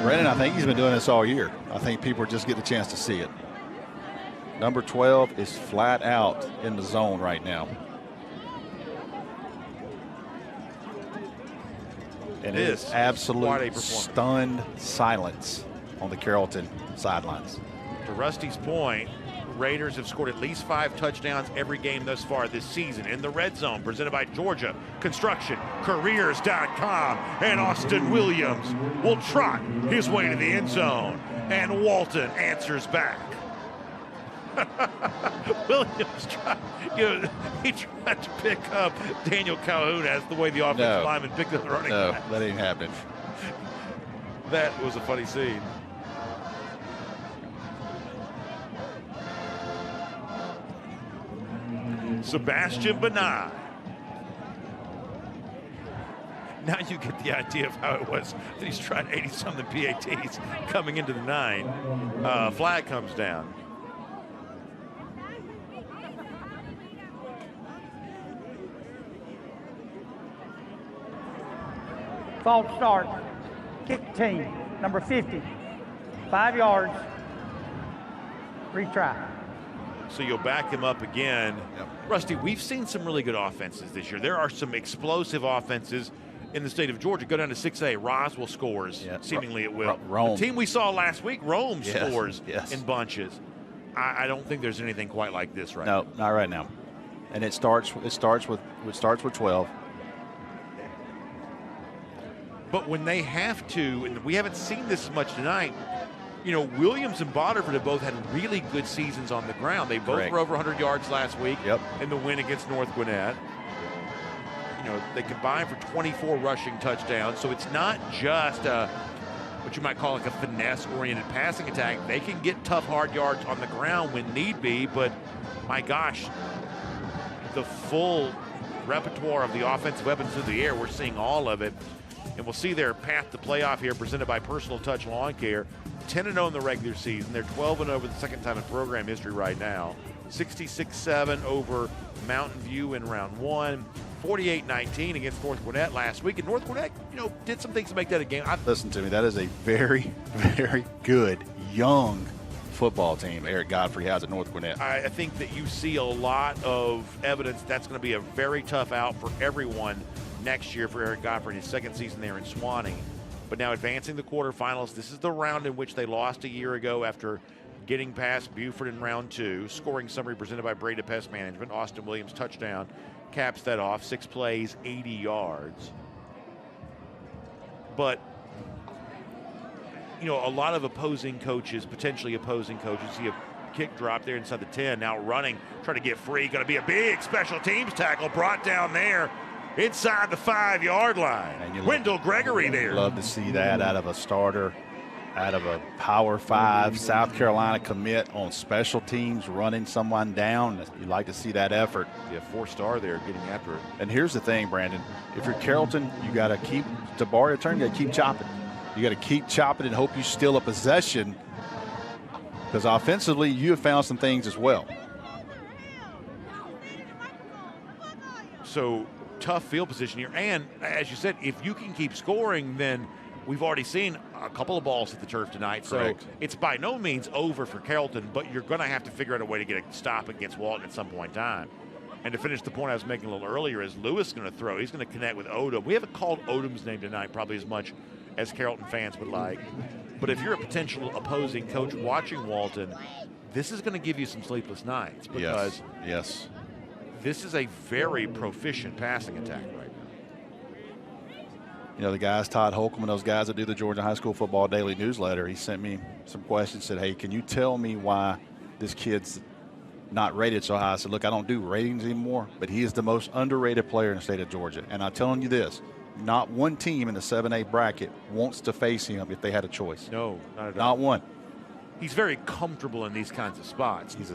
Brennan, I think he's been doing this all year. I think people are just getting a chance to see it. Number 12 is flat out in the zone right now. And it is absolute stunned silence on the Carrollton sidelines. To Rusty's point, Raiders have scored at least 5 touchdowns every game thus far this season. In the red zone, presented by Georgia Construction, careers.com, and Austin Williams will trot his way to the end zone, and Walton answers back. Williams tried to pick up Daniel Calhoun as the way the offensive lineman picked up the running back. No, that ain't happening. That was a funny scene. Sebastian Benai. Now you get the idea of how it was that he's tried 80-something PATs coming into the 9. Flag comes down. False start. Kick team, number 50. 5 yards. Retry. So you'll back him up again. Yep. Rusty, we've seen some really good offenses this year. There are some explosive offenses in the state of Georgia. Go down to 6A. Roswell scores, seemingly it will. Rome. The team we saw last week, Rome scores in bunches. I don't think there's anything quite like this right now. No, not right now. And it starts with 12. But when they have to, and we haven't seen this much tonight, you know, Williams and Bodderford have both had really good seasons on the ground. They both were over 100 yards last week in the win against North Gwinnett. You know, they combined for 24 rushing touchdowns, so it's not just what you might call like a finesse-oriented passing attack. They can get tough, hard yards on the ground when need be, but my gosh, the full repertoire of the offensive weapons through the air, we're seeing all of it. And we'll see their path to playoff here presented by Personal Touch Lawn Care. 10-0 in the regular season. They're 12-0 for the second time in program history right now. 66-7 over Mountain View in round 1. 48-19 against North Gwinnett last week. And North Gwinnett, you know, did some things to make that a game. Listen to me. That is a very, very good young football team Eric Godfrey has at North Gwinnett. I think that you see a lot of evidence that's going to be a very tough out for everyone next year for Eric Godfrey in his second season there in Swanee. But now advancing the quarterfinals, this is the round in which they lost a year ago after getting past Buford in round 2. Scoring summary presented by Breda Pest Management. Austin Williams touchdown caps that off. 6 plays, 80 yards. But, you know, a lot of opposing coaches, potentially opposing coaches, see a kick drop there inside the 10. Now running, trying to get free. Going to be a big special teams tackle brought down there inside the 5-yard line. Wendell Gregory there. Love to see that out of a starter, out of a Power 5 South Carolina commit on special teams, running someone down. You like to see that effort. Yeah, 4-star there getting after it. And here's the thing, Brandon. If you're Carrollton, you got to keep, to borrow your term, you got to keep chopping. You got to keep chopping and hope you steal a possession, because offensively you have found some things as well. So tough field position here. And as you said, if you can keep scoring, then we've already seen a couple of balls hit the turf tonight. Correct. So it's by no means over for Carrollton, but you're going to have to figure out a way to get a stop against Walton at some point in time. And to finish the point I was making a little earlier, is Lewis going to throw. He's going to connect with Odom. We haven't called Odom's name tonight probably as much as Carrollton fans would like. But if you're a potential opposing coach watching Walton, this is going to give you some sleepless nights, because yes. This is a very proficient passing attack right now. You know, the guys, Todd Holcomb and those guys that do the Georgia High School Football Daily newsletter, he sent me some questions, said, hey, can you tell me why this kid's not rated so high? I said, look, I don't do ratings anymore, but he is the most underrated player in the state of Georgia. And I'm telling you this, not one team in the 7A bracket wants to face him if they had a choice. No, not at all. Not one. He's very comfortable in these kinds of spots. He's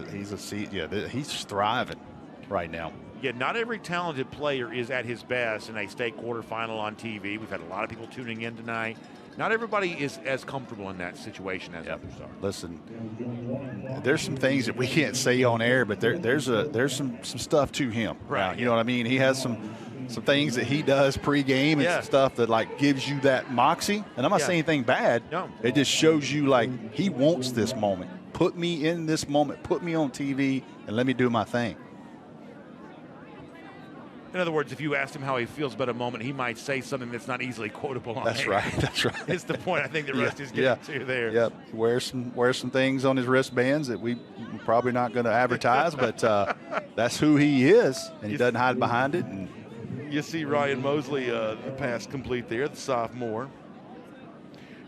thriving right now. Yeah, not every talented player is at his best in a state quarterfinal on TV. We've had a lot of people tuning in tonight. Not everybody is as comfortable in that situation as others are. Listen, there's some things that we can't say on air, but there's some stuff to him. Right. You know what I mean? He has some things that he does pregame and some stuff that like gives you that moxie. And I'm not saying anything bad. No. It just shows you like he wants this moment. Put me in this moment. Put me on TV and let me do my thing. In other words, if you asked him how he feels about a moment, he might say something that's not easily quotable on That's air. right. That's right. It's the point I think that Rusty's getting to there. Yep. Wear some things on his wristbands that we're probably not going to advertise, but that's who he is, and he doesn't hide behind it. And you see Ryan Mosley, the pass complete there, the sophomore.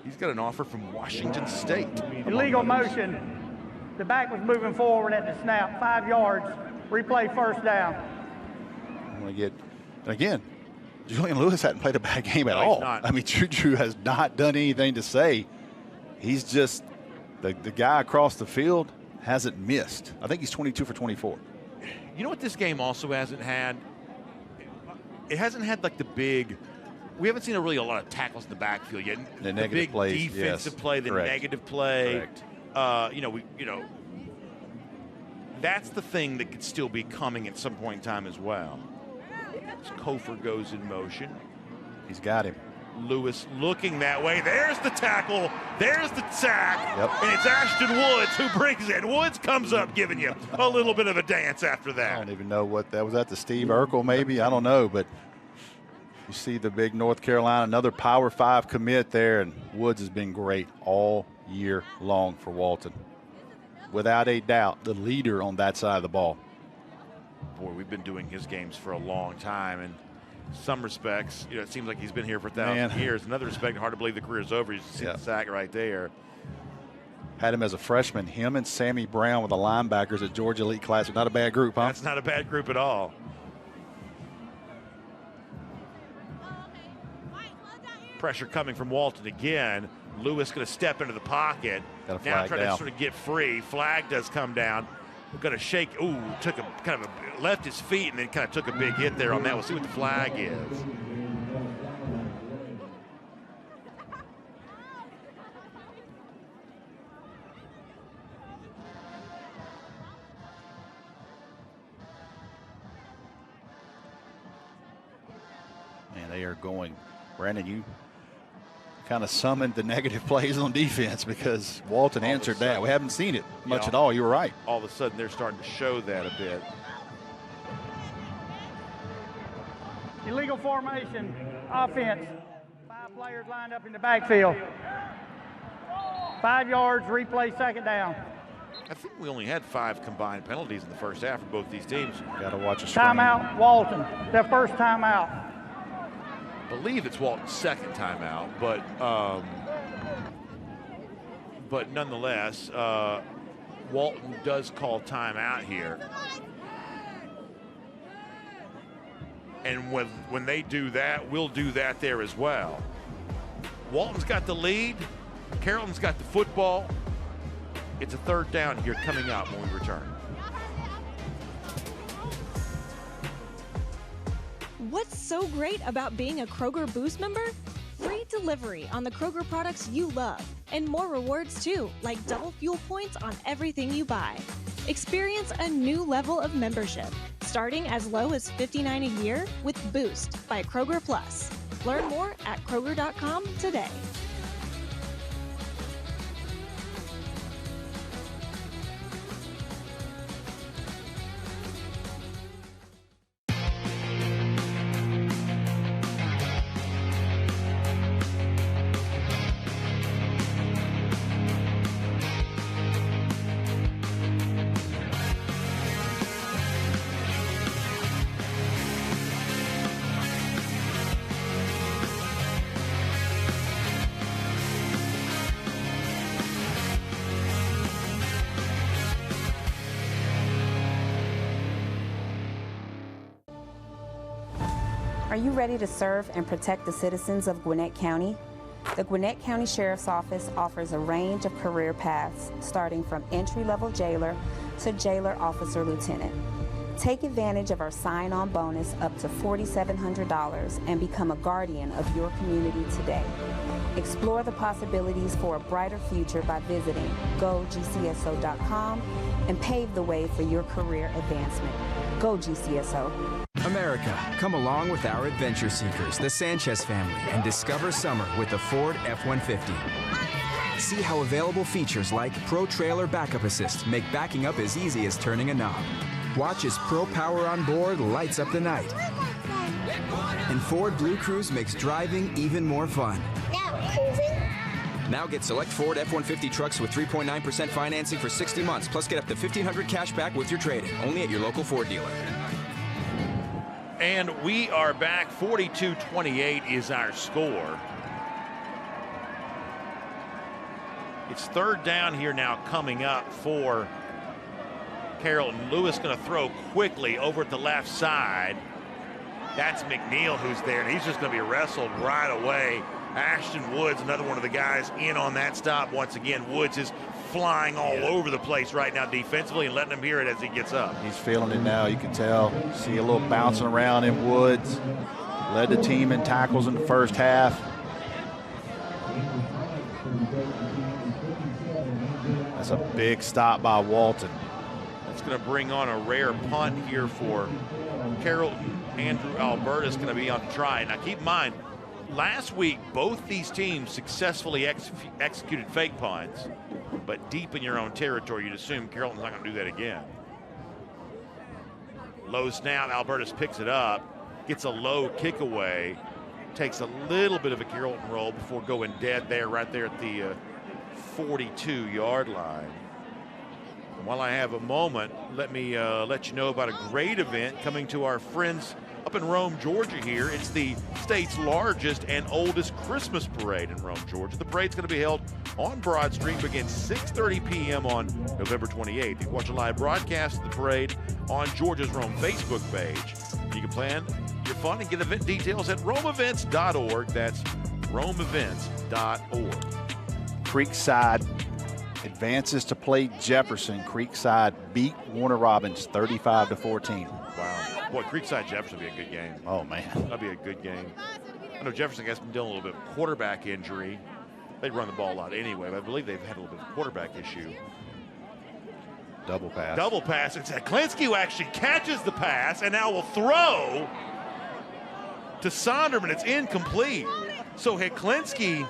He's got an offer from Washington State. Illegal motion. The back was moving forward at the snap, 5 yards. Replay first down. I'm going to get, and again, Julian Lewis hadn't played a bad game at all. I mean, Juju has not done anything to say. He's just, the guy across the field hasn't missed. I think he's 22 for 24. You know what this game also hasn't had? It hasn't had like the big, we haven't seen a lot of tackles in the backfield yet. The negative big plays, defensive play, the correct. negative play. Correct. That's the thing that could still be coming at some point in time as well. As Kofor goes in motion. He's got him. Lewis looking that way. There's the tackle. There's the sack. Yep. And it's Ashton Woods who brings it. Woods comes up giving you a little bit of a dance after that. I don't even know what that was. At the Steve Urkel maybe? I don't know, but you see the big North Carolina, another Power 5 commit there, and Woods has been great all year long for Walton. Without a doubt, the leader on that side of the ball. Boy, we've been doing his games for a long time, and in some respects, it seems like he's been here for 1,000 years. Another respect, hard to believe the career's over. You see the sack right there. Had him as a freshman. Him and Sammy Brown were the linebackers at Georgia Elite Classic. Not a bad group, huh? That's not a bad group at all. Pressure coming from Walton again. Lewis going to step into the pocket. Now trying to sort of get free. Flag does come down. We're going to shake. Ooh, took a kind of left his feet and then kind of took a big hit there on that. We'll see what the flag is. Man, they are going. Brandon, you kind of summoned the negative plays on defense because Walton answered that. We haven't seen it much at all. You were right. All of a sudden, they're starting to show that a bit. Illegal formation, offense. 5 players lined up in the backfield. 5 yards, replay second down. I think we only had 5 combined penalties in the first half for both these teams. Got to watch a screen. Timeout, Walton. Their first timeout. I believe it's Walton's second timeout, but nonetheless, Walton does call timeout here. And when they do that, we'll do that there as well. Walton's got the lead. Carrollton's got the football. It's a third down here coming up when we return. What's so great about being a Kroger Boost member? Free delivery on the Kroger products you love, and more rewards too, like double fuel points on everything you buy. Experience a new level of membership, starting as low as $59 a year with Boost by Kroger Plus. Learn more at Kroger.com today. Are you ready to serve and protect the citizens of Gwinnett County? The Gwinnett County Sheriff's Office offers a range of career paths, starting from entry-level jailer to jailer officer lieutenant. Take advantage of our sign-on bonus up to $4,700 and become a guardian of your community today. Explore the possibilities for a brighter future by visiting GoGCSO.com and pave the way for your career advancement. Go GCSO. America, come along with our adventure seekers, the Sanchez family, and discover summer with the Ford F-150. See how available features like Pro Trailer Backup Assist make backing up as easy as turning a knob. Watch as Pro Power on board lights up the night. And Ford Blue Cruise makes driving even more fun. Now get select Ford F-150 trucks with 3.9% financing for 60 months, plus get up to $1,500 cash back with your trade-in, only at your local Ford dealer. And we are back. 42-28 is our score. It's third down here now coming up for Carrollton. Lewis going to throw quickly over at the left side. That's McNeil who's there, and he's just going to be wrestled right away. Ashton Woods, another one of the guys in on that stop. Once again, Woods is flying all over the place right now defensively and letting him hear it as he gets up. He's feeling it now, you can tell. See a little bouncing around in Woods. Led the team in tackles in the first half. That's a big stop by Walton. That's going to bring on a rare punt here for Carrollton. Andrew Alberta's going to be on try. Now keep in mind, last week both these teams successfully executed fake punts, but deep in your own territory, you'd assume Carrollton's not going to do that again. Low snap, Albertus picks it up, gets a low kick away, takes a little bit of a Carrollton roll before going dead there, right there at the 42-yard line. And while I have a moment, let me let you know about a great event coming to our friends up in Rome, Georgia here. It's the state's largest and oldest Christmas parade in Rome, Georgia. The parade's going to be held on Broad Street, begins 6:30 p.m. on November 28th. You can watch a live broadcast of the parade on Georgia's Rome Facebook page. You can plan your fun and get event details at romeevents.org. That's romeevents.org. Creekside advances to play Jefferson. Creekside beat Warner Robins 35-14. Wow. Boy, Creekside Jefferson would be a good game. Oh, man. That'd be a good game. I know Jefferson has been dealing a little bit of quarterback injury. They run the ball a lot anyway, but I believe they've had a little bit of quarterback issue. Double pass. Double pass. It's Heklinski who actually catches the pass and now will throw to Sonderman. It's incomplete. So Heklinski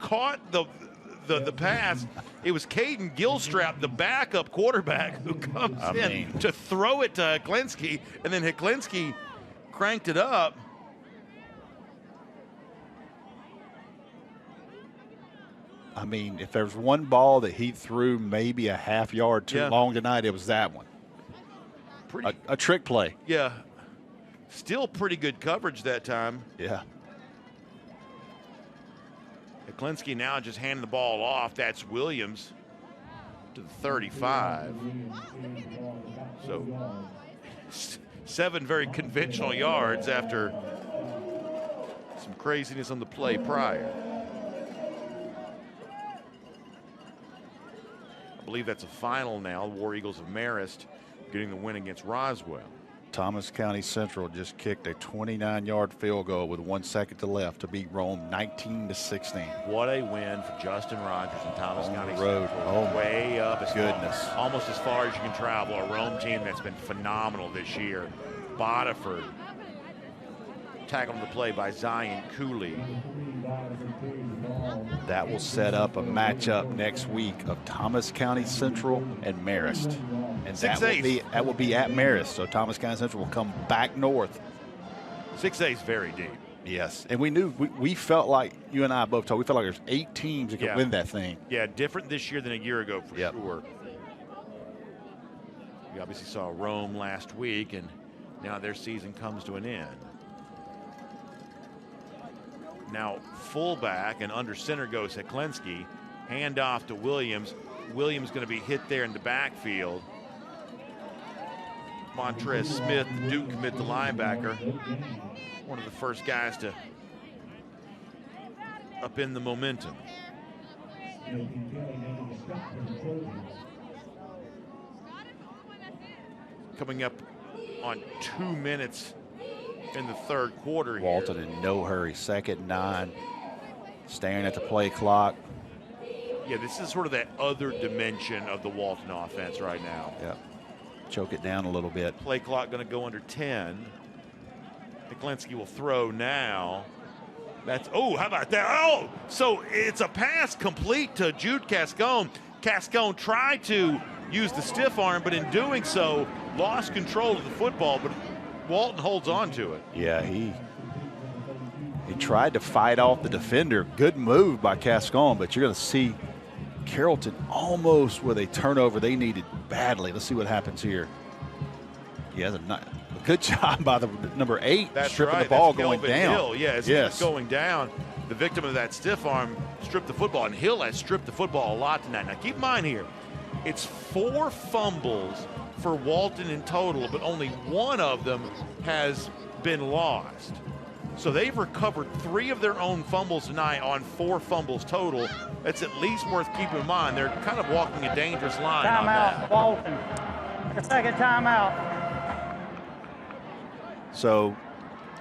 caught the pass. It was Caden Gilstrap, the backup quarterback, who comes in to throw it to Heklinski, and then Heklinski cranked it up. I mean, if there's one ball that he threw maybe a half yard too long tonight, it was that one. A trick play. Yeah. Still pretty good coverage that time. Yeah. Heklinski now just handing the ball off. That's Williams to the 35. So 7 very conventional yards after some craziness on the play prior. I believe that's a final now. War Eagles of Marist getting the win against Roswell. Thomas County Central just kicked a 29-yard field goal with 1 second to left to beat Rome 19-16. What a win for Justin Rogers and Thomas County road. Central. Way up, goodness. Almost as far as you can travel. A Rome team that's been phenomenal this year. Bodiford tackled the play by Zion Cooley. That will set up a matchup next week of Thomas County Central and Marist. And that will be at Marist. So Thomas County Central will come back north. 6A is very deep. Yes. And we felt like, you and I both told, we felt like there's 8 teams that could win that thing. Yeah, different this year than a year ago for sure. We obviously saw Rome last week, and now their season comes to an end. Now fullback and under center goes Heklinski. Hand off to Williams. Williams going to be hit there in the backfield. Montrez Smith, Duke commit, the linebacker. One of the first guys to upend the momentum. coming up on 2 minutes in the third quarter here. Walton in no hurry, 2nd and 9, staring at the play clock. Yeah, this is sort of that other dimension of the Walton offense right now. Yeah, choke it down a little bit. Play clock going to go under 10. Heklinski will throw now. That's, oh, how about that? Oh, so it's a pass complete to Jude Cascone. Cascone tried to use the stiff arm, but in doing so, lost control of the football, but Walton holds on to it. Yeah, he tried to fight off the defender. Good move by Cascone, but you're going to see Carrollton almost with a turnover they needed badly. Let's see what happens here. Yeah, a good job by the number 8, stripping the ball going down. Hill. Yeah, as yes. He's going down, the victim of that stiff arm stripped the football, and Hill has stripped the football a lot tonight. Now, keep in mind here, it's 4 fumbles for Walton in total, but only 1 of them has been lost. So they've recovered 3 of their own fumbles tonight on 4 fumbles total. That's at least worth keeping in mind. They're kind of walking a dangerous line on that. Timeout, Walton. A second timeout. So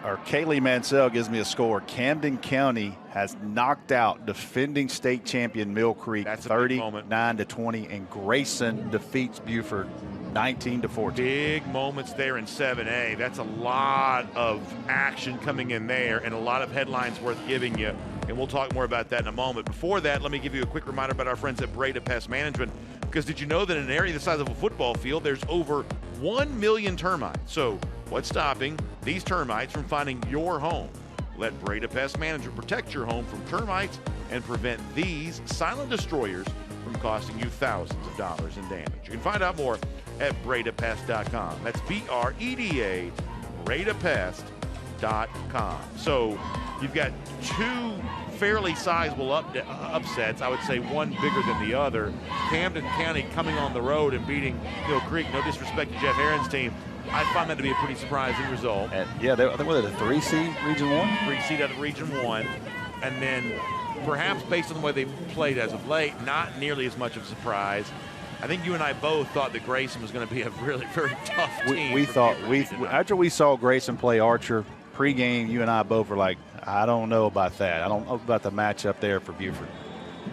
our Kaylee Mansell gives me a score. Camden County has knocked out defending state champion Mill Creek 39-20, and Grayson defeats Buford 19-14. Big moments there in 7A. That's a lot of action coming in there and a lot of headlines worth giving you. And we'll talk more about that in a moment. Before that, let me give you a quick reminder about our friends at Breda Pest Management. Because did you know that in an area the size of a football field, there's over 1 million termites? So what's stopping these termites from finding your home? Let Breda Pest Management protect your home from termites and prevent these silent destroyers from costing you thousands of dollars in damage. You can find out more at BredaPest.com. That's B-R-E-D-A, BredaPest.com. So you've got 2 fairly sizable upsets. I would say one bigger than the other. Camden County coming on the road and beating Mill Creek. No disrespect to Jeff Aaron's team. I find that to be a pretty surprising result. And yeah, I think they're the 3 seed Region 1. 3 seed out of Region 1. And then perhaps based on the way they've played as of late, not nearly as much of a surprise. I think you and I both thought that Grayson was going to be a really very tough team. We thought after we saw Grayson play Archer pregame, you and I both were like, I don't know about that. I don't know about the matchup there for Buford.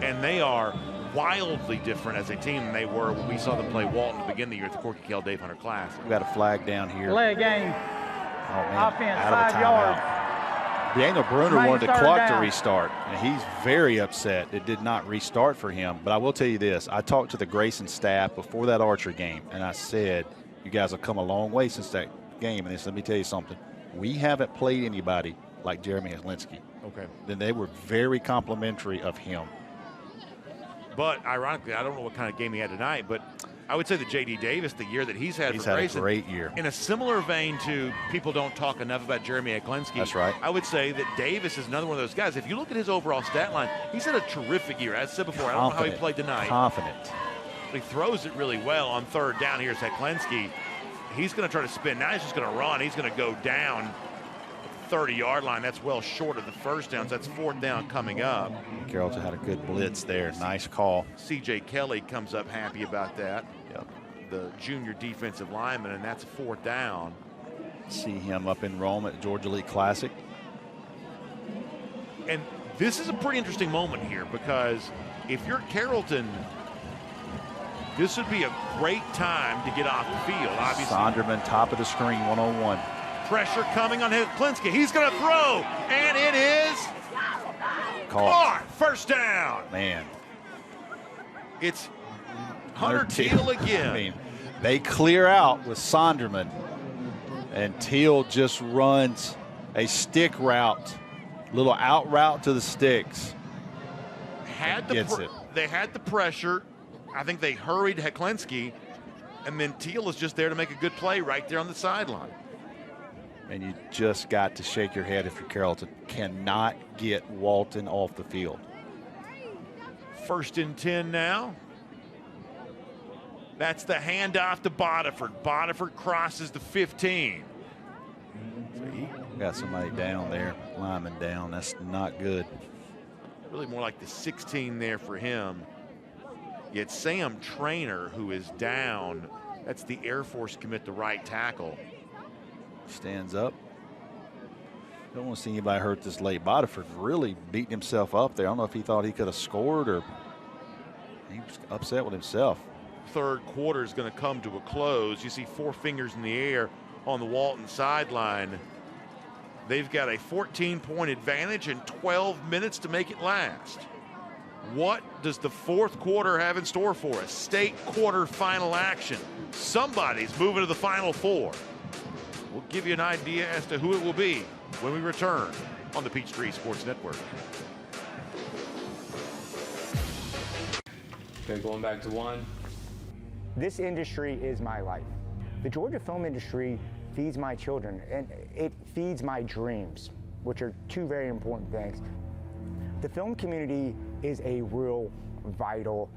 And they are wildly different as a team than they were when we saw them play Walton to begin the year at the Corky Kell Dave Hunter Classic. We got a flag down here. Play game. Oh, man. Offense, out of 5 yards. Daniel Bruner wanted the clock to restart, and he's very upset it did not restart for him. But I will tell you this. I talked to the Grayson staff before that Archer game, and I said, you guys have come a long way since that game. And they said, let me tell you something. We haven't played anybody like Jeremy Heklinski. Okay. Then they were very complimentary of him. But ironically, I don't know what kind of game he had tonight, but I would say that J.D. Davis, the year that he's had for Grayson, a great year. In a similar vein to people don't talk enough about Jeremy Heklinski. That's right. I would say that Davis is another one of those guys. If you look at his overall stat line, he's had a terrific year. As I said before, I don't know how he played tonight. Confident. But he throws it really well on 3rd down. Here's Heklinski. He's going to try to spin. Now he's just going to run. He's going to go down at the 30-yard line. That's well short of the first down. So that's 4th down coming up. Carrollton had a good blitz there. Nice call. C.J. Kelly comes up happy about that. Yep. The junior defensive lineman, and that's 4th down. See him up in Rome at Georgia League Classic. And this is a pretty interesting moment here because if you're Carrollton, this would be a great time to get off the field. Obviously, Sonderman, top of the screen, 1-on-1. Pressure coming on Heklinski. He's going to throw, and it is caught. 1st down. Man. It's Hunter Teal again. I mean, they clear out with Sonderman, and Teal just runs a stick route, little out route to the sticks. They had the pressure. I think they hurried Heklinski, and then Teal is just there to make a good play right there on the sideline. And you just got to shake your head if you're Carrollton. Cannot get Walton off the field. 1st and 10 now. That's the handoff to Bodiford. Bodiford crosses the 15. So he got somebody down there, lineman down. That's not good. Really more like the 16 there for him. Yet Sam Trainer, who is down That's the Air Force commit, the right tackle. Stands up. Don't want to see anybody hurt this late. Bodiford really beating himself up there. I don't know if he thought he could have scored or he was upset with himself. Third quarter is going to come to a close. You see 4 fingers in the air on the Walton sideline. They've got a 14-point advantage and 12 minutes to make it last. What does the fourth quarter have in store for us? State quarterfinal action. Somebody's moving to the Final Four. We'll give you an idea as to who it will be when we return on the Peachtree Sports Network. Okay, going back to 1. This industry is my life. The Georgia film industry feeds my children, and it feeds my dreams, which are 2 very important things. The film community is a real vital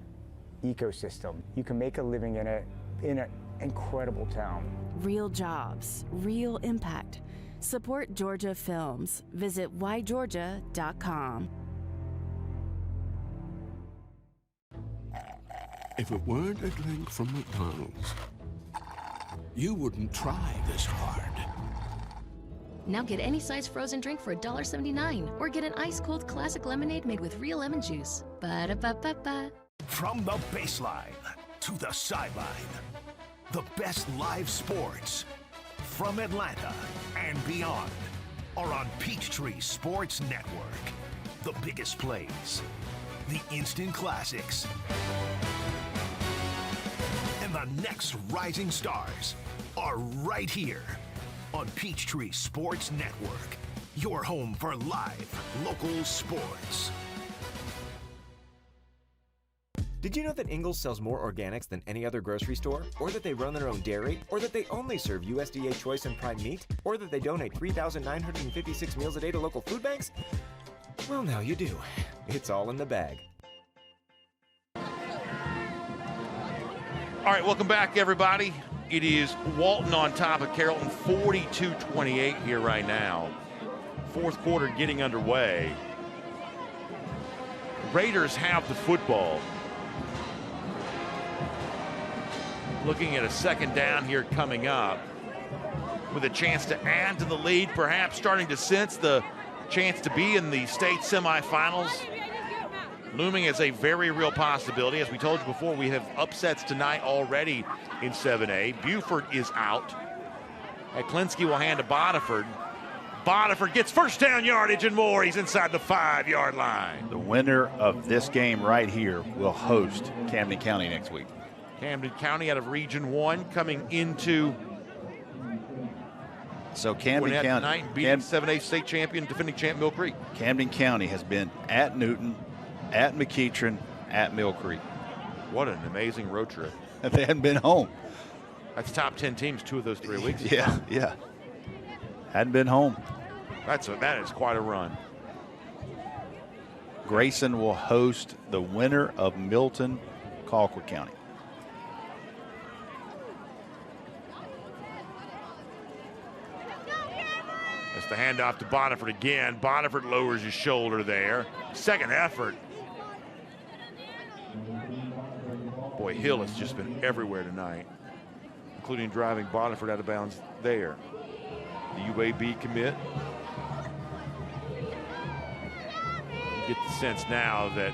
ecosystem. You can make a living in it in an incredible town. Real jobs, real impact. Support Georgia Films. Visit whygeorgia.com. If it weren't a drink from McDonald's, you wouldn't try this hard. Now get any size frozen drink for $1.79 or get an ice-cold classic lemonade made with real lemon juice. Ba-da-ba-ba-ba. From the baseline to the sideline, the best live sports from Atlanta and beyond are on Peachtree Sports Network. The biggest plays, the instant classics, and the next rising stars are right here on Peachtree Sports Network, your home for live local sports. Did you know that Ingles sells more organics than any other grocery store? Or that they run their own dairy? Or that they only serve USDA Choice and Prime meat? Or that they donate 3,956 meals a day to local food banks? Well, now you do. It's all in the bag. All right, welcome back, everybody. It is Walton on top of Carrollton, 42-28 here right now. Fourth quarter getting underway. Raiders have the football. Looking at a second down here coming up with a chance to add to the lead, perhaps starting to sense the chance to be in the state semifinals. Looming as a very real possibility. As we told you before, we have upsets tonight already in 7A. Buford is out. Klinsky will hand to Bodiford. Bodiford gets first down yardage and more. He's inside the 5-yard line. The winner of this game right here will host Camden County next week. Camden County out of Region 1 coming into Camden County tonight, beating 7A state champion, defending champ Mill Creek. Camden County has been at Newton, at McEachern, at Mill Creek. What an amazing road trip. They hadn't been home. That's top 10 teams 2 of those 3 weeks. Yeah. Hadn't been home. That is quite a run. Grayson will host the winner of Milton, Colquitt County. That's the handoff to Bodiford again. Bodiford lowers his shoulder there. Second effort. Boy, Hill has just been everywhere tonight, including driving Bodiford out of bounds there. The UAB commit. You get the sense now that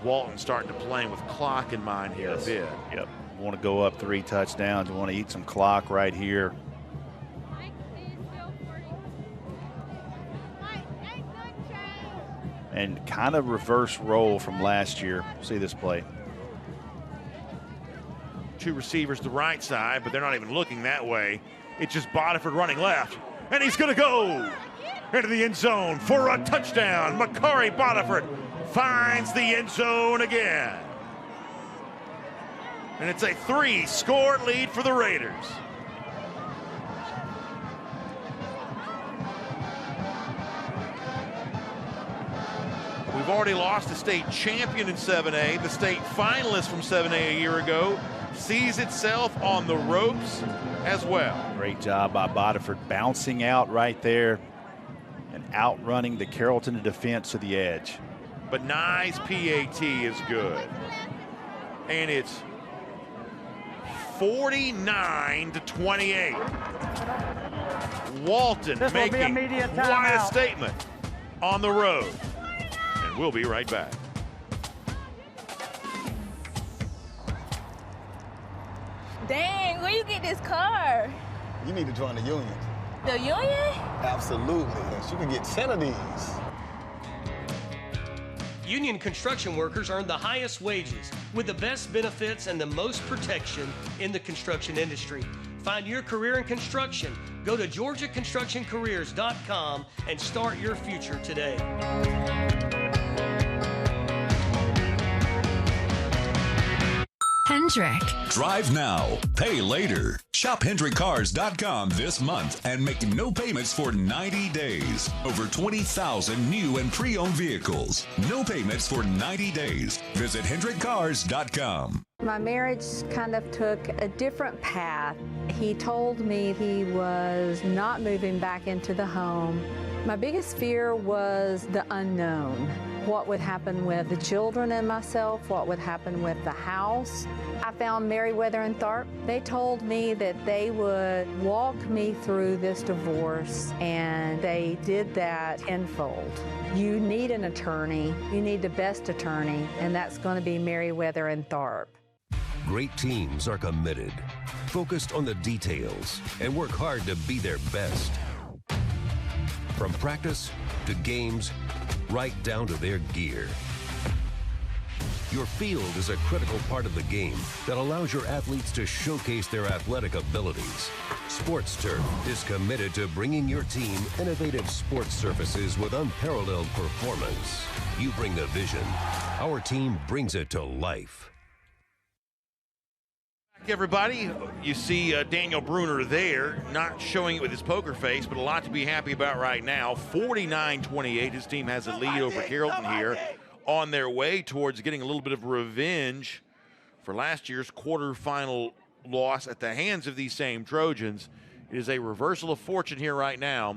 Walton's starting to play with clock in mind here a bit. Yep. Want to go up 3 touchdowns. Want to eat some clock right here. And kind of reverse role from last year. See this play. 2 receivers to the right side, but they're not even looking that way. It's just Bodiford running left, and he's going to go into the end zone for a touchdown. Makari Bodiford finds the end zone again. And it's a 3-score lead for the Raiders. We've already lost the state champion in 7A. The state finalist from 7A a year ago sees itself on the ropes as well. Great job by Bodiford bouncing out right there and outrunning the Carrollton defense to the edge. But Nye's PAT is good. And it's 49-28. Walton This will be making immediate quite a timeout. statement on the road. And we'll be right back. Dang, where you get this car? You need to join the union. The union? Absolutely. You can get 10 of these. Union construction workers earn the highest wages with the best benefits and the most protection in the construction industry. Find your career in construction. Go to GeorgiaConstructionCareers.com and start your future today. Hendrick. Drive now, pay later. Shop HendrickCars.com this month and make no payments for 90 days. Over 20,000 new and pre-owned vehicles. No payments for 90 days. Visit HendrickCars.com. My marriage kind of took a different path. He told me he was not moving back into the home. My biggest fear was the unknown. What would happen with the children and myself? What would happen with the house? I found Meriwether and Tharp. They told me that they would walk me through this divorce, and they did that tenfold. You need an attorney. You need the best attorney, and that's going to be Meriwether and Tharp. Great teams are committed, focused on the details, and work hard to be their best. From practice to games, right down to their gear. Your field is a critical part of the game that allows your athletes to showcase their athletic abilities. Sports Turf is committed to bringing your team innovative sports surfaces with unparalleled performance. You bring the vision. Our team brings it to life. Everybody, you see Daniel Bruner there, not showing it with his poker face, but a lot to be happy about right now. 49-28, his team has a lead over Carrollton here, on their way towards getting a little bit of revenge for last year's quarterfinal loss at the hands of these same Trojans. It is a reversal of fortune here right now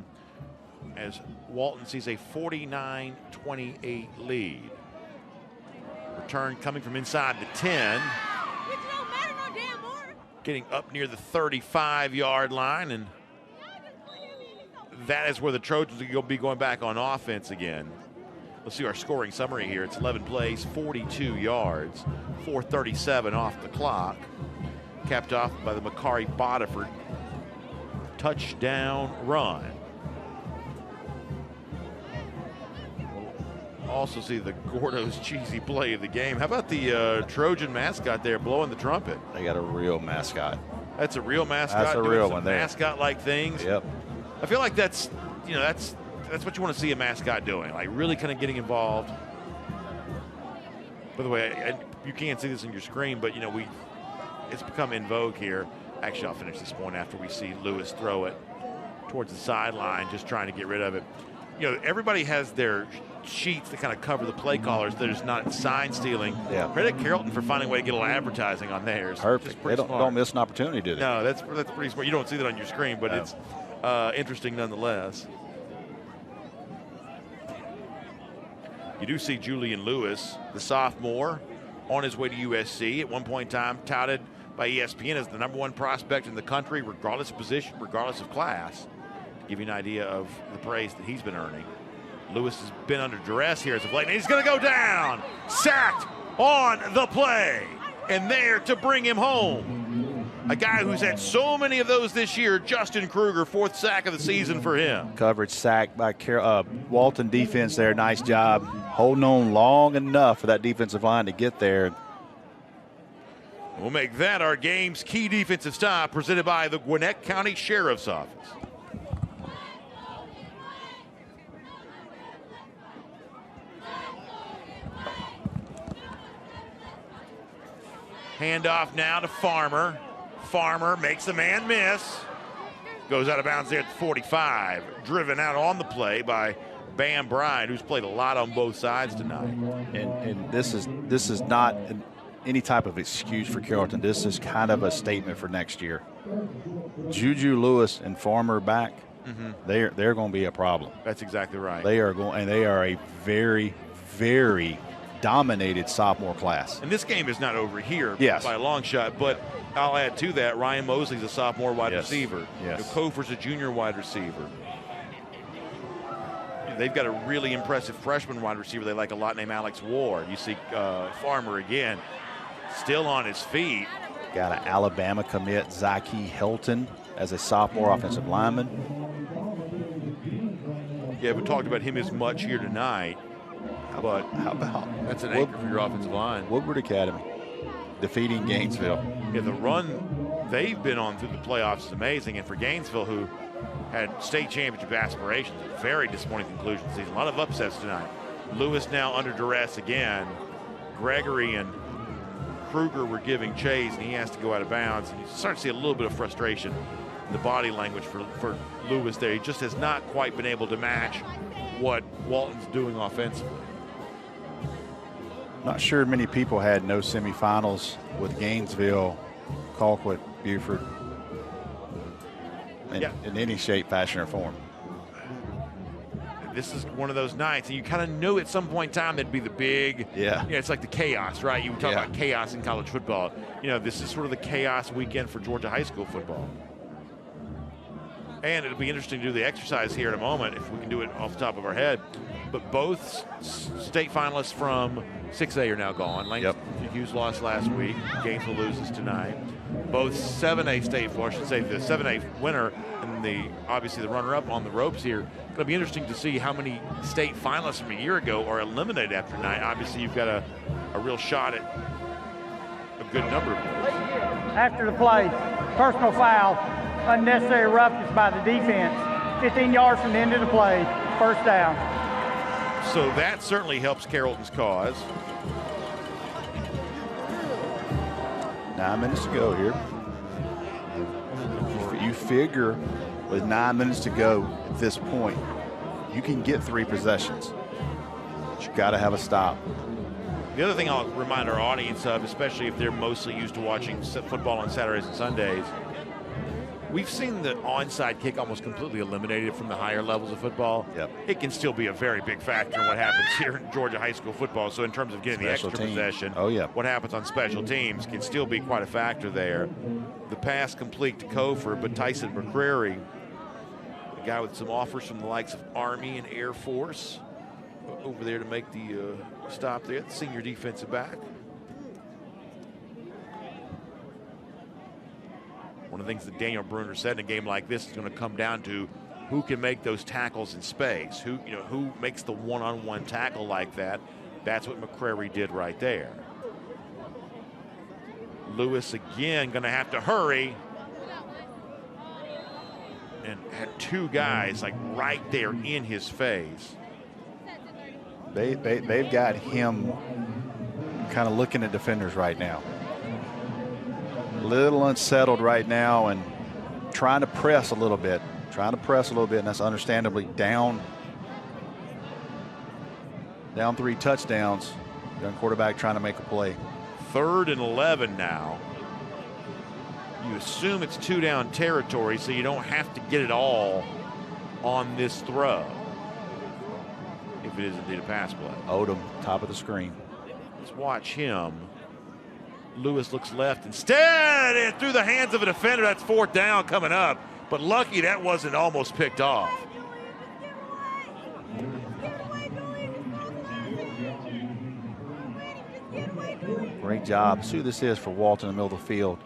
as Walton sees a 49-28 lead. Return coming from inside the 10. Getting up near the 35-yard line, and that is where the Trojans will be going back on offense again. Let's see our scoring summary here. It's 11 plays, 42 yards, 4:37 off the clock. Capped off by the Makari Bodiford touchdown run. Also see the Gordo's cheesy play of the game. How about the Trojan mascot there blowing the trumpet? They got a real mascot. That's a real mascot. That's a real one there. Mascot-like things. Yep. I feel like that's what you want to see a mascot doing, like really kind of getting involved. By the way, you can't see this on your screen, but it's become in vogue here. Actually, I'll finish this point after we see Lewis throw it towards the sideline, just trying to get rid of it. Everybody has their sheets that kind of cover the play callers. There's not sign stealing. Yeah. Credit Carrollton for finding a way to get a little advertising on theirs. Perfect. They don't miss an opportunity, do they? No, that's pretty smart. You don't see that on your screen, but it's interesting nonetheless. You do see Julian Lewis, the sophomore, on his way to USC. At one point in time, touted by ESPN as the #1 prospect in the country, regardless of position, regardless of class. To give you an idea of the praise that he's been earning. Lewis has been under duress here as of late, and he's going to go down. Sacked on the play, and there to bring him home. A guy who's had so many of those this year, Justin Kruger, 4th sack of the season for him. Coverage sack by Walton defense there. Nice job holding on long enough for that defensive line to get there. We'll make that our game's key defensive stop, presented by the Gwinnett County Sheriff's Office. Handoff now to Farmer. Farmer makes the man miss. Goes out of bounds there at 45. Driven out on the play by Bam Bryant, who's played a lot on both sides tonight. And this is not any type of excuse for Carrollton. This is kind of a statement for next year. Juju Lewis and Farmer back, they're going to be a problem. That's exactly right. They are a very, very dominated sophomore class. And this game is not over here Yes. by a long shot, but I'll add to that, Ryan Mosley's a sophomore wide receiver. Yes. Kofer's a junior wide receiver. They've got a really impressive freshman wide receiver they like a lot named Alex Ward. You see Farmer again, still on his feet. Got an Alabama commit, Zyke Helton, as a sophomore offensive lineman. Yeah, we talked about him as much here tonight. But how about that's an anchor for your offensive line. Woodward Academy defeating Gainesville. Yeah, the run they've been on through the playoffs is amazing. And for Gainesville, who had state championship aspirations, a very disappointing conclusion to the season. A lot of upsets tonight. Lewis now under duress again. Gregory and Kruger were giving chase, and he has to go out of bounds. And you start to see a little bit of frustration in the body language for Lewis there. He just has not quite been able to match what Walton's doing offensively. Not sure many people had no semifinals with Gainesville, Colquitt, Buford, in any shape, fashion, or form. This is one of those nights, and you kind of knew at some point in time there'd be the big, it's like the chaos, right? You were talking about chaos in college football. You know, this is sort of the chaos weekend for Georgia high school football. And it'll be interesting to do the exercise here in a moment, if we can do it off the top of our head. But both state finalists from 6A are now gone. Langston Hughes lost last week. Gainesville loses tonight. Both 7A state, I should say the 7A winner and obviously the runner-up on the ropes here. It'll be interesting to see how many state finalists from a year ago are eliminated after tonight. Obviously, you've got a real shot at a good number of them. After the play, personal foul, unnecessary roughness by the defense. 15 yards from the end of the play, first down. So that certainly helps Carrollton's cause. 9 minutes to go here. You figure with 9 minutes to go at this point, you can get 3 possessions. But you got to have a stop. The other thing I'll remind our audience of, especially if they're mostly used to watching football on Saturdays and Sundays, we've seen the onside kick almost completely eliminated from the higher levels of football. It can still be a very big factor in what happens here in Georgia high school football. So in terms of getting Special the extra team. possession, what happens on special teams can still be quite a factor there. The pass complete to Kofer, but Tyson McCrary, a guy with some offers from the likes of Army and Air Force, over there to make the stop there, the senior defensive back. One of the things that Daniel Bruner said in a game like this is going to come down to who can make those tackles in space, who makes the one-on-one tackle like that. That's what McCrary did right there. Lewis again going to have to hurry, and had 2 guys like right there in his face. They've got him kind of looking at defenders right now. A little unsettled right now and trying to press a little bit. And that's understandably down 3 touchdowns. Young quarterback trying to make a play. 3rd and 11 now. You assume it's 2 down territory, so you don't have to get it all on this throw. If it is indeed a pass play. Odom, top of the screen. Let's watch him. Lewis looks left instead, and through the hands of a defender. That's 4th down coming up, but lucky that wasn't almost picked off. Great job. See who this is for Walton in the middle of the field.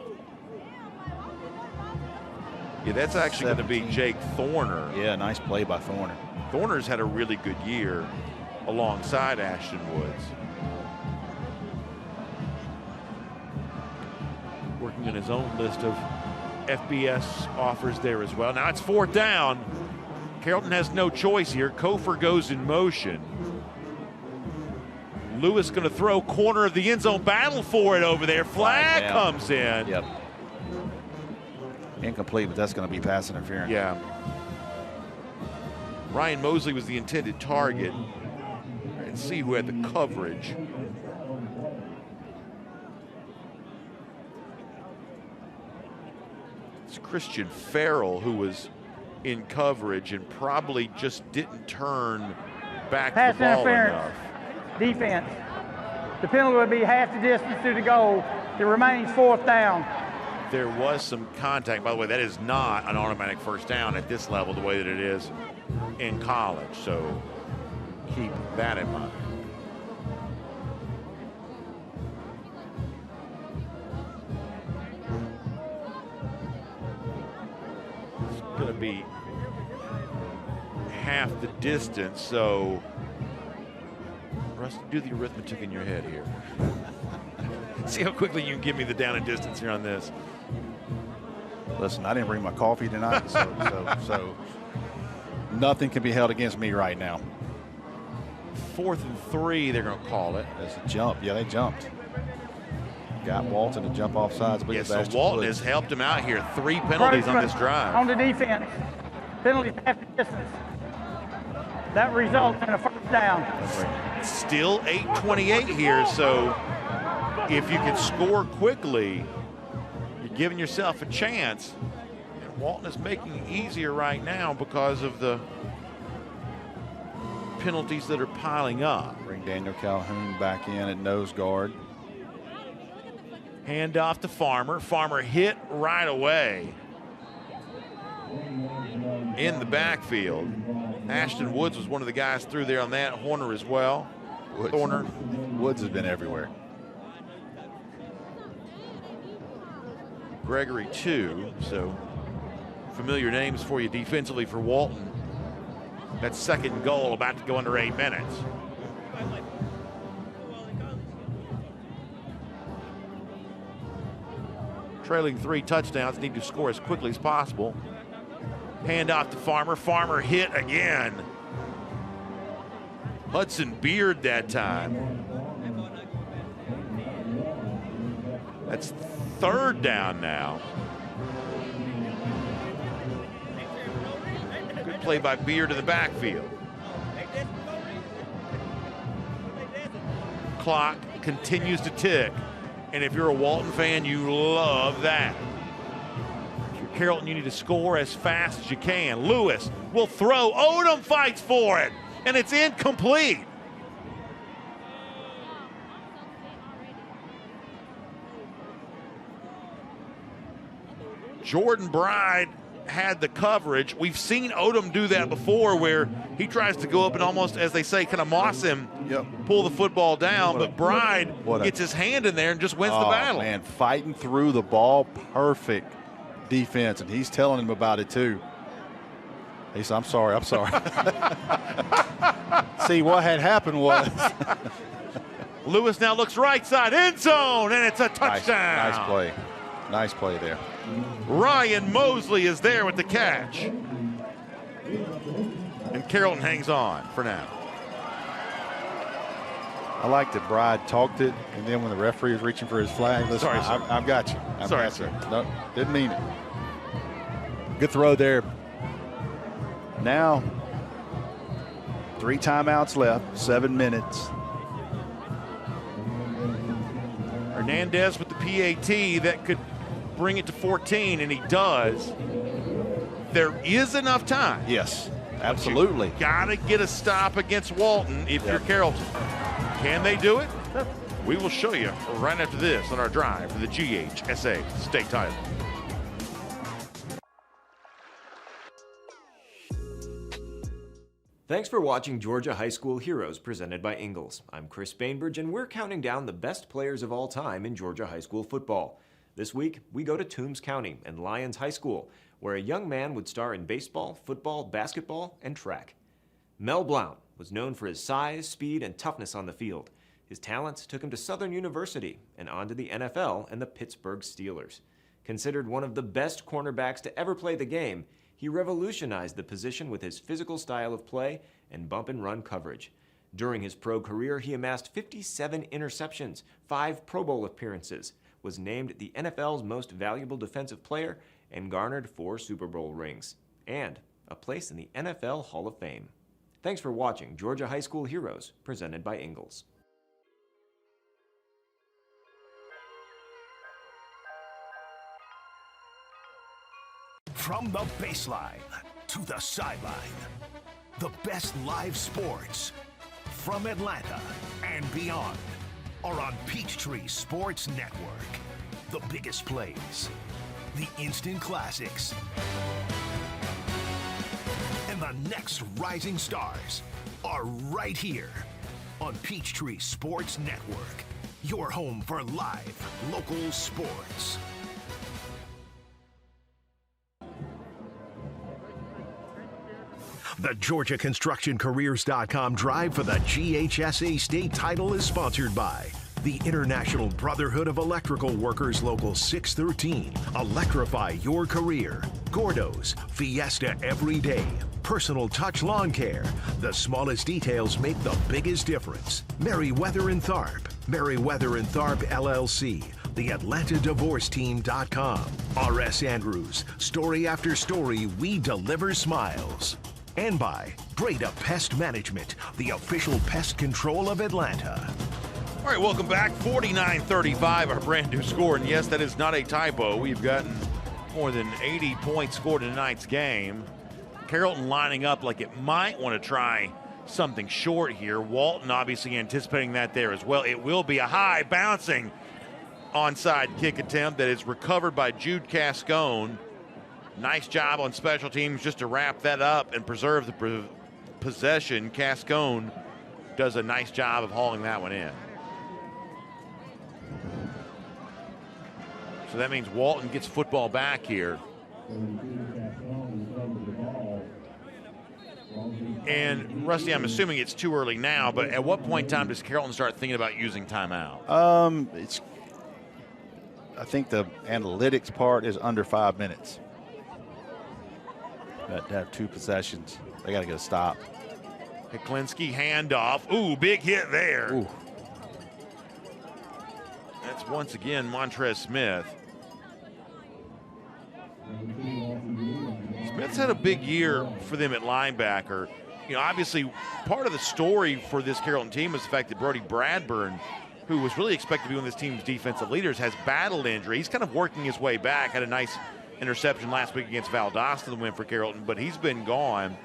Yeah, that's actually going to be Jake Thorner. Yeah, nice play by Thorner. Thorner's had a really good year alongside Ashton Woods. Working on his own list of FBS offers there as well. Now it's 4th down. Carrollton has no choice here. Kofer goes in motion. Lewis going to throw, corner of the end zone, battle for it over there. Flag comes in. Yep. Incomplete, but that's going to be pass interference. Yeah. Ryan Mosley was the intended target. And see who had the coverage. It's Christian Farrell who was in coverage and probably just didn't turn back Pass the ball interference. enough. Defense. The penalty would be half the distance to the goal. It remains 4th down. There was some contact. By the way, that is not an automatic first down at this level the way that it is in college. So keep that in mind. It's going to be half the distance. So, Russ, do the arithmetic in your head here. See how quickly you can give me the down and distance here on this. Listen, I didn't bring my coffee tonight, so nothing can be held against me right now. 4th and 3, they're going to call it. That's a jump. Yeah, they jumped. Got Walton to jump off sides. Yeah, so Walton has helped him out here. 3 penalties on this drive. On the defense, penalties half the distance. That results in a 1st down. Still 8:28 here, so if you can score quickly, you're giving yourself a chance. And Walton is making it easier right now because of the penalties that are piling up. Bring Daniel Calhoun back in at nose guard. Hand off to Farmer. Farmer hit right away in the backfield. Ashton Woods was one of the guys through there on that. Horner as well. Woods has been everywhere. Gregory too, so familiar names for you defensively for Walton. That 2nd goal about to go under 8 minutes. Trailing 3 touchdowns, need to score as quickly as possible. Hand off to Farmer. Farmer hit again. Hudson Beard that time. That's 3rd down now. Good play by Beard in the backfield. Clock continues to tick. And if you're a Walton fan, you love that. If you're Carrollton, you need to score as fast as you can. Lewis will throw. Odom fights for it. And it's incomplete. Jordan Bride had the coverage. We've seen Odom do that before where he tries to go up and almost, as they say, kind of moss him, pull the football down. But Bride gets his hand in there and just wins the battle. Man, fighting through the ball, perfect defense. And he's telling him about it too. He said, I'm sorry. See, what had happened was. Lewis now looks right side, end zone, and it's a touchdown. Nice play. Nice play there. Ryan Mosley is there with the catch. And Carrollton hangs on for now. I like that Bride talked it, and then when the referee was reaching for his flag, listen, sorry, sir. I've got you. Sorry, sir. No, didn't mean it. Good throw there. Now, 3 timeouts left, 7 minutes. Hernandez with the PAT that could bring it to 14, and he does. There is enough time. Yes, absolutely. Got to get a stop against Walton if you're Carrollton. Can they do it? We will show you right after this on our drive for the GHSA state title. Thanks for watching Georgia High School Heroes presented by Ingalls. I'm Chris Bainbridge, and we're counting down the best players of all time in Georgia high school football. This week, we go to Toombs County and Lyons High School, where a young man would star in baseball, football, basketball, and track. Mel Blount was known for his size, speed, and toughness on the field. His talents took him to Southern University and on to the NFL and the Pittsburgh Steelers. Considered one of the best cornerbacks to ever play the game, he revolutionized the position with his physical style of play and bump-and-run coverage. During his pro career, he amassed 57 interceptions, 5 Pro Bowl appearances, was named the NFL's most valuable defensive player, and garnered 4 Super Bowl rings, and a place in the NFL Hall of Fame. Thanks for watching Georgia High School Heroes, presented by Ingalls. From the baseline to the sideline, the best live sports from Atlanta and beyond are on Peachtree Sports Network. The biggest plays, the instant classics, and the next rising stars are right here on Peachtree Sports Network, your home for live local sports. The GeorgiaConstructionCareers.com drive for the GHSA state title is sponsored by the International Brotherhood of Electrical Workers Local 613. Electrify your career. Gordo's, Fiesta every day. Personal touch lawn care. The smallest details make the biggest difference. Merriweather and Tharp. Merriweather and Tharp LLC. The AtlantaDivorceTeam.com. R.S. Andrews. Story after story, we deliver smiles. And by Breda Pest Management, the official pest control of Atlanta. All right, welcome back. 49-35, our brand new score. And yes, that is not a typo. We've gotten more than 80 points scored in tonight's game. Carrollton lining up like it might want to try something short here. Walton obviously anticipating that there as well. It will be a high bouncing onside kick attempt that is recovered by Jude Cascone. Nice job on special teams just to wrap that up and preserve the possession. Cascone does a nice job of hauling that one in. So that means Walton gets football back here. And Rusty, I'm assuming it's too early now, but at what point in time does Carrollton start thinking about using timeout? I think the analytics part is under 5 minutes. Got to have 2 possessions. They got to get a stop. Heklinski handoff. Ooh, big hit there. Ooh. That's once again Montrez Smith. Smith's had a big year for them at linebacker. You know, obviously part of the story for this Carrollton team is the fact that Brody Bradburn, who was really expected to be one of this team's defensive leaders, has battled injury. He's kind of working his way back. Had a nice interception last week against Valdosta, the win for Carrollton, but he's been gone.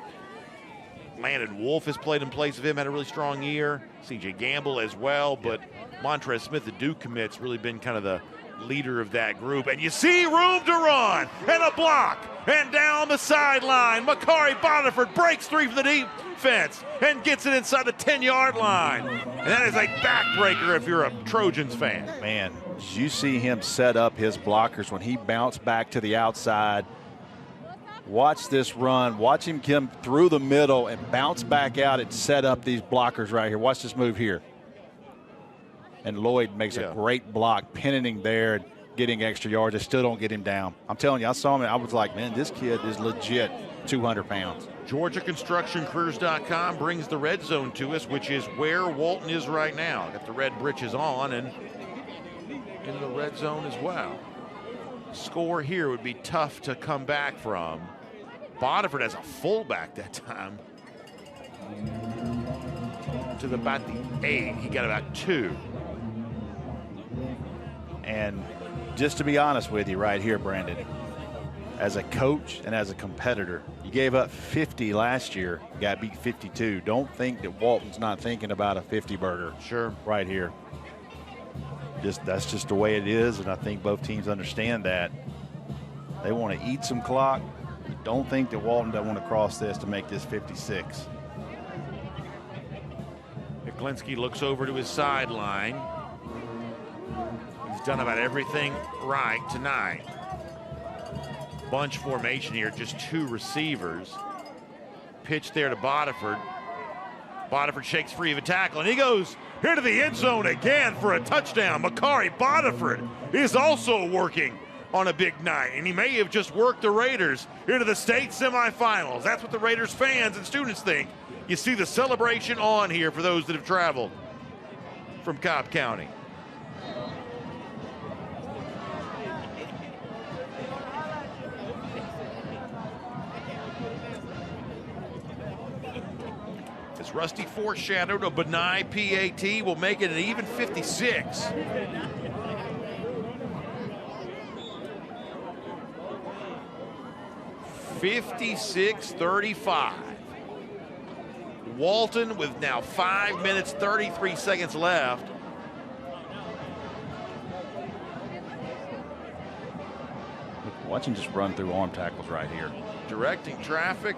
Landon Wolf has played in place of him, had a really strong year. C.J. Gamble as well, but Montrez Smith, the Duke commit's really been kind of the leader of that group. And you see room to run, and a block, and down the sideline. Makari Boniford breaks 3 for the defense and gets it inside the 10-yard line. And that is a backbreaker if you're a Trojans fan. Man, did you see him set up his blockers when he bounced back to the outside? Watch this run. Watch him come through the middle and bounce back out and set up these blockers right here. Watch this move here. And Lloyd makes a great block, pinning him there and getting extra yards. They still don't get him down. I'm telling you, I saw him and I was like, man, this kid is legit 200 pounds. GeorgiaConstructionCareers.com brings the red zone to us, which is where Walton is right now. Got the red breeches on and in the red zone as well. Score here would be tough to come back from. Boniford has a fullback that time. To about the 8, he got about 2. And just to be honest with you right here, Brandon, as a coach and as a competitor, you gave up 50 last year, got beat 52. Don't think that Walton's not thinking about a 50-burger. Sure. Right here. That's just the way it is, and I think both teams understand that. They want to eat some clock. Don't think that Walton doesn't want to cross this to make this 56. Heklinski looks over to his sideline. He's done about everything right tonight. Bunch formation here, just 2 receivers. Pitch there to Boniford. Boniford shakes free of a tackle, and he goes into the end zone again for a touchdown. Makari Boniford is also working on a big night, and he may have just worked the Raiders into the state semifinals. That's what the Raiders fans and students think. You see the celebration on here for those that have traveled from Cobb County. As Rusty foreshadowed, a Benai PAT will make it an even 56. (56-35). Walton with now 5 minutes, 33 seconds left. Watch him just run through arm tackles right here. Directing traffic.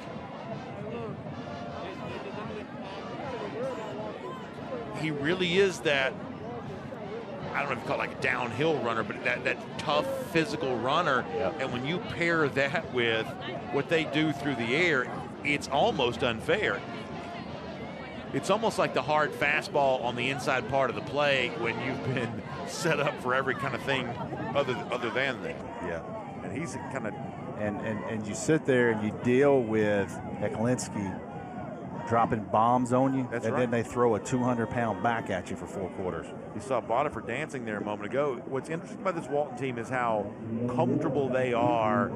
He really is that, I don't know if you call it like a downhill runner, but that tough physical runner. Yep. And when you pair that with what they do through the air, it's almost unfair. It's almost like the hard fastball on the inside part of the play when you've been set up for every kind of thing other than that. Yeah. And he's kind of... And you sit there and you deal with Heklinski dropping bombs on you, That's and right. then they throw a 200-pound back at you for 4 quarters. You saw Bodiford dancing there a moment ago. What's interesting about this Walton team is how comfortable they are.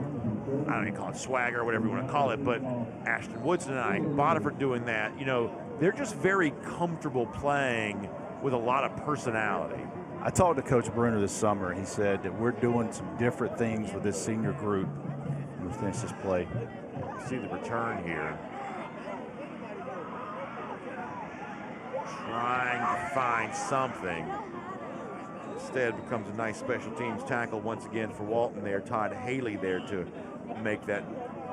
I don't even call it swagger, whatever you want to call it, but Ashton Woods tonight, Bodiford doing that, you know, they're just very comfortable playing with a lot of personality. I talked to Coach Bruner this summer. He said that we're doing some different things with this senior group. We'll finish this play. See the return here. Trying to find something. Instead becomes a nice special teams tackle once again for Walton there. Todd Haley there to make that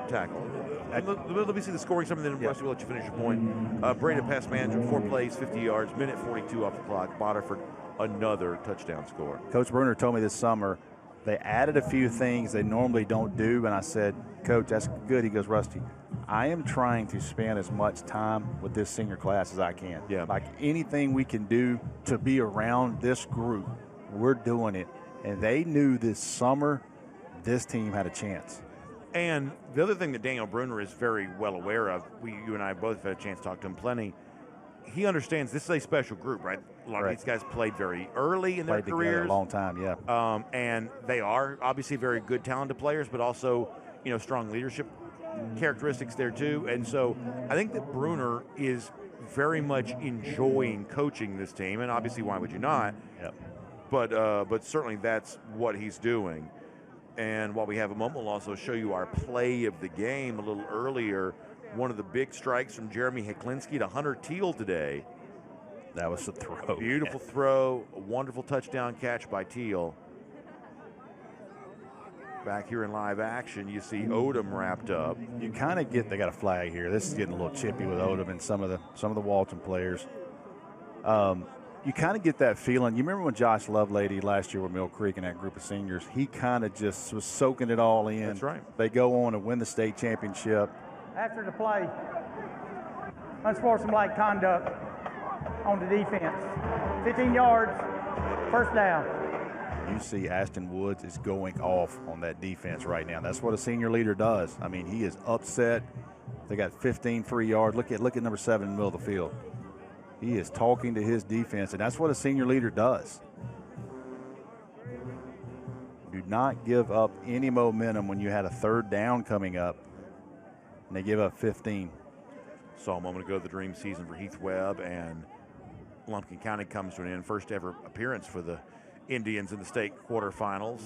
tackle. Let me see the scoring summary, then Rusty will let you finish your point. Breda pass management, 4 plays, 50 yards, minute 42 off the clock. Bodiford, another touchdown score. Coach Bruner told me this summer they added a few things they normally don't do, and I said, Coach, that's good. He goes, Rusty, I am trying to spend as much time with this senior class as I can. Yeah. Like anything we can do to be around this group, we're doing it. And they knew this summer this team had a chance. And the other thing that Daniel Bruner is very well aware of, you and I both had a chance to talk to him plenty, he understands this is a special group, right? A lot of these guys played very early in their Played careers. together a long time, yeah. And they are obviously very good, talented players, but also, you know, strong leadership characteristics there too. And so I think that Bruner is very much enjoying coaching this team, and obviously why would you not? Yep. But certainly that's what he's doing. And while we have a moment, we'll also show you our play of the game a little earlier. One of the big strikes from Jeremy Heklinski to Hunter Teal today. That was a throw. Beautiful throw, a wonderful touchdown catch by Teal. Back here in live action, you see Odom wrapped up. You kind of get, they got a flag here. This is getting a little chippy with Odom and some of the Walton players. You kind of get that feeling. You remember when Josh Lovelady last year with Mill Creek and that group of seniors, he kind of just was soaking it all in. That's right. They go on and win the state championship. After the play, unsportsmanlike conduct on the defense. 15 yards, first down. You see Ashton Woods is going off on that defense right now. That's what a senior leader does. I mean, he is upset. They got 15 free yards. Look at number 7 in the middle of the field. He is talking to his defense, and that's what a senior leader does. Do not give up any momentum when you had a third down coming up, and they give up 15. Saw a moment ago the dream season for Heath Webb, and Lumpkin County comes to an end. First ever appearance for the Indians in the state quarterfinals.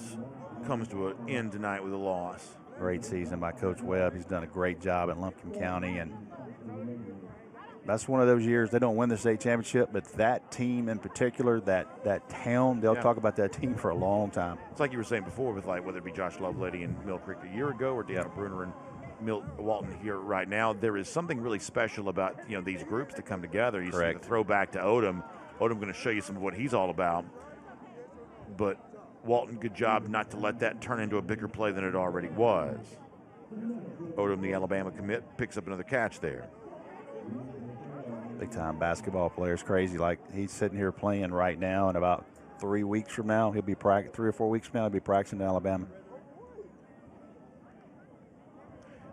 Comes to an end tonight with a loss. Great season by Coach Webb. He's done a great job at Lumpkin County, and that's one of those years they don't win the state championship, but that team in particular, that town, they'll talk about that team for a long time. It's like you were saying before with, like, whether it be Josh Lovelady and Mill Creek a year ago or Daniel Bruner and Walton here right now, there is something really special about, you know, these groups that come together. You see the throwback to Odom. Odom going to show you some of what he's all about. But Walton, good job not to let that turn into a bigger play than it already was. Odom, the Alabama commit, picks up another catch there. Big time basketball players, crazy. Like, he's sitting here playing right now, and about 3 weeks from now, he'll be 3 or 4 weeks from now, he'll be practicing in Alabama.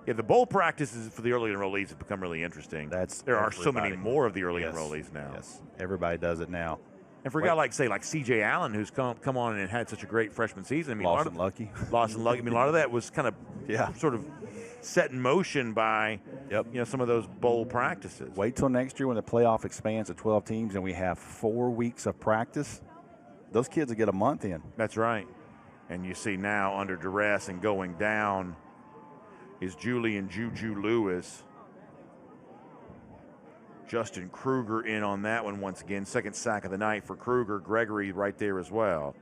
Yeah, the bowl practices for the early enrollees have become really interesting. There are so many more of the early enrollees now. Yes, everybody does it now. And for a guy like C.J. Allen, who's come on and had such a great freshman season. I mean, Lawson Lucky. Lawson Lucky. I mean, a lot of that was kind of sort of set in motion by you know, some of those bowl practices. Wait till next year when the playoff expands to 12 teams and we have 4 weeks of practice. Those kids will get a month in. That's right. And you see now under duress and going down is Julian Juju Lewis. Justin Kruger in on that one once again. Second sack of the night for Kruger. Gregory right there as well.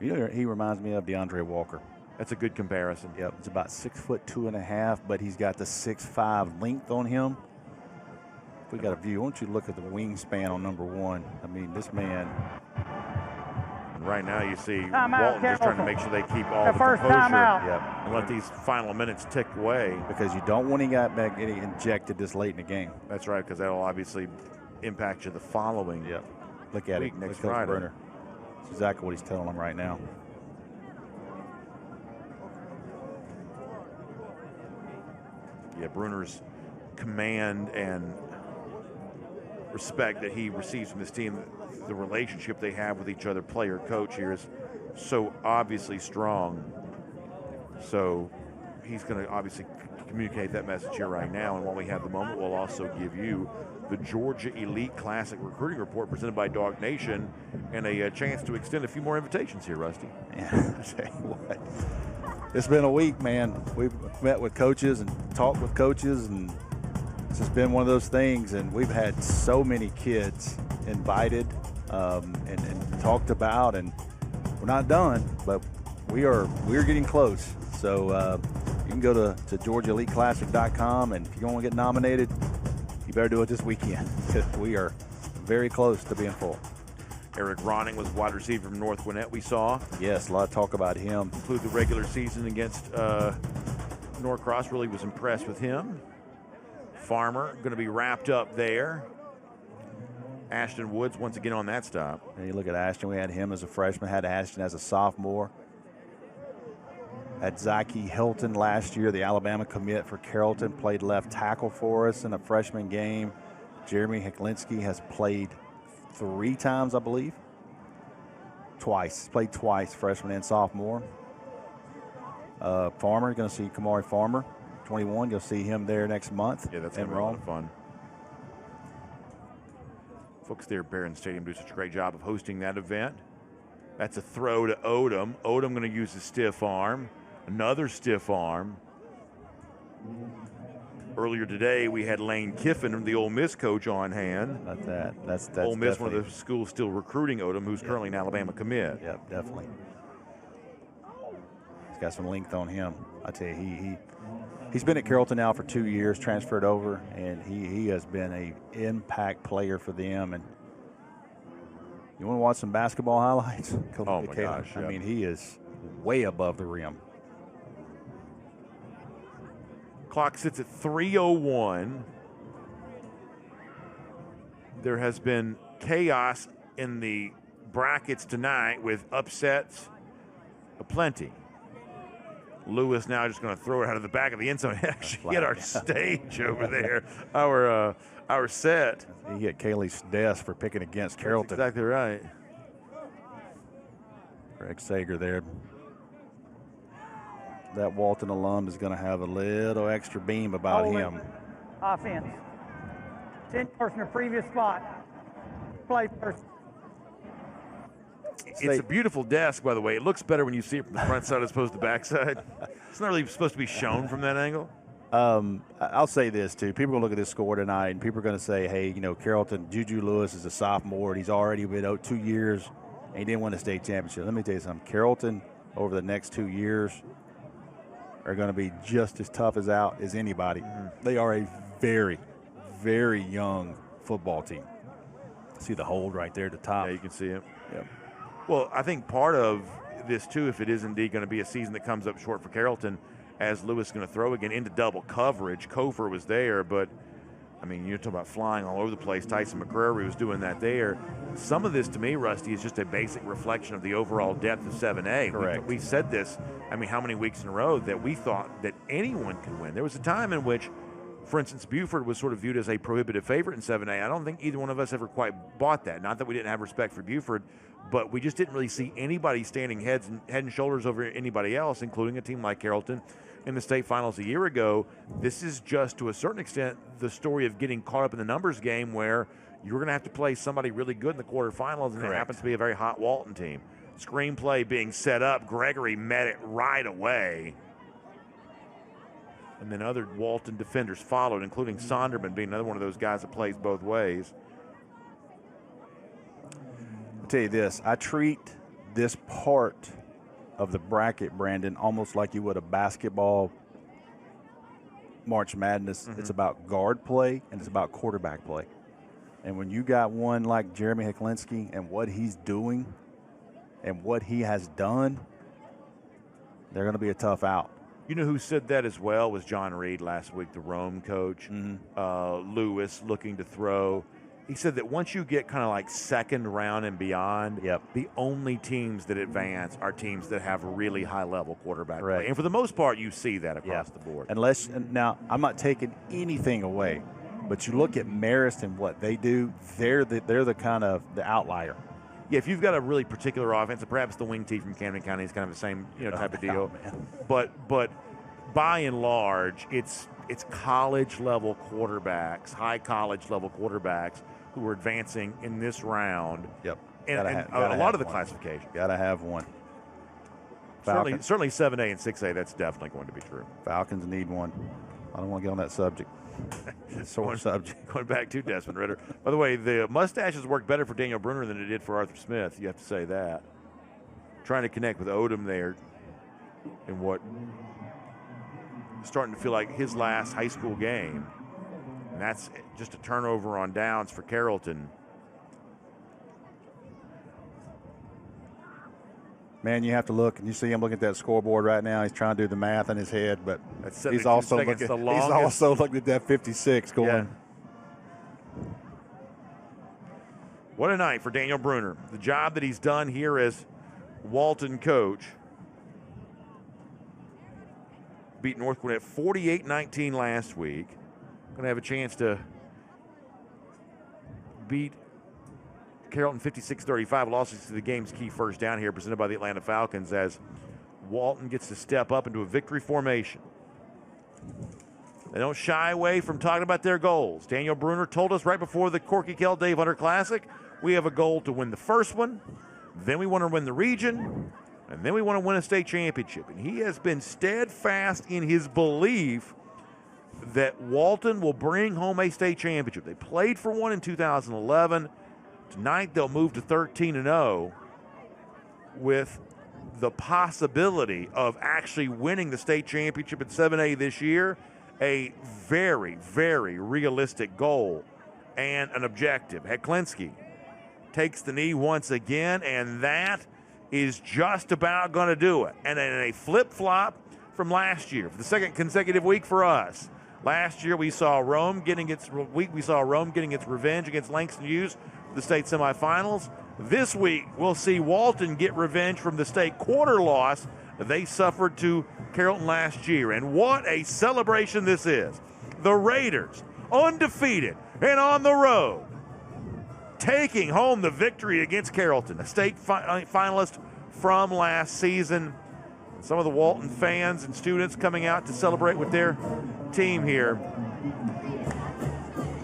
You know, he reminds me of DeAndre Walker. That's a good comparison. Yep, it's about 6'2.5", but he's got the 6'5" length on him. If we got a view, why don't you look at the wingspan on number 1? I mean, this man. And right now you see Timeout, Walton just trying to make sure they keep all the first composure timeout. and let these final minutes tick away. Because you don't want to get back getting injected this late in the game. That's right, because that'll obviously impact you the following. Yep. Look at week, it. next Coach Friday. Brunner. That's exactly what he's telling them right now. Yeah, Brunner's command and respect that he receives from this team, the relationship they have with each other, player, coach here, is so obviously strong. So he's going to obviously communicate that message here right now. And while we have the moment, we'll also give you the Georgia Elite Classic Recruiting Report presented by Dog Nation and a chance to extend a few more invitations here, Rusty. Yeah, I tell you what. It's been a week, man. We've met with coaches and talked with coaches, and it's just been one of those things. And we've had so many kids invited and talked about, and we're not done, but we're getting close. So you can go to GeorgiaEliteClassic.com, and if you want to get nominated, you better do it this weekend. We are very close to being full. Eric Ronning was wide receiver from North Gwinnett, we saw. Yes, a lot of talk about him. Include the regular season against Norcross, really was impressed with him. Farmer going to be wrapped up there. Ashton Woods once again on that stop. And you look at Ashton, we had him as a freshman, had Ashton as a sophomore. Had Zyke Hilton last year, the Alabama commit for Carrollton, played left tackle for us in a freshman game. Jeremy Heklinski has played 3 times, I believe. Twice. Played twice, freshman and sophomore. Farmer, going to see Kamari Farmer, 21. You'll see him there next month. Yeah, that's going to be a lot of fun. Folks there at Barron Stadium do such a great job of hosting that event. That's a throw to Odom. Odom going to use a stiff arm. Another stiff arm. Earlier today, we had Lane Kiffin, the Ole Miss coach, on hand. About that. That's Ole Miss, one of the schools still recruiting Odom, who's currently an Alabama commit. Yep, definitely. He's got some length on him. I tell you, he's been at Carrollton now for 2 years, transferred over, and he has been an impact player for them. And you want to watch some basketball highlights? Oh, my gosh. I mean, he is way above the rim. Clock sits at 3:01. There has been chaos in the brackets tonight with upsets aplenty. Lewis now just going to throw it out of the back of the end zone. Actually hit our stage over there, our set. He hit Kaylee's desk for picking against Carrollton. That's exactly right. Greg Sager there. That Walton alum is going to have a little extra beam about him. Offense. 10 yards in the previous spot. Play first. It's a beautiful desk, by the way. It looks better when you see it from the front side as opposed to the back side. It's not really supposed to be shown from that angle. I'll say this, too. People are going to look at this score tonight, and people are going to say, hey, Carrollton, Juju Lewis is a sophomore, and he's already been out 2 years, and he didn't win a state championship. Let me tell you something. Carrollton, over the next 2 years, are going to be just as tough as anybody. They are a very, very young football team. See the hold right there at the top. Yeah, you can see it. Yep. Well, I think part of this, too, if it is indeed going to be a season that comes up short for Carrollton, as Lewis is going to throw again into double coverage. Kofor was there, but, I mean, you're talking about flying all over the place. Tyson McCrary was doing that there. Some of this, to me, Rusty, is just a basic reflection of the overall depth of 7A. Correct. We said this, I mean, how many weeks in a row that we thought that anyone could win. There was a time in which, for instance, Buford was sort of viewed as a prohibitive favorite in 7A. I don't think either one of us ever quite bought that. Not that we didn't have respect for Buford, but we just didn't really see anybody standing head and shoulders over anybody else, including a team like Carrollton in the state finals a year ago. This is just, to a certain extent, the story of getting caught up in the numbers game where you're going to have to play somebody really good in the quarterfinals, and it happens to be a very hot Walton team. Screenplay being set up. Gregory met it right away. And then other Walton defenders followed, including Sonderman being another one of those guys that plays both ways. I'll tell you this. I treat this part of the bracket, Brandon, almost like you would a basketball March Madness. It's about guard play and it's about quarterback play. And when you got one like Jeremy Hecklinski and what he's doing and what he has done, they're going to be a tough out. You know who said that as well was John Reed last week, the Rome coach. Lewis looking to throw. He said that once you get kind of like second round and beyond, the only teams that advance are teams that have really high-level quarterback play. And for the most part, you see that across the board. Now, I'm not taking anything away, but you look at Marist and what they do, they're the kind of the outlier. Yeah, if you've got a really particular offense, and perhaps the wing tee from Camden County is kind of the same type of deal. But by and large, it's college-level quarterbacks, high college-level quarterbacks who are advancing in this round. Yep. And a lot of the classification. Got to have one. Certainly 7A and 6A, that's definitely going to be true. Falcons need one. I don't want to get on that subject. Sore subject. Going back to Desmond Ritter. By the way, the mustaches worked better for Daniel Bruner than it did for Arthur Smith. You have to say that. Trying to connect with Odom there in what starting to feel like his last high school game. And that's just a turnover on downs for Carrollton. Man, you have to look, and you see him looking at that scoreboard right now. He's trying to do the math in his head, but he's also looking at that 56 going. Yeah. What a night for Daniel Bruner. The job that he's done here as Walton coach. Beat North Gwinnett 48-19 last week. Going to have a chance to beat Carrollton 56-35. Will also see the game's key first down here presented by the Atlanta Falcons as Walton gets to step up into a victory formation. They don't shy away from talking about their goals. Daniel Bruner told us right before the Corky Kell Dave Hunter Classic, we have a goal to win the first one, then we want to win the region, and then we want to win a state championship. And he has been steadfast in his belief that Walton will bring home a state championship. They played for one in 2011. Tonight they'll move to 13-0 with the possibility of actually winning the state championship at 7A this year. A very, very realistic goal and an objective. Hecklinski takes the knee once again, and that is just about going to do it. And in a flip-flop from last year, for the second consecutive week for us. Last year we saw Rome getting its revenge against Langston Hughes for the state semifinals. This week we'll see Walton get revenge from the state quarter loss that they suffered to Carrollton last year. And what a celebration this is. The Raiders, undefeated and on the road, taking home the victory against Carrollton, a state finalist from last season. Some of the Walton fans and students coming out to celebrate with their team here.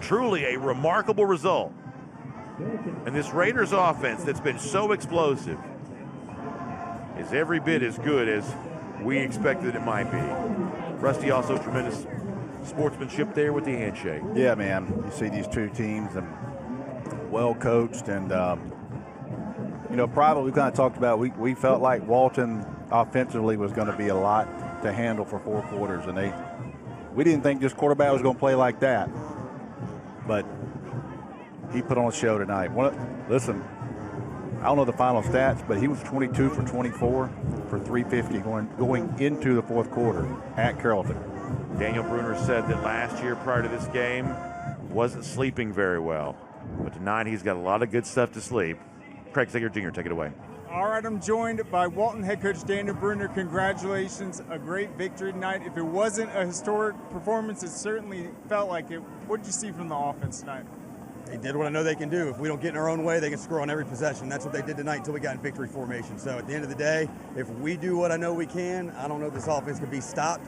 Truly a remarkable result. And this Raiders offense that's been so explosive is every bit as good as we expected it might be. Rusty, also tremendous sportsmanship there with the handshake. Yeah, man. You see these two teams and well coached, and probably we kind of talked about, we felt like Walton offensively was going to be a lot to handle for 4 quarters, and we didn't think this quarterback was going to play like that, but he put on a show tonight. Listen, I don't know the final stats, but he was 22 for 24 for 350 going into the 4th quarter at Carrollton. Daniel Bruner said that last year prior to this game wasn't sleeping very well, but tonight he's got a lot of good stuff to sleep. Craig Sager Jr., take it away. All right, I'm joined by Walton head coach Daniel Bruner. Congratulations, a great victory tonight. If it wasn't a historic performance, it certainly felt like it. What did you see from the offense tonight? They did what I know they can do. If we don't get in our own way, they can score on every possession. That's what they did tonight until we got in victory formation. So at the end of the day, if we do what I know we can, I don't know if this offense can be stopped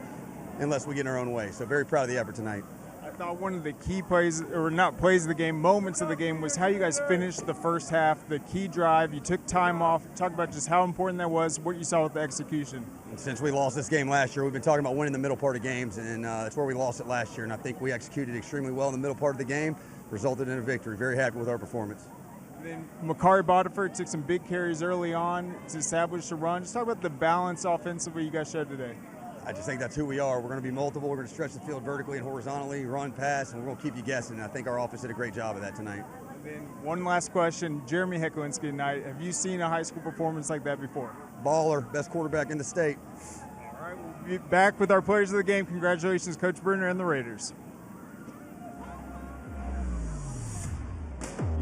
unless we get in our own way. So very proud of the effort tonight. I thought one of the key plays, or not plays of the game, moments of the game, was how you guys finished the first half, the key drive. You took time off. Talk about just how important that was, what you saw with the execution. Since we lost this game last year, we've been talking about winning the middle part of games, and that's where we lost it last year. And I think we executed extremely well in the middle part of the game, resulted in a victory. Very happy with our performance. Then Makari Bodiford took some big carries early on to establish the run. Just talk about the balance offensively you guys showed today. I just think that's who we are. We're going to be multiple. We're going to stretch the field vertically and horizontally, run, pass, and we're going to keep you guessing. I think our offense did a great job of that tonight. And then one last question. Jeremy Heklinski tonight. Have you seen a high school performance like that before? Baller, best quarterback in the state. All right, we'll be back with our players of the game. Congratulations, Coach Brunner and the Raiders.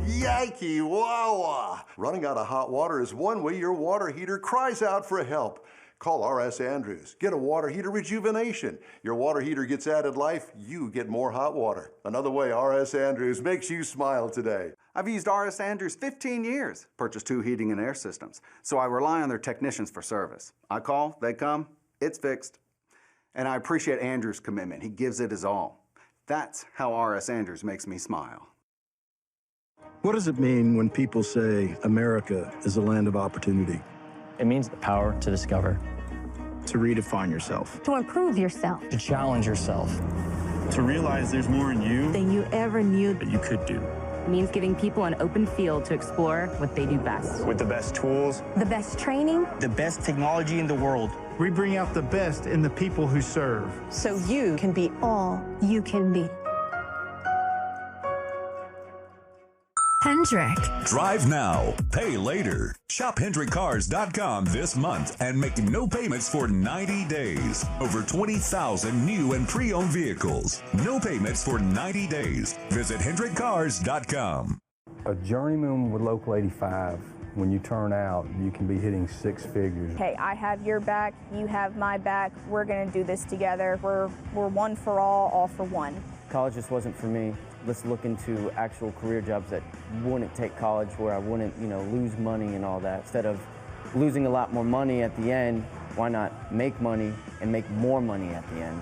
Yikey wawa! Running out of hot water is one way your water heater cries out for help. Call R.S. Andrews. Get a water heater rejuvenation. Your water heater gets added life, you get more hot water. Another way R.S. Andrews makes you smile today. I've used R.S. Andrews 15 years. Purchased 2 heating and air systems, so I rely on their technicians for service. I call, they come, it's fixed. And I appreciate Andrews' commitment. He gives it his all. That's how R.S. Andrews makes me smile. What does it mean when people say America is a land of opportunity? It means the power to discover. To redefine yourself. To improve yourself. To challenge yourself. To realize there's more in you than you ever knew that you could do. It means giving people an open field to explore what they do best. With the best tools. The best training. The best technology in the world. We bring out the best in the people who serve. So you can be all you can be. Hendrick. Drive now, pay later. Shop HendrickCars.com this month and make no payments for 90 days. Over 20,000 new and pre-owned vehicles. No payments for 90 days. Visit HendrickCars.com. A journeyman with Local 85, when you turn out, you can be hitting 6 figures. Hey, I have your back, you have my back. We're going to do this together. We're one for all for one. College just wasn't for me. Let's look into actual career jobs that wouldn't take college, where I wouldn't, lose money and all that. Instead of losing a lot more money at the end, why not make money and make more money at the end?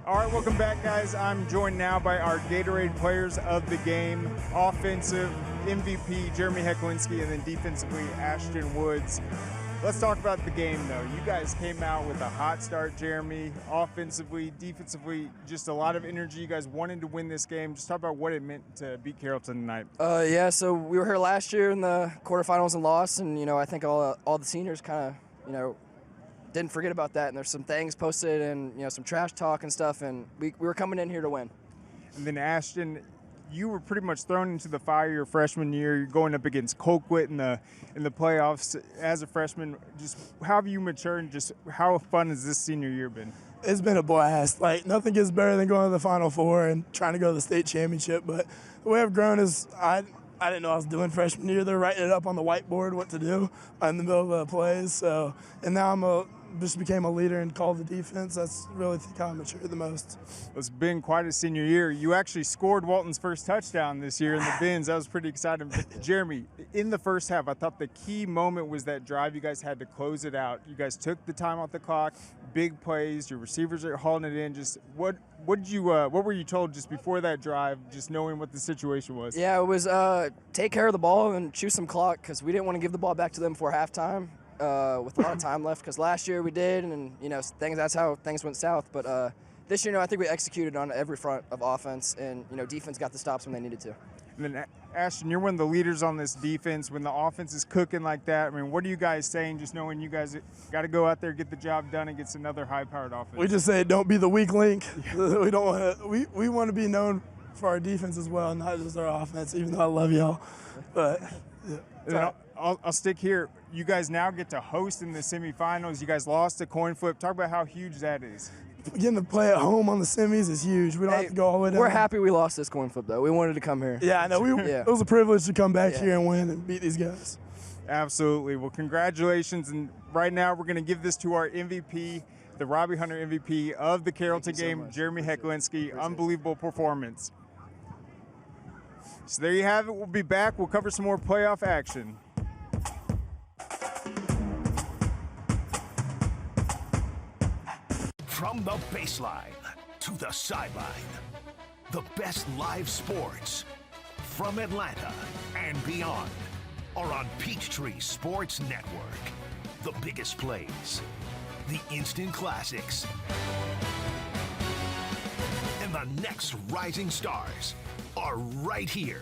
All right, welcome back, guys. I'm joined now by our Gatorade players of the game. Offensive MVP, Jeremy Heklinski, and then defensively, Ashton Woods. Let's talk about the game, though. You guys came out with a hot start, Jeremy. Offensively, defensively, just a lot of energy. You guys wanted to win this game. Just talk about what it meant to beat Carrollton tonight. Yeah, so we were here last year in the quarterfinals and lost, and, I think all the seniors kind of, didn't forget about that. And there's some things posted and, some trash talk and stuff, and we were coming in here to win. And then, Ashton, you were pretty much thrown into the fire your freshman year. You're going up against Colquitt in the playoffs as a freshman. Just how have you matured, and just how fun has this senior year been? It's been a blast. Like, nothing gets better than going to the Final Four and trying to go to the state championship. But the way I've grown is I didn't know I was doing freshman year. They're writing it up on the whiteboard what to do in the middle of the plays. So, and now just became a leader and called the defense. That's really how I matured the most. It's been quite a senior year. You actually scored Walton's first touchdown this year in the bins. That was pretty exciting. Jeremy, in the first half, I thought the key moment was that drive you guys had to close it out. You guys took the time off the clock, big plays, your receivers are hauling it in. Just what were you told just before that drive, just knowing what the situation was? Yeah, it was take care of the ball and chew some clock, because we didn't want to give the ball back to them before halftime. With a lot of time left, because last year we did, and that's how things went south. But this year, I think we executed on every front of offense, and defense got the stops when they needed to. And then Ashton, you're one of the leaders on this defense. When the offense is cooking like that, what are you guys saying? Just knowing you guys got to go out there, get the job done against another high-powered offense. We just say don't be the weak link. We don't want to. We want to be known for our defense as well, not just our offense. Even though I love y'all, but yeah. I'll stick here. You guys now get to host in the semifinals. You guys lost a coin flip. Talk about how huge that is. Getting to play at home on the semis is huge. We don't have to go all the way down. We're happy we lost this coin flip, though. We wanted to come here. Yeah, I know. It was a privilege to come back here and win and beat these guys. Absolutely. Well, congratulations. And right now we're going to give this to our MVP, the Robbie Hunter MVP of the Carrollton game, Jeremy Heklinski. Unbelievable performance. So there you have it. We'll be back. We'll cover some more playoff action. From the baseline to the sideline, the best live sports from Atlanta and beyond are on Peachtree Sports Network. The biggest plays, the instant classics, and the next rising stars are right here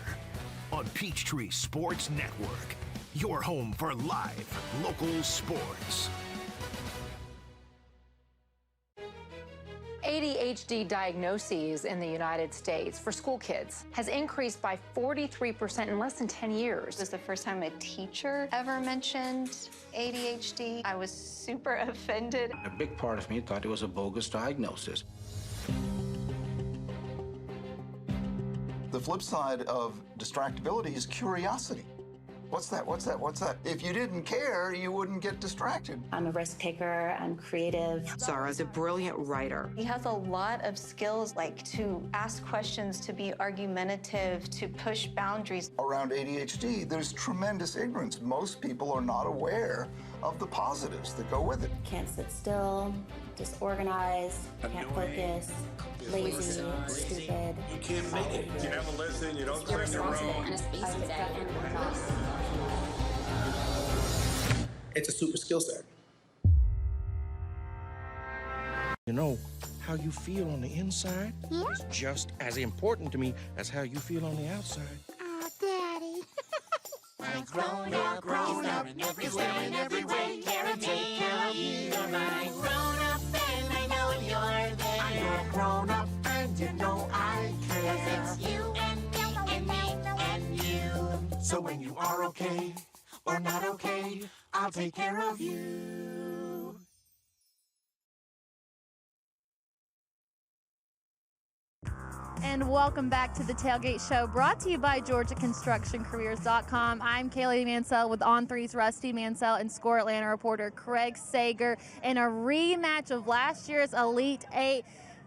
on Peachtree Sports Network, your home for live local sports. ADHD diagnoses in the United States for school kids has increased by 43% in less than 10 years. This is the first time a teacher ever mentioned ADHD. I was super offended. A big part of me thought it was a bogus diagnosis. The flip side of distractibility is curiosity. What's that? What's that? What's that? If you didn't care, you wouldn't get distracted. I'm a risk taker, I'm creative. Zara's a brilliant writer. He has a lot of skills, like to ask questions, to be argumentative, to push boundaries. Around ADHD, there's tremendous ignorance. Most people are not aware of the positives that go with it. Can't sit still, disorganized, can't focus, lazy, stupid. You can't make it. You never listen, you don't clean your room. It's a super skill set. You know, how you feel on the inside is just as important to me as how you feel on the outside. Oh, Daddy. I'm grown up, in every way, care and take care of you. You're my grown up, and I know you're there. I'm a grown up, and you know I care. 'Cause it's you and me and me and you. So when you are okay or not okay, I'll take care of you. And welcome back to the Tailgate Show, brought to you by GeorgiaConstructionCareers.com. I'm Kaylee Mansell with On3's Rusty Mansell and Score Atlanta reporter Craig Sager in a rematch of last year's Elite Eight.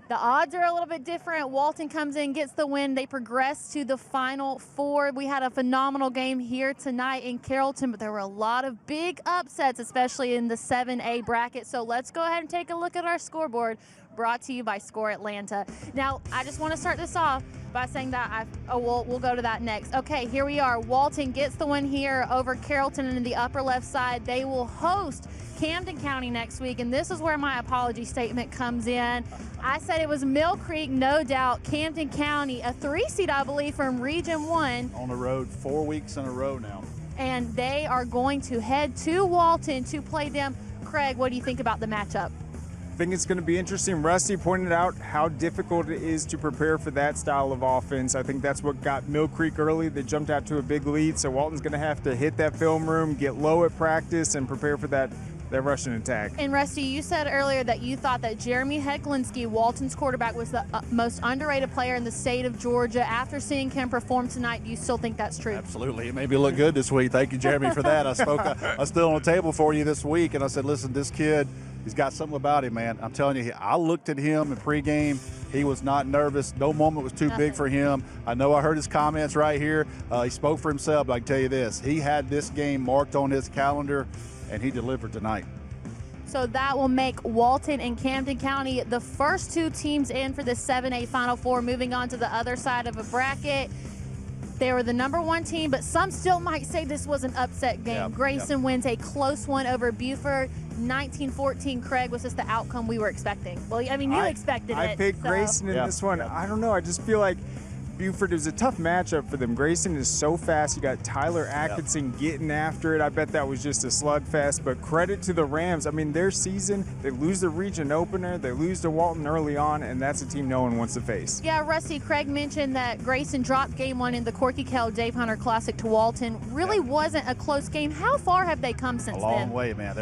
The odds are a little bit different. Walton comes in, gets the win. They progress to the Final Four. We had a phenomenal game here tonight in Carrollton, but there were a lot of big upsets, especially in the 7A bracket. So let's go ahead and take a look at our scoreboard, brought to you by Score Atlanta. Now, I just want to start this off by saying that we'll go to that next. Okay, here we are. Walton gets the win here over Carrollton in the upper left side. They will host Camden County next week, and this is where my apology statement comes in. I said it was Mill Creek, no doubt. Camden County, a 3 seed, I believe, from Region 1. On the road 4 weeks in a row now. And they are going to head to Walton to play them. Craig, what do you think about the matchup? I think it's going to be interesting. Rusty pointed out how difficult it is to prepare for that style of offense. I think that's what got Mill Creek early. They jumped out to a big lead, so Walton's going to have to hit that film room, get low at practice, and prepare for that rushing attack. And Rusty, you said earlier that you thought that Jeremy Hecklinski, Walton's quarterback, was the most underrated player in the state of Georgia. After seeing him perform tonight, do you still think that's true? Absolutely. It made me look good this week. Thank you, Jeremy, for that. I stood on the table for you this week, and I said, listen, this kid, he's got something about him, man. I'm telling you, I looked at him in pregame. He was not nervous. No moment was too big for him. I know I heard his comments right here. He spoke for himself, but I can tell you this. He had this game marked on his calendar, and he delivered tonight. So that will make Walton and Camden County the first two teams in for the 7A Final Four. Moving on to the other side of a bracket. They were the #1 team, but some still might say this was an upset game. Grayson wins a close one over Buford. 19-14, Craig, was just the outcome we were expecting. Well, I mean, you expected it. I picked Grayson in this one. I don't know. I just feel like Buford is a tough matchup for them. Grayson is so fast. You got Tyler Atkinson getting after it. I bet that was just a slugfest, but credit to the Rams. I mean, their season, they lose the region opener, they lose to Walton early on, and that's a team no one wants to face. Yeah, Rusty, Craig mentioned that Grayson dropped game one in the Corky Kell Dave Hunter Classic to Walton. Really wasn't a close game. How far have they come since then? A long way, man.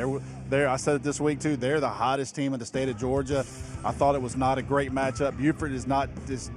I said it this week, too. They're the hottest team in the state of Georgia. I thought it was not a great matchup. Buford is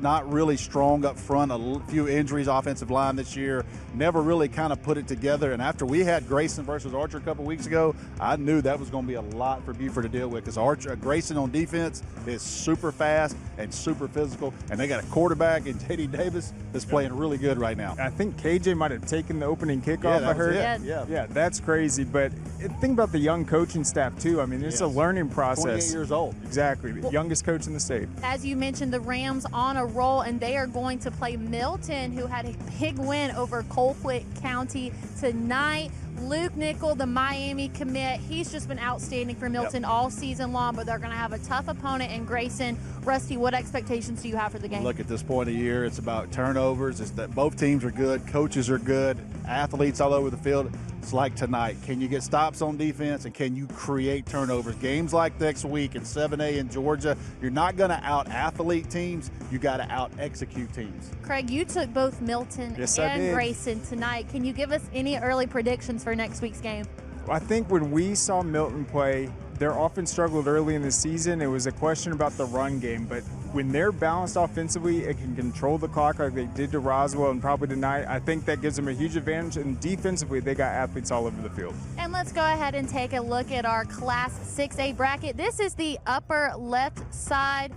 not really strong up front. A few injuries offensive line this year. Never really kind of put it together. And after we had Grayson versus Archer a couple weeks ago, I knew that was going to be a lot for Buford to deal with because Grayson on defense is super fast and super physical. And they got a quarterback in J.D. Davis that's playing really good right now. I think KJ might have taken the opening kickoff, I heard. Yeah, that's crazy. But think about the young coaching staff, too. I mean, it's a learning process. 28 years old. Exactly. Youngest coach in the state. As you mentioned, the Rams on a roll, and they are going to play Milton, who had a big win over Colquitt County tonight. Luke Nickel, the Miami commit, he's just been outstanding for Milton all season long, but they're going to have a tough opponent in Grayson. Rusty, what expectations do you have for the game? Look, at this point of the year, it's about turnovers. It's that both teams are good, coaches are good, athletes all over the field. It's like tonight. Can you get stops on defense, and can you create turnovers? Games like next week in 7A in Georgia, you're not going to out-athlete teams. You got to out-execute teams. Craig, you took both Milton and Grayson tonight. Can you give us any early predictions for next week's game? I think when we saw Milton play, their offense struggled early in the season. It was a question about the run game, but when they're balanced offensively, it can control the clock like they did to Roswell and probably tonight. I think that gives them a huge advantage, and defensively, they got athletes all over the field. And let's go ahead and take a look at our Class 6A bracket. This is the upper left side.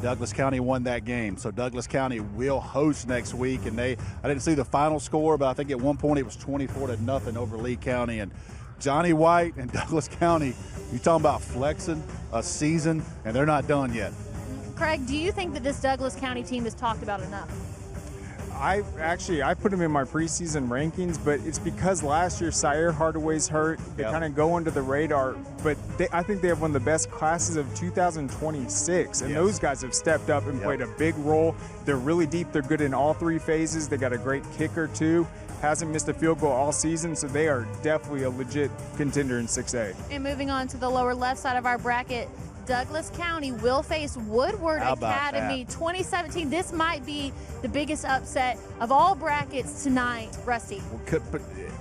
Douglas County won that game, so Douglas County will host next week. And I didn't see the final score, but I think at one point it was 24-0 over Lee County. And Johnny White and Douglas County, you talking about flexing a season, and they're not done yet. Craig, do you think that this Douglas County team is talked about enough? I put them in my preseason rankings, but it's because last year Sire Hardaway's hurt. They kind of go under the radar, but I think they have one of the best classes of 2026, and those guys have stepped up and played a big role. They're really deep. They're good in all three phases. They got a great kicker too. Hasn't missed a field goal all season, so they are definitely a legit contender in 6A. And moving on to the lower left side of our bracket, Douglas County will face Woodward Academy 2017. This might be the biggest upset of all brackets tonight, Rusty.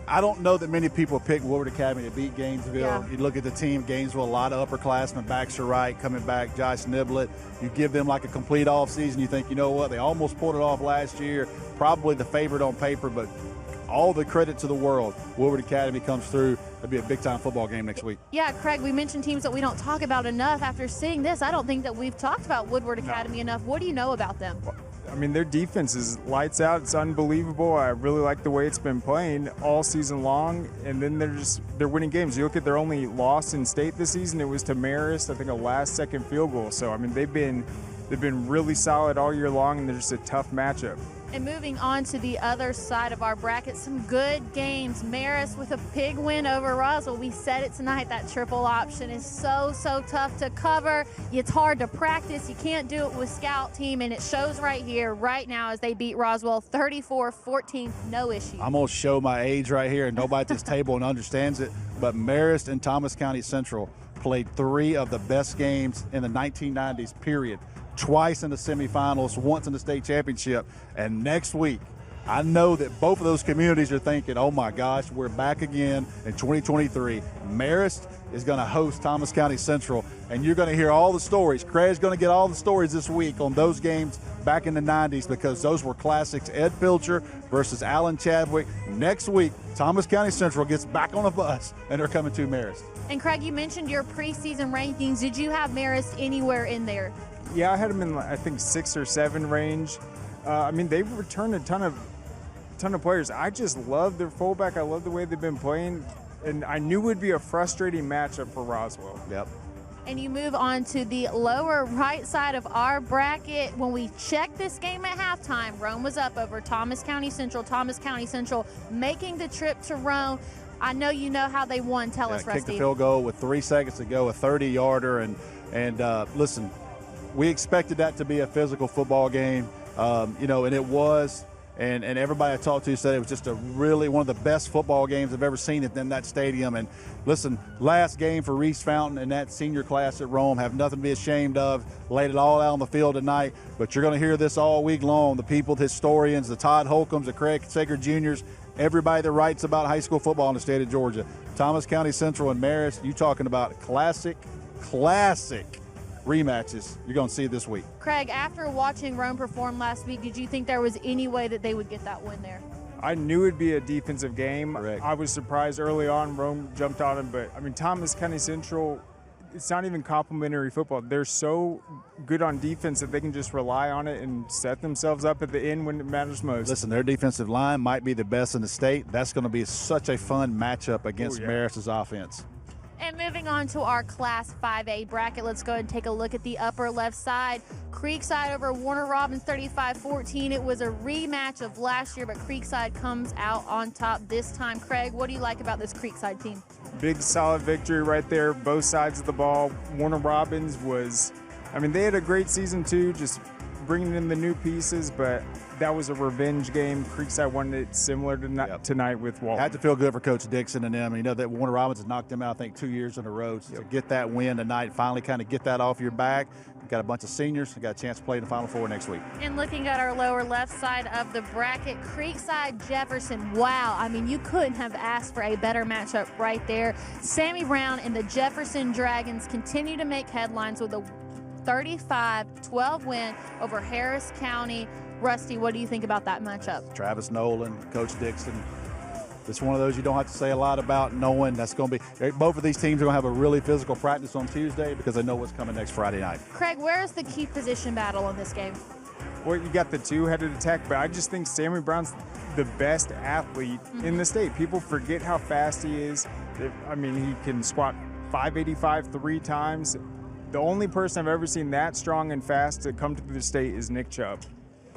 I don't know that many people pick Woodward Academy to beat Gainesville. Yeah. You look at the team, Gainesville, a lot of upperclassmen. Baxter Wright coming back, Josh Niblett. You give them like a complete offseason. You think, you know what, they almost pulled it off last year. Probably the favorite on paper, but all the credit to the world. Woodward Academy comes through. It'll be a big-time football game next week. Yeah, Craig, we mentioned teams that we don't talk about enough. After seeing this, I don't think that we've talked about Woodward Academy enough. What do you know about them? I mean, their defense is lights out. It's unbelievable. I really like the way it's been playing all season long, and then they're winning games. You look at their only loss in state this season, it was to Marist, I think a last-second field goal. So, I mean, they've been really solid all year long, and they're just a tough matchup. And moving on to the other side of our bracket, some good games. Marist with a big win over Roswell. We said it tonight, that triple option is so tough to cover. It's hard to practice. You can't do it with scout team, and it shows right here, right now, as they beat Roswell 34-14, no issue. I'm going to show my age right here, and nobody at this table understands it, but Marist and Thomas County Central played 3 of the best games in the 1990s, period. Twice in the semifinals, once in the state championship. And next week, I know that both of those communities are thinking, oh my gosh, we're back again in 2023. Marist is going to host Thomas County Central, and you're going to hear all the stories. Craig's going to get all the stories this week on those games back in the 90s, because those were classics. Ed Pilcher versus Alan Chadwick. Next week, Thomas County Central gets back on a bus, and they're coming to Marist. And Craig, you mentioned your preseason rankings. Did you have Marist anywhere in there? Yeah, I had them in, I think, 6 or 7 range. I mean, they've returned a ton of players. I just love their fullback. I love the way they've been playing, and I knew it would be a frustrating matchup for Roswell. Yep. And you move on to the lower right side of our bracket. When we checked this game at halftime, Rome was up over Thomas County Central. Thomas County Central making the trip to Rome. I know you know how they won. Tell us, Rusty. Kicked the field goal with 3 seconds to go, a 30-yarder, and listen, we expected that to be a physical football game, and it was. And everybody I talked to said it was just one of the best football games I've ever seen in that stadium. And listen, last game for Reese Fountain and that senior class at Rome, have nothing to be ashamed of. Laid it all out on the field tonight. But you're going to hear this all week long. The people, the historians, the Todd Holcombs, the Craig Sager Juniors, everybody that writes about high school football in the state of Georgia. Thomas County Central and Marist, you talking about classic rematches you're going to see this week. Craig, after watching Rome perform last week, did you think there was any way that they would get that win there? I knew it'd be a defensive game. Correct. I was surprised early on. Rome jumped on him, but I mean, Thomas County Central, it's not even complimentary football. They're so good on defense that they can just rely on it and set themselves up at the end when it matters most. Listen, their defensive line might be the best in the state. That's going to be such a fun matchup against Marist's offense. And moving on to our Class 5A bracket, let's go ahead and take a look at the upper left side. Creekside over Warner Robins 35-14. It was a rematch of last year, but Creekside comes out on top this time. Craig, what do you like about this Creekside team? Big, solid victory right there, both sides of the ball. Warner Robins they had a great season too, just bringing in the new pieces, but that was a revenge game. Creekside won it similar to tonight with Walton. Had to feel good for Coach Dixon and them. You know that Warner Robins has knocked them out, I think, 2 years in a row. So to get that win tonight, finally kind of get that off your back. You've got a bunch of seniors. You got a chance to play in the Final Four next week. And looking at our lower left side of the bracket, Creekside Jefferson. Wow, I mean, you couldn't have asked for a better matchup right there. Sammy Brown and the Jefferson Dragons continue to make headlines with a 35-12 win over Harris County. Rusty, what do you think about that matchup? Travis Nolan, Coach Dixon. It's one of those you don't have to say a lot about, knowing that's going to be – both of these teams are going to have a really physical practice on Tuesday because they know what's coming next Friday night. Craig, where is the key position battle in this game? Well, you got the two-headed attack, but I just think Sammy Brown's the best athlete in the state. People forget how fast he is. I mean, he can squat 585 3 times. The only person I've ever seen that strong and fast to come to the state is Nick Chubb.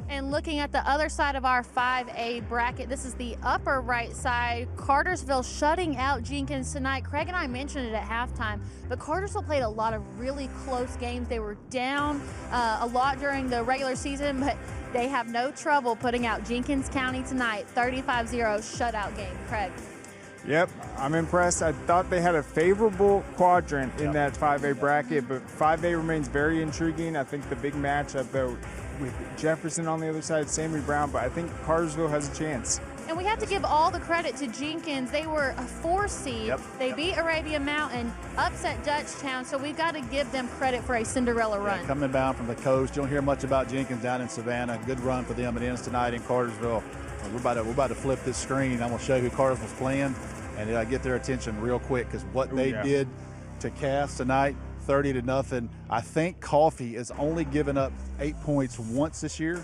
And looking at the other side of our 5A bracket, this is the upper right side. Cartersville shutting out Jenkins tonight. Craig and I mentioned it at halftime, but Cartersville played a lot of really close games. They were down a lot during the regular season, but they have no trouble putting out Jenkins County tonight. 35-0 shutout game. Craig. Yep, I'm impressed. I thought they had a favorable quadrant in that 5A bracket, but 5A remains very intriguing. I think the big matchup, though, with Jefferson on the other side, Sammy Brown, but I think Cartersville has a chance. And we have to give all the credit to Jenkins. They were a 4 seed. Yep. They beat Arabian Mountain, upset Dutchtown, so we've got to give them credit for a Cinderella run. Coming down from the coast, you don't hear much about Jenkins down in Savannah. Good run for them. It ends tonight in Cartersville. We're about to flip this screen. I'm going to show you who Cartersville's playing, and I get their attention real quick because what they did to Cass tonight, 30-0. I think Coffee has only given up 8 points once this year,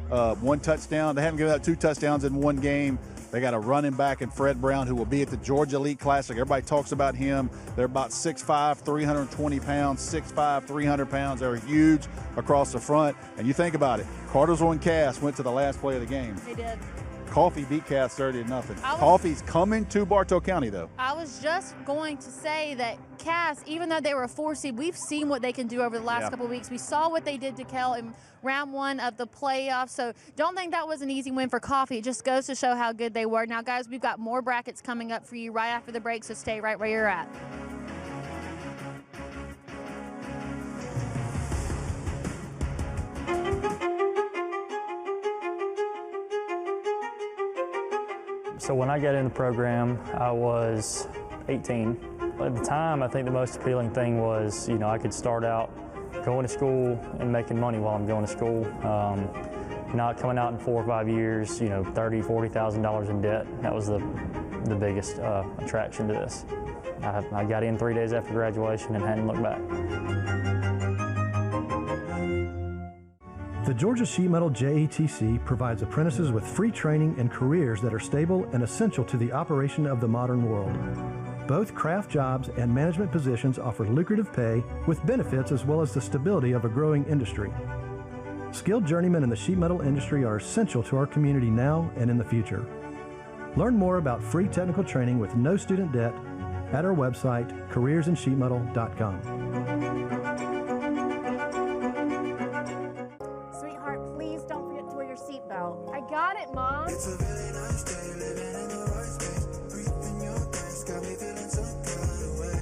1 touchdown. They haven't given up 2 touchdowns in one game. They got a running back in Fred Brown who will be at the Georgia Elite Classic. Everybody talks about him. They're about 6'5", 320 pounds, 6'5", 300 pounds. They're huge across the front. And you think about it, Cartersville and Cass went to the last play of the game. They did. Coffee beat Cass 30-0. Coffee's coming to Bartow County, though. I was just going to say that Cass, even though they were a 4 seed, we've seen what they can do over the last couple of weeks. We saw what they did to Kell in round 1 of the playoffs, so don't think that was an easy win for Coffee. It just goes to show how good they were. Now, guys, we've got more brackets coming up for you right after the break, so stay right where you're at. So when I got in the program, I was 18. At the time, I think the most appealing thing was, I could start out going to school and making money while I'm going to school. Not coming out in 4 or 5 years, $30,000, $40,000 in debt. That was the biggest attraction to this. I got in 3 days after graduation and hadn't looked back. The Georgia Sheet Metal JETC provides apprentices with free training and careers that are stable and essential to the operation of the modern world. Both craft jobs and management positions offer lucrative pay with benefits as well as the stability of a growing industry. Skilled journeymen in the sheet metal industry are essential to our community now and in the future. Learn more about free technical training with no student debt at our website, careersinsheetmetal.com. I got it, Mom. It's a really nice day, living in the right space. Breathing your grace, got me feeling some kind of way.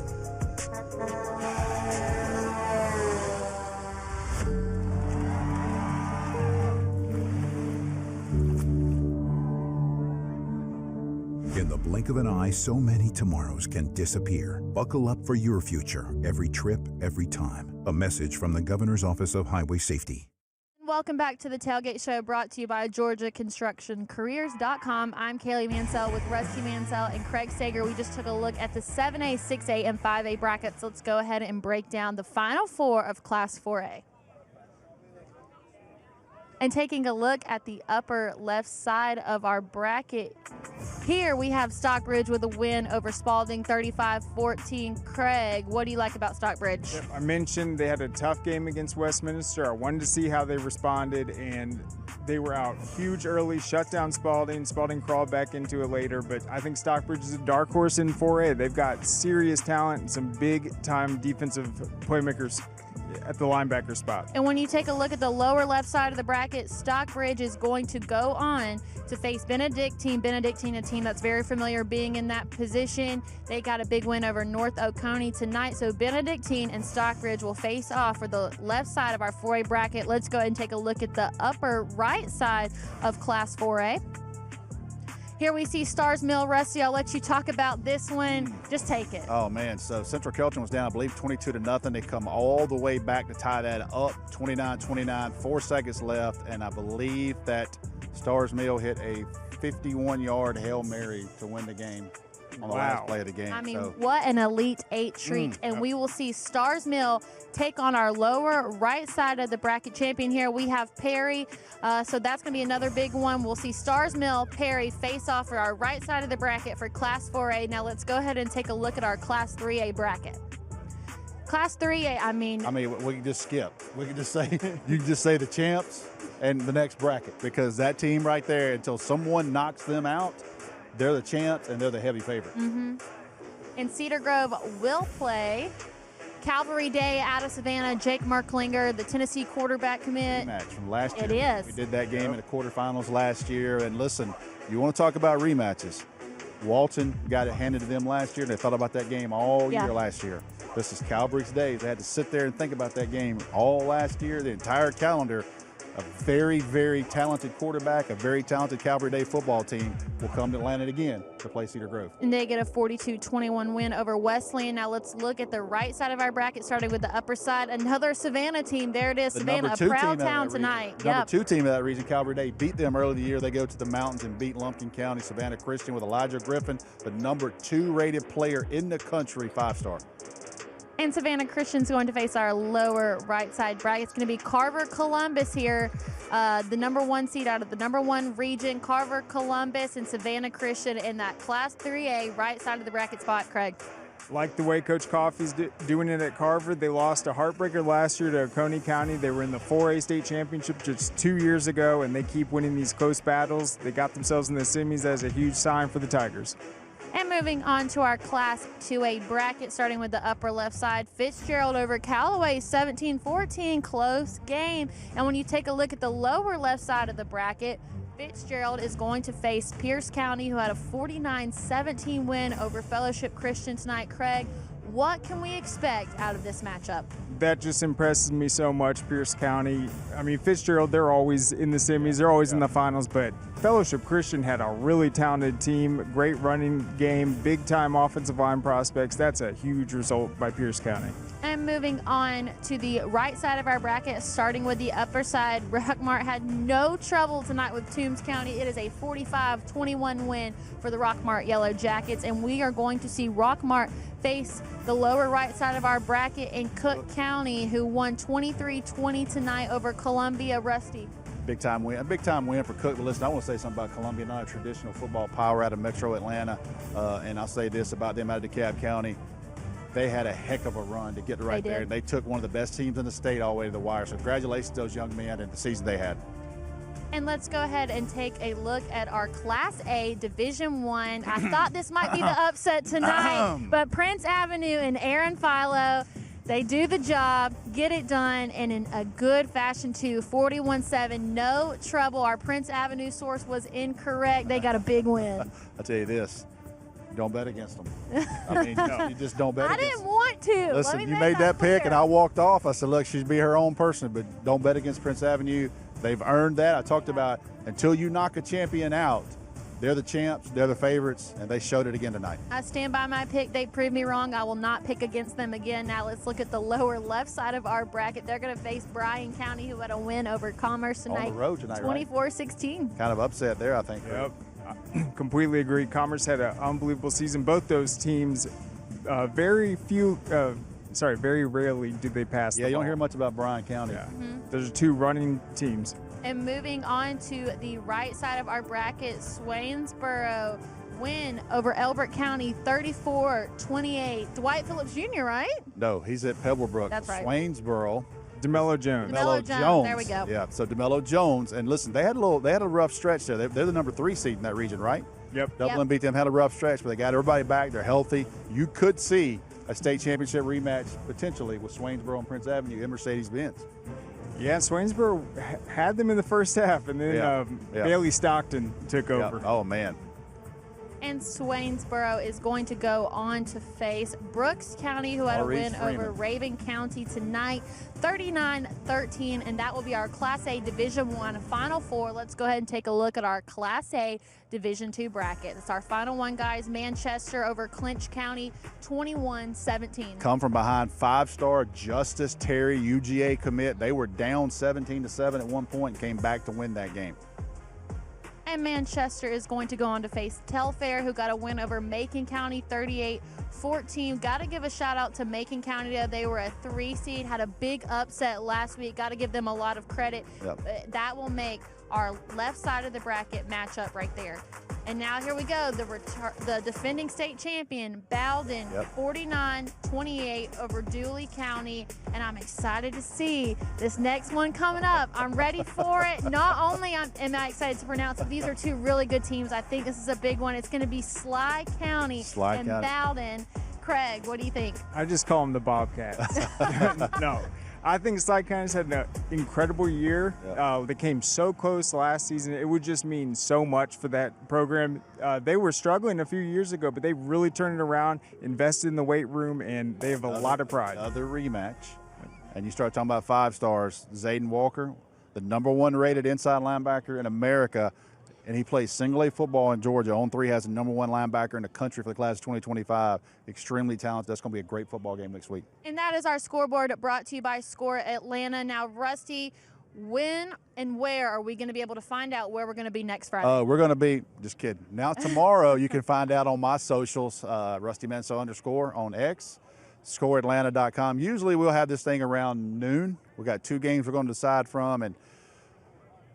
In the blink of an eye, so many tomorrows can disappear. Buckle up for your future, every trip, every time. A message from the Governor's Office of Highway Safety. Welcome back to the Tailgate Show, brought to you by GeorgiaConstructionCareers.com. I'm Kaylee Mansell with Rusty Mansell and Craig Sager. We just took a look at the 7A, 6A, and 5A brackets. Let's go ahead and break down the Final Four of Class 4A. And taking a look at the upper left side of our bracket, Here we have Stockbridge with a win over Spalding, 35-14. Craig, what do you like about Stockbridge? I mentioned they had a tough game against Westminster. I wanted to see how they responded, and they were out huge early, shut down Spalding. Spalding crawled back into it later, but I think Stockbridge is a dark horse in 4A. They've got serious talent and some big-time defensive playmakers at the linebacker spot. And when you take a look at the lower left side of the bracket, Stockbridge is going to go on to face Benedictine. Benedictine, a team that's very familiar being in that position. They got a big win over North Oconee tonight. So Benedictine and Stockbridge will face off for the left side of our 4A bracket. Let's go ahead and take a look at the upper right side of Class 4A. Here we see Stars Mill. Rusty, I'll let you talk about this one. Just take it. Oh, man. So Central Carrollton was down, I believe, 22-0. They come all the way back to tie that up, 29-29, 4 seconds left. And I believe that Stars Mill hit a 51-yard Hail Mary to win the game on the last play of the game. I mean, what an Elite 8 treat. And we will see Stars Mill take on our lower right side of the bracket champion here. We have Perry. So that's going to be another big one. We'll see Stars Mill, Perry face off for our right side of the bracket for Class 4A. Now let's go ahead and take a look at our Class 3A bracket. Class 3A, I mean, we can just skip. We can just say, you can just say the champs and the next bracket, because that team right there, until someone knocks them out, they're the champs and they're the heavy favorites. And Cedar Grove will play Calvary Day out of Savannah. Jake Merklinger, the Tennessee quarterback commit. Rematch from last year. It is. We did that game in the quarterfinals last year. And listen, you want to talk about rematches. Walton got it handed to them last year. They thought about that game all year last year. This is Calvary's day. They had to sit there and think about that game all last year, the entire calendar. A very, very talented quarterback, a very talented Calvary Day football team will come to Atlanta again to play Cedar Grove. And they get a 42-21 win over Wesleyan. Now let's look at the right side of our bracket, starting with the upper side. Another Savannah team. There it is, Savannah, a proud town tonight. Number 2 team of that region, Calvary Day, beat them early in the year. They go to the mountains and beat Lumpkin County. Savannah Christian with Elijah Griffin, the number 2 rated player in the country, 5-star. And Savannah Christian's going to face our lower right side bracket. It's going to be Carver Columbus here, the number 1 seed out of the number 1 region. Carver Columbus and Savannah Christian in that Class 3A right side of the bracket spot, Craig. Like the way Coach Coffey's doing it at Carver. They lost a heartbreaker last year to Oconee County. They were in the 4A state championship just 2 years ago, and they keep winning these close battles. They got themselves in the semis. As a huge sign for the Tigers. And moving on to our Class 2A bracket, starting with the upper left side, Fitzgerald over Callaway, 17-14, close game. And when you take a look at the lower left side of the bracket, Fitzgerald is going to face Pierce County, who had a 49-17 win over Fellowship Christian tonight. Craig, what can we expect out of this matchup? That just impresses me so much, Pierce County. I mean, Fitzgerald, they're always in the semis, they're always in the finals, but Fellowship Christian had a really talented team, great running game, big-time offensive line prospects. That's a huge result by Pierce County. And moving on to the right side of our bracket, starting with the upper side, Rockmart had no trouble tonight with Toombs County. It is a 45-21 win for the Rockmart Yellow Jackets, and we are going to see Rockmart face the lower right side of our bracket in Cook County, who won 23-20 tonight over Columbia. Rusty. Big time win for Cook. But listen, I want to say something about Columbia, not a traditional football power out of Metro Atlanta. And I'll say this about them out of DeKalb County. They had a heck of a run to get right there. They took one of the best teams in the state all the way to the wire. So congratulations to those young men and the season they had. And let's go ahead and take a look at our Class A Division I. I thought this might be the upset tonight, but Prince Avenue and Aaron Philo, they do the job, get it done, and in a good fashion too. 41-7, no trouble. Our Prince Avenue source was incorrect. They got a big win. I'll tell you this. Don't bet against them. I mean, you just don't bet against them. I didn't want to. Listen, you made that pick, and I walked off. I said, look, she'd be her own person, but don't bet against Prince Avenue. They've earned that. I talked about until you knock a champion out, they're the champs, they're the favorites, and they showed it again tonight. I stand by my pick. They proved me wrong. I will not pick against them again. Now let's look at the lower left side of our bracket. They're going to face Bryan County, who had a win over Commerce tonight. On the road tonight, 24-16. Kind of upset there, I think. Yep. Completely agree. Commerce had an unbelievable season. Both those teams, very rarely do they pass the ball. You don't hear much about Bryan County. Yeah. Those are 2 running teams. And moving on to the right side of our bracket, Swainsboro win over Elbert County 34-28. Dwight Phillips Jr., right? No, he's at Pebblebrook. That's right. Swainsboro. DeMello Jones. DeMello Jones. There we go. Yeah, so DeMello Jones. And listen, they had a rough stretch there. They're the number 3 seed in that region, right? Yep. Dublin beat them, had a rough stretch, but they got everybody back. They're healthy. You could see a state championship rematch potentially with Swainsboro and Prince Avenue in Mercedes-Benz. Yeah, Swainsboro had them in the first half, and then Bailey Stockton took over. Oh, man. And Swainsboro is going to go on to face Brooks County, who had a win over Raven County tonight, 39-13, and that will be our Class A Division I Final Four. Let's go ahead and take a look at our Class A Division II bracket. It's our final one, guys. Manchester over Clinch County, 21-17. Come from behind, 5-star Justice Terry, UGA commit. They were down 17-7 at one point and came back to win that game. And Manchester is going to go on to face Telfair, who got a win over Macon County 38-14. Got to give a shout out to Macon County. They were a 3 seed, had a big upset last week. Got to give them a lot of credit. Yep. That will make our left side of the bracket match up right there. And now here we go, the defending state champion, Bowden, 49-28 over Dooley County. And I'm excited to see this next one coming up. I'm ready for it. Not only am I excited to pronounce it, these are 2 really good teams. I think this is a big one. It's going to be Sly County and Bowden. Craig, what do you think? I just call them the Bobcats. No. I think Sly County's had an incredible year. They came so close last season. It would just mean so much for that program. They were struggling a few years ago, but they really turned it around, invested in the weight room, and they have a lot of pride. Another rematch. And you start talking about 5 stars. Zayden Walker, the number 1 rated inside linebacker in America, and he plays single A football in Georgia. On 3 has the number 1 linebacker in the country for the class of 2025. Extremely talented. That's going to be a great football game next week. And that is our scoreboard brought to you by Score Atlanta. Now, Rusty, when and where are we going to be able to find out where we're going to be next Friday? We're going to be, just kidding. Now, tomorrow you can find out on my socials, RustyMansell_ on X, scoreatlanta.com. Usually we'll have this thing around noon. We've got 2 games we're going to decide from, and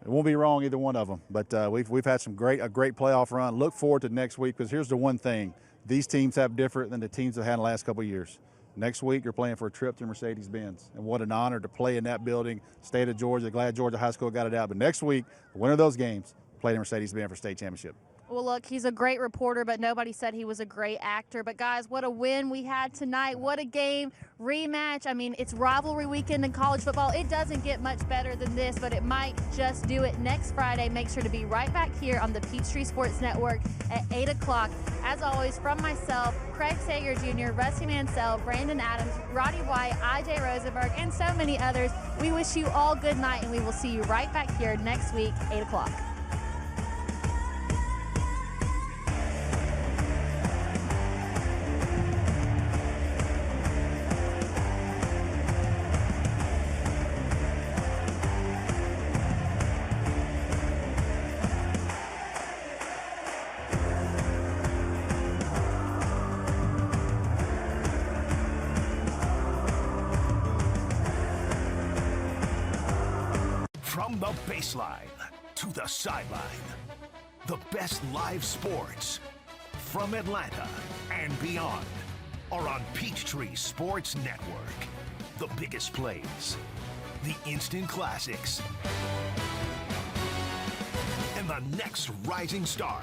it won't be wrong, either one of them. But we've had a great playoff run. Look forward to next week, because here's the one thing. These teams have different than the teams have had in the last couple of years. Next week, you're playing for a trip to Mercedes-Benz. And what an honor to play in that building. State of Georgia, glad Georgia High School got it out. But next week, the winner of those games, play in Mercedes-Benz for state championship. Well, look, he's a great reporter, but nobody said he was a great actor. But, guys, what a win we had tonight. What a game. Rematch. I mean, it's rivalry weekend in college football. It doesn't get much better than this, but it might just do it next Friday. Make sure to be right back here on the Peachtree Sports Network at 8 o'clock. As always, from myself, Craig Sager Jr., Rusty Mansell, Brandon Adams, Roddy White, I.J. Rosenberg, and so many others, we wish you all good night, and we will see you right back here next week, 8 o'clock. From the baseline to the sideline, the best live sports from Atlanta and beyond are on Peachtree Sports Network. The biggest plays, the instant classics, and the next rising star.